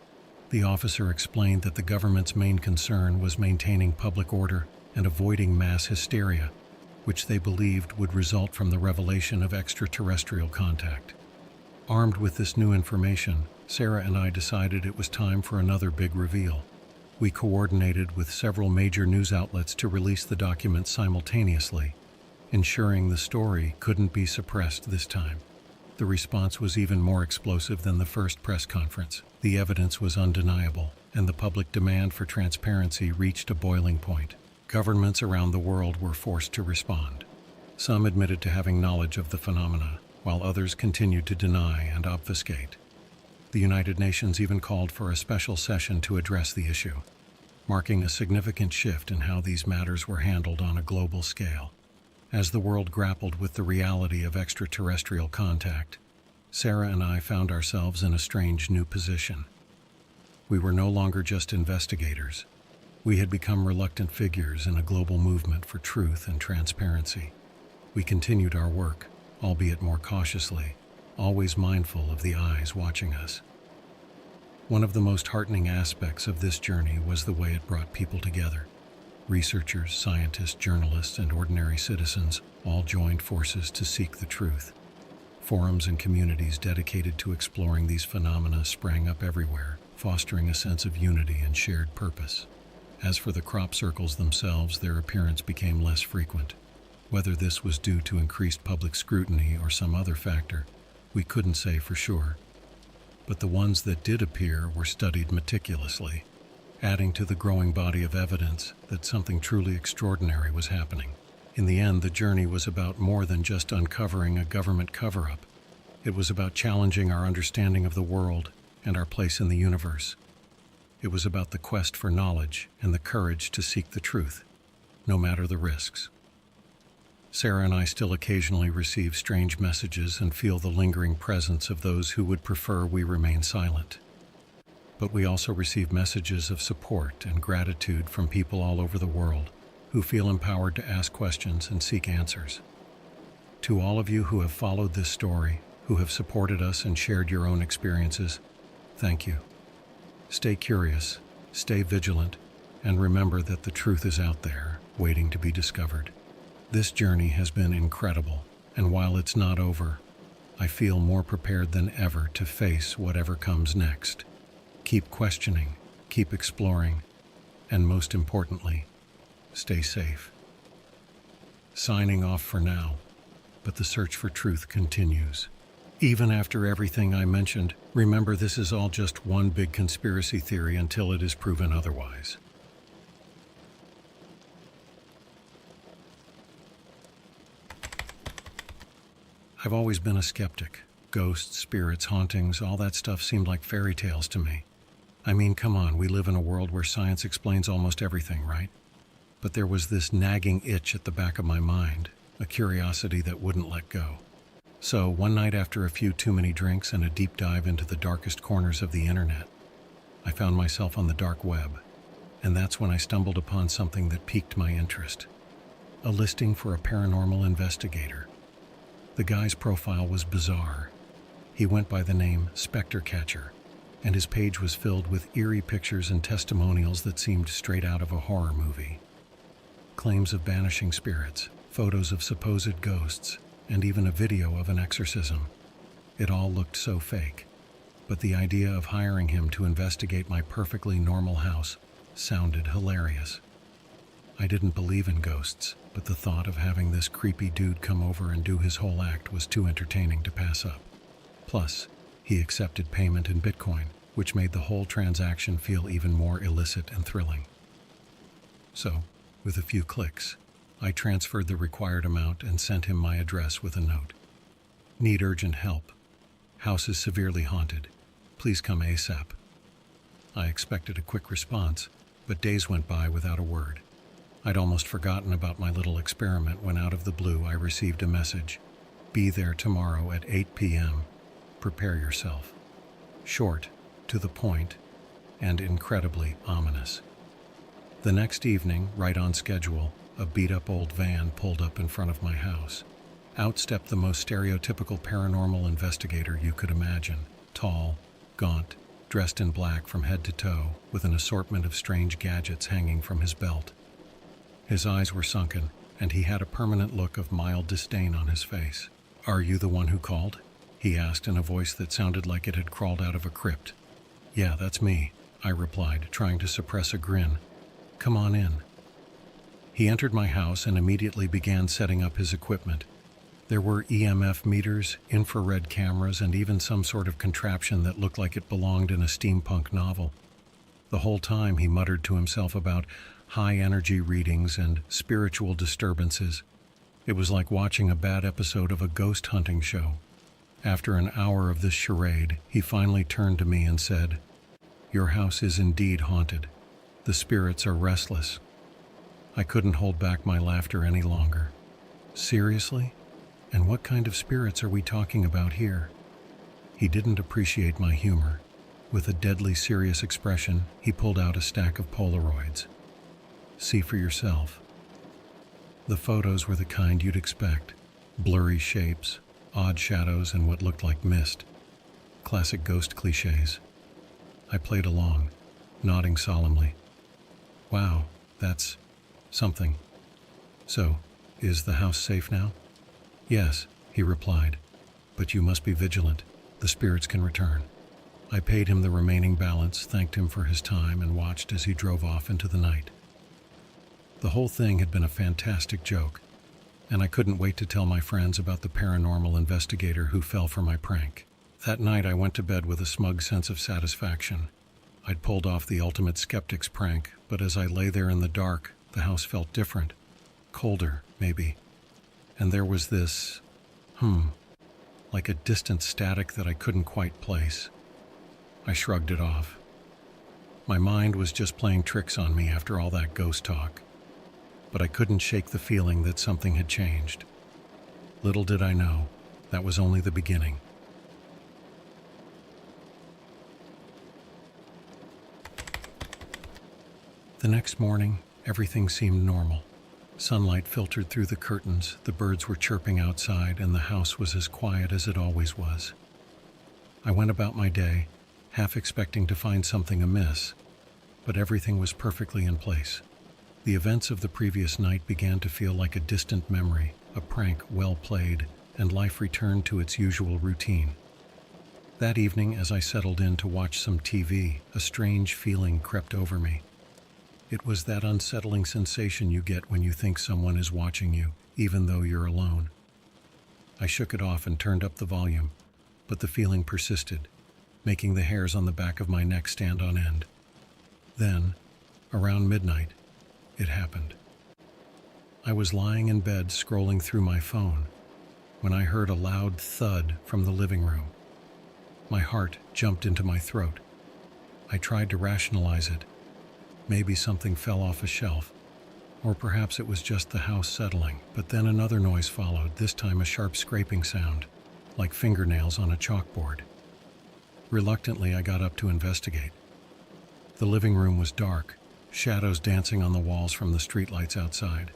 The officer explained that the government's main concern was maintaining public order and avoiding mass hysteria, which they believed would result from the revelation of extraterrestrial contact. Armed with this new information, Sarah and I decided it was time for another big reveal. We coordinated with several major news outlets to release the documents simultaneously, ensuring the story couldn't be suppressed this time. The response was even more explosive than the first press conference. The evidence was undeniable, and the public demand for transparency reached a boiling point. Governments around the world were forced to respond. Some admitted to having knowledge of the phenomena, while others continued to deny and obfuscate. The United Nations even called for a special session to address the issue, marking a significant shift in how these matters were handled on a global scale. As the world grappled with the reality of extraterrestrial contact, Sarah and I found ourselves in a strange new position. We were no longer just investigators. We had become reluctant figures in a global movement for truth and transparency. We continued our work, albeit more cautiously, always mindful of the eyes watching us. One of the most heartening aspects of this journey was the way it brought people together. Researchers, scientists, journalists, and ordinary citizens all joined forces to seek the truth. Forums and communities dedicated to exploring these phenomena sprang up everywhere, fostering a sense of unity and shared purpose. As for the crop circles themselves, their appearance became less frequent. Whether this was due to increased public scrutiny or some other factor, we couldn't say for sure. But the ones that did appear were studied meticulously, adding to the growing body of evidence that something truly extraordinary was happening. In the end, the journey was about more than just uncovering a government cover-up. It was about challenging our understanding of the world and our place in the universe. It was about the quest for knowledge and the courage to seek the truth, no matter the risks. Sarah and I still occasionally receive strange messages and feel the lingering presence of those who would prefer we remain silent. But we also receive messages of support and gratitude from people all over the world who feel empowered to ask questions and seek answers. To all of you who have followed this story, who have supported us and shared your own experiences, thank you. Stay curious, stay vigilant, and remember that the truth is out there, waiting to be discovered. This journey has been incredible, and while it's not over, I feel more prepared than ever to face whatever comes next. Keep questioning, keep exploring, and most importantly, stay safe. Signing off for now, but the search for truth continues. Even after everything I mentioned, remember this is all just one big conspiracy theory until it is proven otherwise. I've always been a skeptic. Ghosts, spirits, hauntings, all that stuff seemed like fairy tales to me. I mean, come on, we live in a world where science explains almost everything, right? But there was this nagging itch at the back of my mind, a curiosity that wouldn't let go. So, one night after a few too many drinks and a deep dive into the darkest corners of the internet, I found myself on the dark web, and that's when I stumbled upon something that piqued my interest. A listing for a paranormal investigator. The guy's profile was bizarre. He went by the name Spectre Catcher, and his page was filled with eerie pictures and testimonials that seemed straight out of a horror movie. Claims of vanishing spirits, photos of supposed ghosts, and even a video of an exorcism. It all looked so fake, but the idea of hiring him to investigate my perfectly normal house sounded hilarious. I didn't believe in ghosts, but the thought of having this creepy dude come over and do his whole act was too entertaining to pass up. Plus, he accepted payment in Bitcoin, which made the whole transaction feel even more illicit and thrilling. So, with a few clicks, I transferred the required amount and sent him my address with a note. Need urgent help. House is severely haunted. Please come ASAP. I expected a quick response, but days went by without a word. I'd almost forgotten about my little experiment when out of the blue I received a message. Be there tomorrow at 8 p.m. Prepare yourself. Short, to the point, and incredibly ominous. The next evening, right on schedule, a beat-up old van pulled up in front of my house. Out stepped the most stereotypical paranormal investigator you could imagine. Tall, gaunt, dressed in black from head to toe, with an assortment of strange gadgets hanging from his belt. His eyes were sunken, and he had a permanent look of mild disdain on his face. "Are you the one who called?" he asked in a voice that sounded like it had crawled out of a crypt. "Yeah, that's me," I replied, trying to suppress a grin. "Come on in." He entered my house and immediately began setting up his equipment. There were EMF meters, infrared cameras, and even some sort of contraption that looked like it belonged in a steampunk novel. The whole time he muttered to himself about high-energy readings and spiritual disturbances. It was like watching a bad episode of a ghost hunting show. After an hour of this charade, he finally turned to me and said, "Your house is indeed haunted. The spirits are restless." I couldn't hold back my laughter any longer. Seriously? And what kind of spirits are we talking about here? He didn't appreciate my humor. With a deadly serious expression, he pulled out a stack of Polaroids. See for yourself. The photos were the kind you'd expect. Blurry shapes, odd shadows, and what looked like mist. Classic ghost cliches. I played along, nodding solemnly. Wow, that's something. So, is the house safe now? Yes, he replied, but you must be vigilant. The spirits can return. I paid him the remaining balance, thanked him for his time, and watched as he drove off into the night. The whole thing had been a fantastic joke, and I couldn't wait to tell my friends about the paranormal investigator who fell for my prank. That night I went to bed with a smug sense of satisfaction. I'd pulled off the ultimate skeptic's prank, but as I lay there in the dark, the house felt different. Colder, maybe. And there was this, like a distant static that I couldn't quite place. I shrugged it off. My mind was just playing tricks on me after all that ghost talk. But I couldn't shake the feeling that something had changed. Little did I know, that was only the beginning. The next morning, everything seemed normal. Sunlight filtered through the curtains, the birds were chirping outside, and the house was as quiet as it always was. I went about my day, half expecting to find something amiss, but everything was perfectly in place. The events of the previous night began to feel like a distant memory, a prank well played, and life returned to its usual routine. That evening, as I settled in to watch some TV, a strange feeling crept over me. It was that unsettling sensation you get when you think someone is watching you, even though you're alone. I shook it off and turned up the volume, but the feeling persisted, making the hairs on the back of my neck stand on end. Then, around midnight, it happened. I was lying in bed scrolling through my phone when I heard a loud thud from the living room. My heart jumped into my throat. I tried to rationalize it. Maybe something fell off a shelf, or perhaps it was just the house settling, but then another noise followed, this time a sharp scraping sound, like fingernails on a chalkboard. Reluctantly, I got up to investigate. The living room was dark, shadows dancing on the walls from the streetlights outside.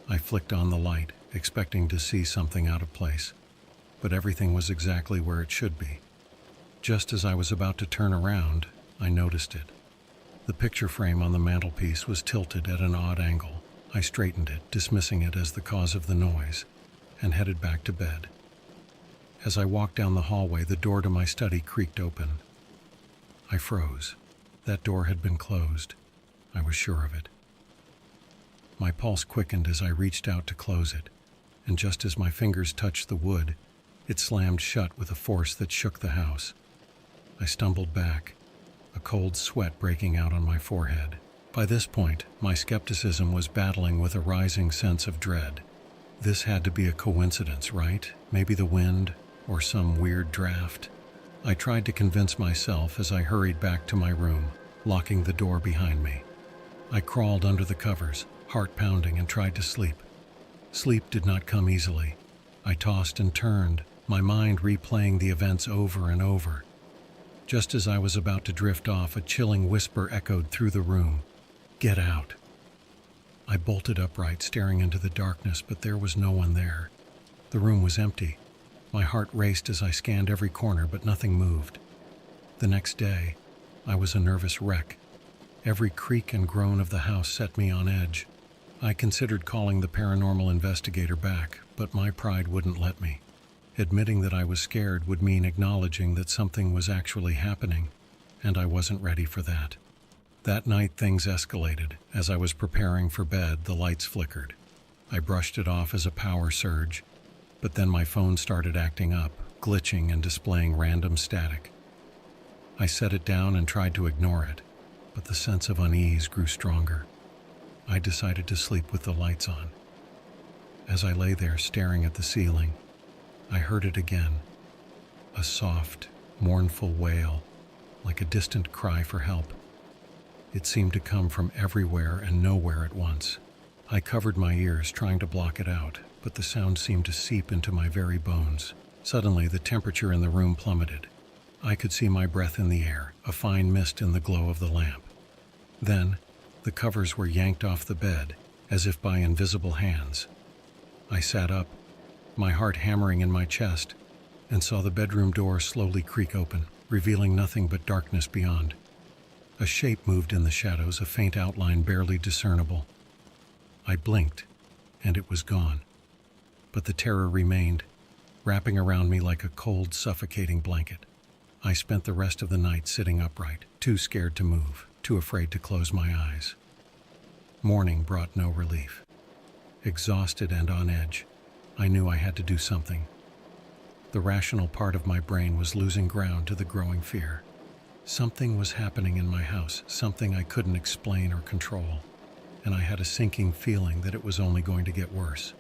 I flicked on the light, expecting to see something out of place, but everything was exactly where it should be. Just as I was about to turn around, I noticed it. The picture frame on the mantelpiece was tilted at an odd angle. I straightened it, dismissing it as the cause of the noise, and headed back to bed. As I walked down the hallway, the door to my study creaked open. I froze. That door had been closed. I was sure of it. My pulse quickened as I reached out to close it, and just as my fingers touched the wood, it slammed shut with a force that shook the house. I stumbled back, a cold sweat breaking out on my forehead. By this point, my skepticism was battling with a rising sense of dread. This had to be a coincidence, right? Maybe the wind, or some weird draft. I tried to convince myself as I hurried back to my room, locking the door behind me. I crawled under the covers, heart pounding, and tried to sleep. Sleep did not come easily. I tossed and turned, my mind replaying the events over and over. Just as I was about to drift off, a chilling whisper echoed through the room. "Get out." I bolted upright, staring into the darkness, but there was no one there. The room was empty. My heart raced as I scanned every corner, but nothing moved. The next day, I was a nervous wreck. Every creak and groan of the house set me on edge. I considered calling the paranormal investigator back, but my pride wouldn't let me. Admitting that I was scared would mean acknowledging that something was actually happening, and I wasn't ready for that. That night things escalated. As I was preparing for bed, the lights flickered. I brushed it off as a power surge, but then my phone started acting up, glitching and displaying random static. I set it down and tried to ignore it, but the sense of unease grew stronger. I decided to sleep with the lights on. As I lay there staring at the ceiling, I heard it again, a soft, mournful wail, like a distant cry for help. It seemed to come from everywhere and nowhere at once. I covered my ears, trying to block it out, but the sound seemed to seep into my very bones. Suddenly, the temperature in the room plummeted. I could see my breath in the air, a fine mist in the glow of the lamp. Then, the covers were yanked off the bed, as if by invisible hands. I sat up, my heart hammering in my chest, and saw the bedroom door slowly creak open, revealing nothing but darkness beyond. A shape moved in the shadows, a faint outline barely discernible. I blinked, and it was gone. But the terror remained, wrapping around me like a cold, suffocating blanket. I spent the rest of the night sitting upright, too scared to move, too afraid to close my eyes. Morning brought no relief. Exhausted and on edge, I knew I had to do something. The rational part of my brain was losing ground to the growing fear. Something was happening in my house, something I couldn't explain or control, and I had a sinking feeling that it was only going to get worse.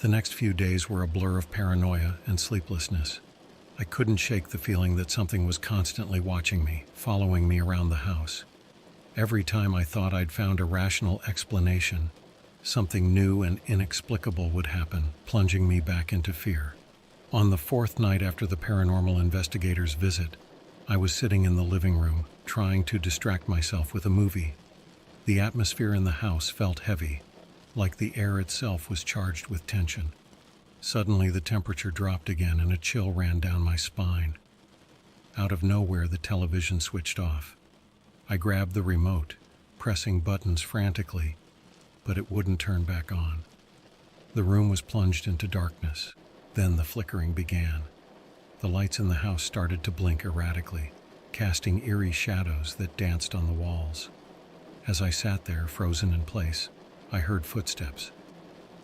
The next few days were a blur of paranoia and sleeplessness. I couldn't shake the feeling that something was constantly watching me, following me around the house. Every time I thought I'd found a rational explanation, something new and inexplicable would happen, plunging me back into fear. On the fourth night after the paranormal investigator's visit, I was sitting in the living room, trying to distract myself with a movie. The atmosphere in the house felt heavy, like the air itself was charged with tension. Suddenly, the temperature dropped again and a chill ran down my spine. Out of nowhere, the television switched off. I grabbed the remote, pressing buttons frantically, but it wouldn't turn back on. The room was plunged into darkness. Then the flickering began. The lights in the house started to blink erratically, casting eerie shadows that danced on the walls. As I sat there, frozen in place, I heard footsteps.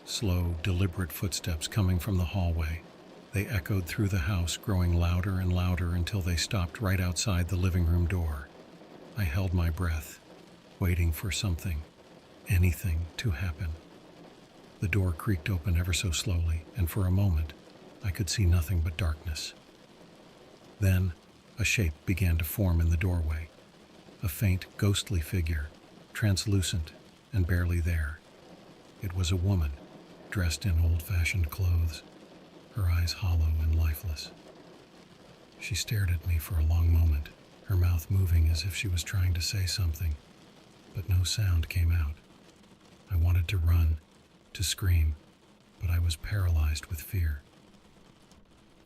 Slow, deliberate footsteps coming from the hallway. They echoed through the house, growing louder and louder until they stopped right outside the living room door. I held my breath, waiting for something, anything, to happen. The door creaked open ever so slowly, and for a moment, I could see nothing but darkness. Then, a shape began to form in the doorway. A faint, ghostly figure, translucent and barely there. It was a woman, dressed in old-fashioned clothes, her eyes hollow and lifeless. She stared at me for a long moment, her mouth moving as if she was trying to say something, but no sound came out. I wanted to run, to scream, but I was paralyzed with fear.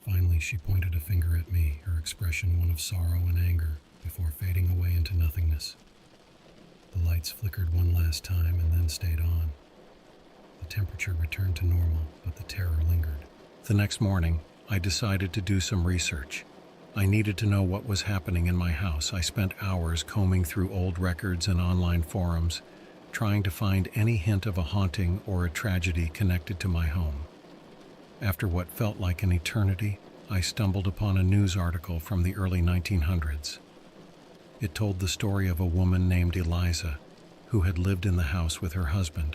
Finally, she pointed a finger at me, her expression one of sorrow and anger, before fading away into nothingness. The lights flickered one last time and then stayed on. The temperature returned to normal, but the terror lingered. The next morning, I decided to do some research. I needed to know what was happening in my house. I spent hours combing through old records and online forums, trying to find any hint of a haunting or a tragedy connected to my home. After what felt like an eternity, I stumbled upon a news article from the early 1900s. It told the story of a woman named Eliza, who had lived in the house with her husband.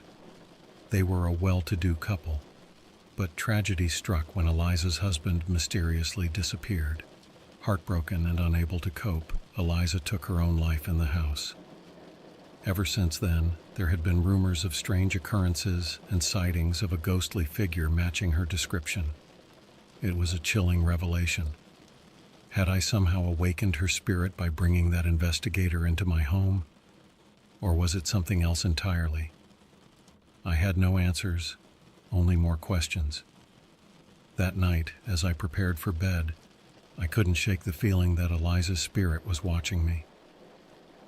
They were a well-to-do couple, but tragedy struck when Eliza's husband mysteriously disappeared. Heartbroken and unable to cope, Eliza took her own life in the house. Ever since then, there had been rumors of strange occurrences and sightings of a ghostly figure matching her description. It was a chilling revelation. Had I somehow awakened her spirit by bringing that investigator into my home? Or was it something else entirely? I had no answers, only more questions. That night, as I prepared for bed, I couldn't shake the feeling that Eliza's spirit was watching me.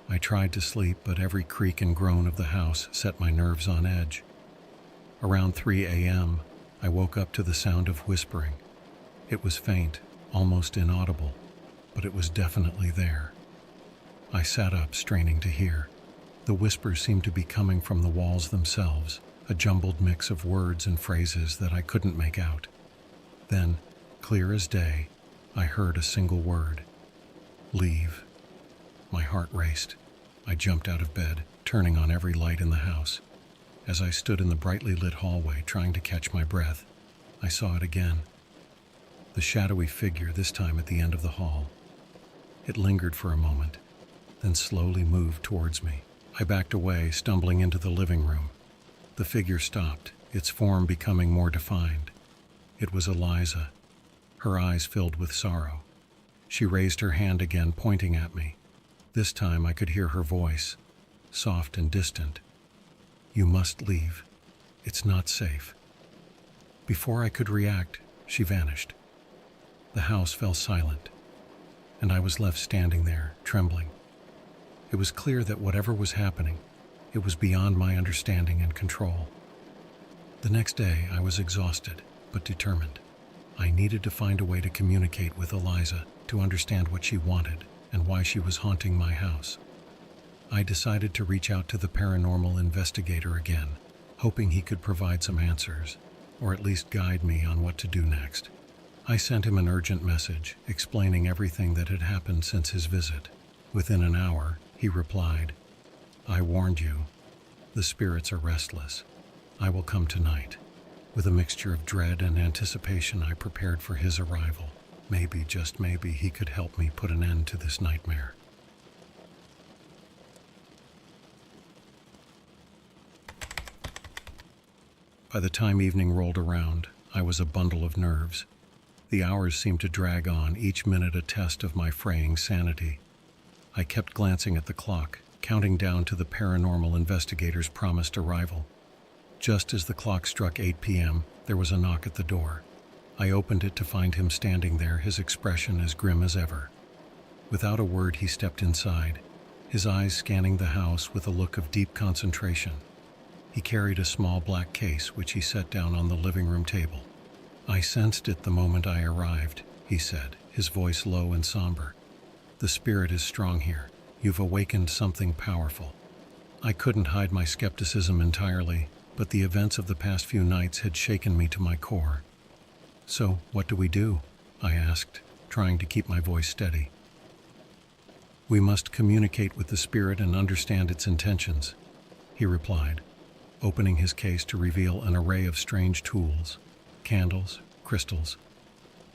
I tried to sleep, but every creak and groan of the house set my nerves on edge. Around 3 a.m., I woke up to the sound of whispering. It was faint, almost inaudible, but it was definitely there. I sat up, straining to hear. The whispers seemed to be coming from the walls themselves, a jumbled mix of words and phrases that I couldn't make out. Then, clear as day, I heard a single word. Leave. My heart raced. I jumped out of bed, turning on every light in the house. As I stood in the brightly lit hallway trying to catch my breath, I saw it again. The shadowy figure, this time at the end of the hall. It lingered for a moment, then slowly moved towards me. I backed away, stumbling into the living room. The figure stopped, its form becoming more defined. It was Eliza, her eyes filled with sorrow. She raised her hand again, pointing at me. This time I could hear her voice, soft and distant. "You must leave. It's not safe." Before I could react, she vanished. The house fell silent, and I was left standing there, trembling. It was clear that whatever was happening, it was beyond my understanding and control. The next day, I was exhausted, but determined. I needed to find a way to communicate with Eliza, to understand what she wanted and why she was haunting my house. I decided to reach out to the paranormal investigator again, hoping he could provide some answers, or at least guide me on what to do next. I sent him an urgent message, explaining everything that had happened since his visit. Within an hour, he replied, "I warned you. The spirits are restless. I will come tonight." With a mixture of dread and anticipation, I prepared for his arrival. Maybe, just maybe, he could help me put an end to this nightmare. By the time evening rolled around, I was a bundle of nerves. The hours seemed to drag on, each minute a test of my fraying sanity. I kept glancing at the clock, counting down to the paranormal investigator's promised arrival. Just as the clock struck 8 p.m., there was a knock at the door. I opened it to find him standing there, his expression as grim as ever. Without a word, he stepped inside, his eyes scanning the house with a look of deep concentration. He carried a small black case, which he set down on the living room table. "I sensed it the moment I arrived," he said, his voice low and somber. "The spirit is strong here. You've awakened something powerful." I couldn't hide my skepticism entirely, but the events of the past few nights had shaken me to my core. "So, what do we do?" I asked, trying to keep my voice steady. "We must communicate with the spirit and understand its intentions," he replied, opening his case to reveal an array of strange tools, candles, crystals,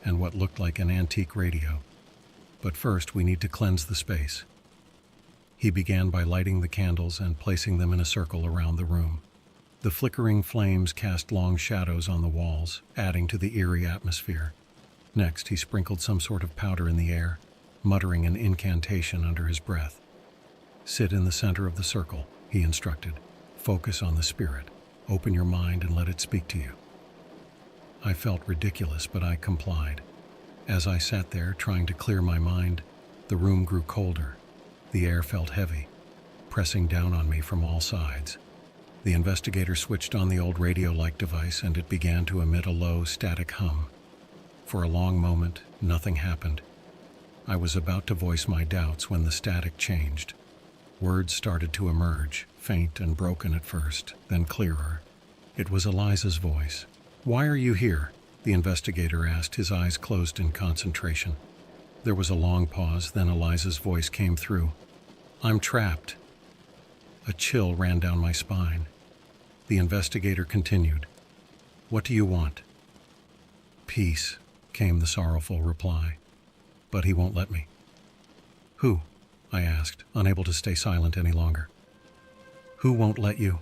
and what looked like an antique radio. "But first, we need to cleanse the space." He began by lighting the candles and placing them in a circle around the room. The flickering flames cast long shadows on the walls, adding to the eerie atmosphere. Next, he sprinkled some sort of powder in the air, muttering an incantation under his breath. "Sit in the center of the circle," he instructed. "Focus on the spirit. Open your mind and let it speak to you." I felt ridiculous, but I complied. As I sat there, trying to clear my mind, the room grew colder. The air felt heavy, pressing down on me from all sides. The investigator switched on the old radio-like device, and it began to emit a low, static hum. For a long moment, nothing happened. I was about to voice my doubts when the static changed. Words started to emerge, faint and broken at first, then clearer. It was Eliza's voice. "Why are you here?" the investigator asked, his eyes closed in concentration. There was a long pause, then Eliza's voice came through. "I'm trapped." A chill ran down my spine. The investigator continued. "What do you want?" "Peace," came the sorrowful reply. "But he won't let me." "Who?" I asked, unable to stay silent any longer. "Who won't let you?"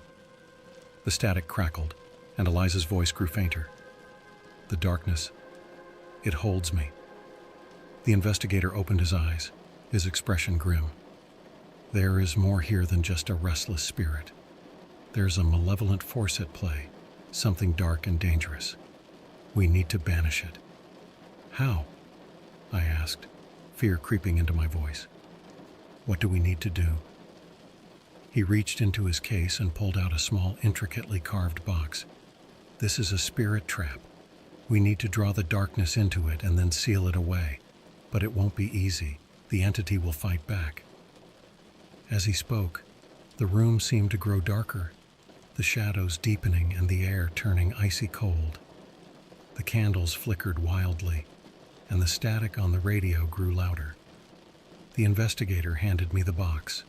The static crackled, and Eliza's voice grew fainter. "The darkness. It holds me." The investigator opened his eyes, his expression grim. "There is more here than just a restless spirit. There's a malevolent force at play, something dark and dangerous. We need to banish it." "How?" I asked, fear creeping into my voice. "What do we need to do?" He reached into his case and pulled out a small, intricately carved box. "This is a spirit trap. We need to draw the darkness into it and then seal it away. But it won't be easy. The entity will fight back." As he spoke, the room seemed to grow darker, the shadows deepening and the air turning icy cold. The candles flickered wildly, and the static on the radio grew louder. The investigator handed me the box.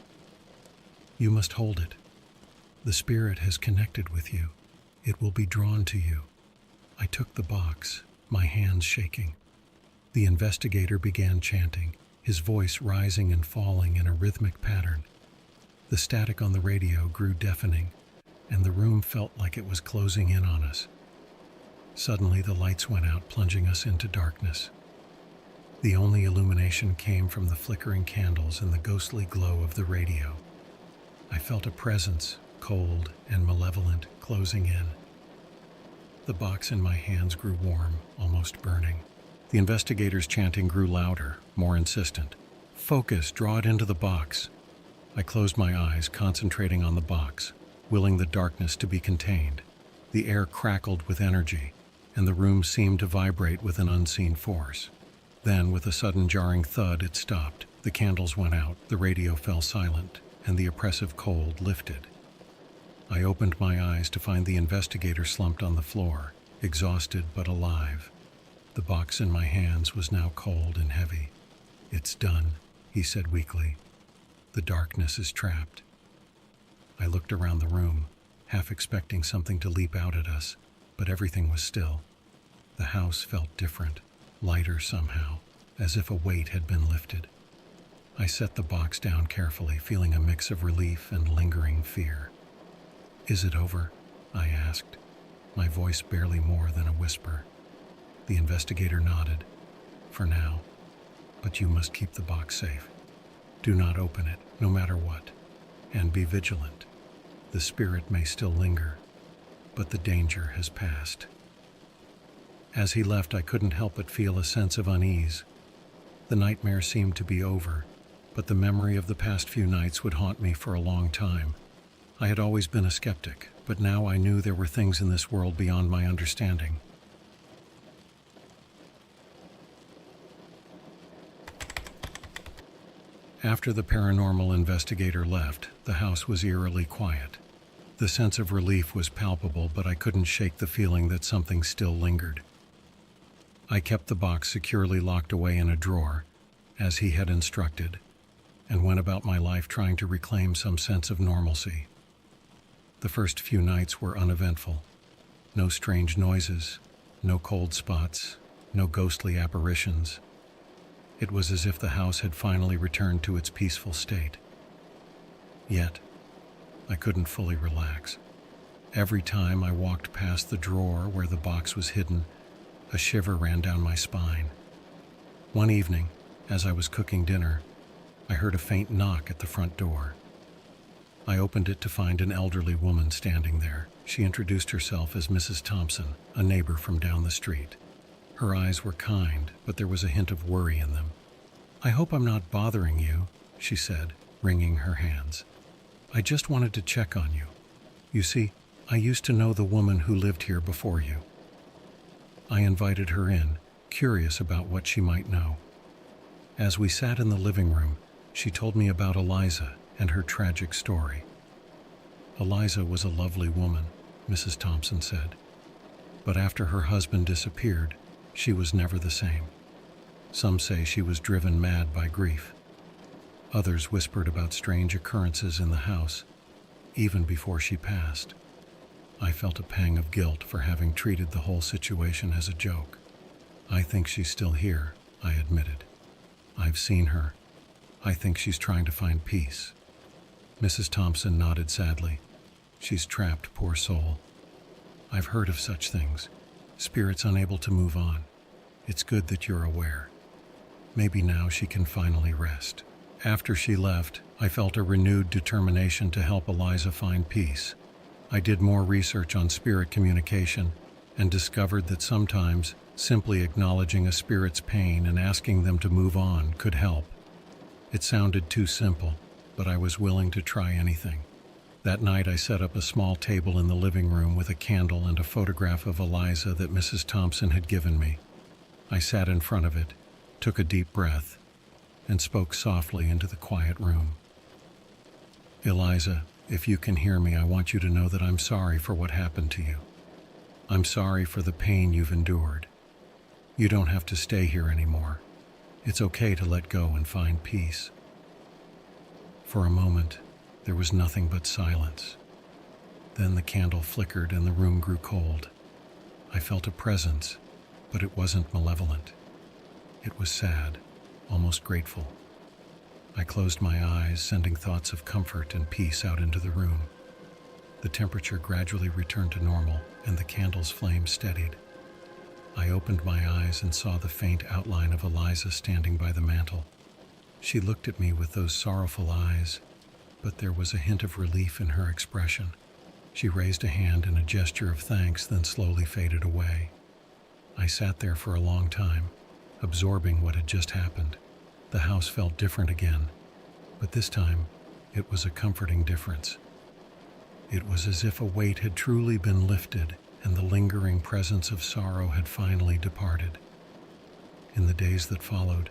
"You must hold it. The spirit has connected with you. It will be drawn to you." I took the box, my hands shaking. The investigator began chanting, his voice rising and falling in a rhythmic pattern. The static on the radio grew deafening, and the room felt like it was closing in on us. Suddenly, the lights went out, plunging us into darkness. The only illumination came from the flickering candles and the ghostly glow of the radio. I felt a presence, cold and malevolent, closing in. The box in my hands grew warm, almost burning. The investigator's chanting grew louder, more insistent. "Focus, draw it into the box." I closed my eyes, concentrating on the box, willing the darkness to be contained. The air crackled with energy, and the room seemed to vibrate with an unseen force. Then, with a sudden jarring thud, it stopped. The candles went out, the radio fell silent, and the oppressive cold lifted. I opened my eyes to find the investigator slumped on the floor, exhausted but alive. The box in my hands was now cold and heavy. "It's done," he said weakly. "The darkness is trapped." I looked around the room, half expecting something to leap out at us, but everything was still. The house felt different, lighter somehow, as if a weight had been lifted. I set the box down carefully, feeling a mix of relief and lingering fear. "Is it over?" I asked, my voice barely more than a whisper. The investigator nodded. "For now, but you must keep the box safe. Do not open it, no matter what, and be vigilant. The spirit may still linger, but the danger has passed." As he left, I couldn't help but feel a sense of unease. The nightmare seemed to be over, but the memory of the past few nights would haunt me for a long time. I had always been a skeptic, but now I knew there were things in this world beyond my understanding. After the paranormal investigator left, the house was eerily quiet. The sense of relief was palpable, but I couldn't shake the feeling that something still lingered. I kept the box securely locked away in a drawer, as he had instructed, and went about my life trying to reclaim some sense of normalcy. The first few nights were uneventful. No strange noises, no cold spots, no ghostly apparitions. It was as if the house had finally returned to its peaceful state. Yet, I couldn't fully relax. Every time I walked past the drawer where the box was hidden, a shiver ran down my spine. One evening, as I was cooking dinner, I heard a faint knock at the front door. I opened it to find an elderly woman standing there. She introduced herself as Mrs. Thompson, a neighbor from down the street. Her eyes were kind, but there was a hint of worry in them. "I hope I'm not bothering you," she said, wringing her hands. "I just wanted to check on you. You see, I used to know the woman who lived here before you." I invited her in, curious about what she might know. As we sat in the living room, she told me about Eliza and her tragic story. "Eliza was a lovely woman," Mrs. Thompson said. "But after her husband disappeared, she was never the same. Some say she was driven mad by grief. Others whispered about strange occurrences in the house, even before she passed. I felt a pang of guilt for having treated the whole situation as a joke. I think she's still here," I admitted. "I've seen her. I think she's trying to find peace." Mrs. Thompson nodded sadly. "She's trapped, poor soul. I've heard of such things. Spirits unable to move on. It's good that you're aware. Maybe now she can finally rest." After she left, I felt a renewed determination to help Eliza find peace. I did more research on spirit communication and discovered that sometimes simply acknowledging a spirit's pain and asking them to move on could help. It sounded too simple, but I was willing to try anything. That night I set up a small table in the living room with a candle and a photograph of Eliza that Mrs. Thompson had given me. I sat in front of it, took a deep breath, and spoke softly into the quiet room. "Eliza, if you can hear me, I want you to know that I'm sorry for what happened to you. I'm sorry for the pain you've endured. You don't have to stay here anymore. It's okay to let go and find peace." For a moment, there was nothing but silence. Then the candle flickered and the room grew cold. I felt a presence, but it wasn't malevolent. It was sad, almost grateful. I closed my eyes, sending thoughts of comfort and peace out into the room. The temperature gradually returned to normal, and the candle's flame steadied. I opened my eyes and saw the faint outline of Eliza standing by the mantel. She looked at me with those sorrowful eyes, but there was a hint of relief in her expression. She raised a hand in a gesture of thanks, then slowly faded away. I sat there for a long time, absorbing what had just happened. The house felt different again, but this time it was a comforting difference. It was as if a weight had truly been lifted and the lingering presence of sorrow had finally departed. In the days that followed,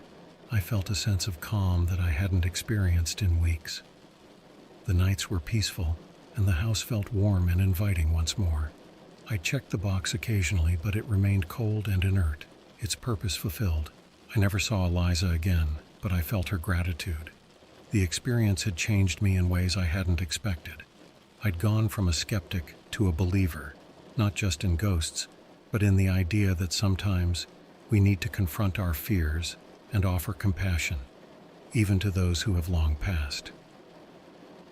I felt a sense of calm that I hadn't experienced in weeks. The nights were peaceful, and the house felt warm and inviting once more. I checked the box occasionally, but it remained cold and inert, its purpose fulfilled. I never saw Eliza again, but I felt her gratitude. The experience had changed me in ways I hadn't expected. I'd gone from a skeptic to a believer, not just in ghosts, but in the idea that sometimes we need to confront our fears and offer compassion, even to those who have long passed.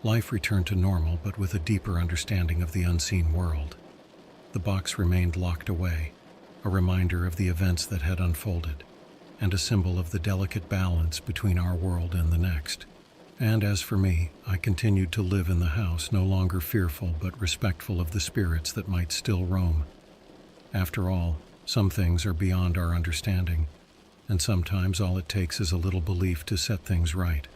Life returned to normal, but with a deeper understanding of the unseen world. The box remained locked away, a reminder of the events that had unfolded, and a symbol of the delicate balance between our world and the next. And as for me, I continued to live in the house, no longer fearful but respectful of the spirits that might still roam. After all, some things are beyond our understanding, and sometimes all it takes is a little belief to set things right.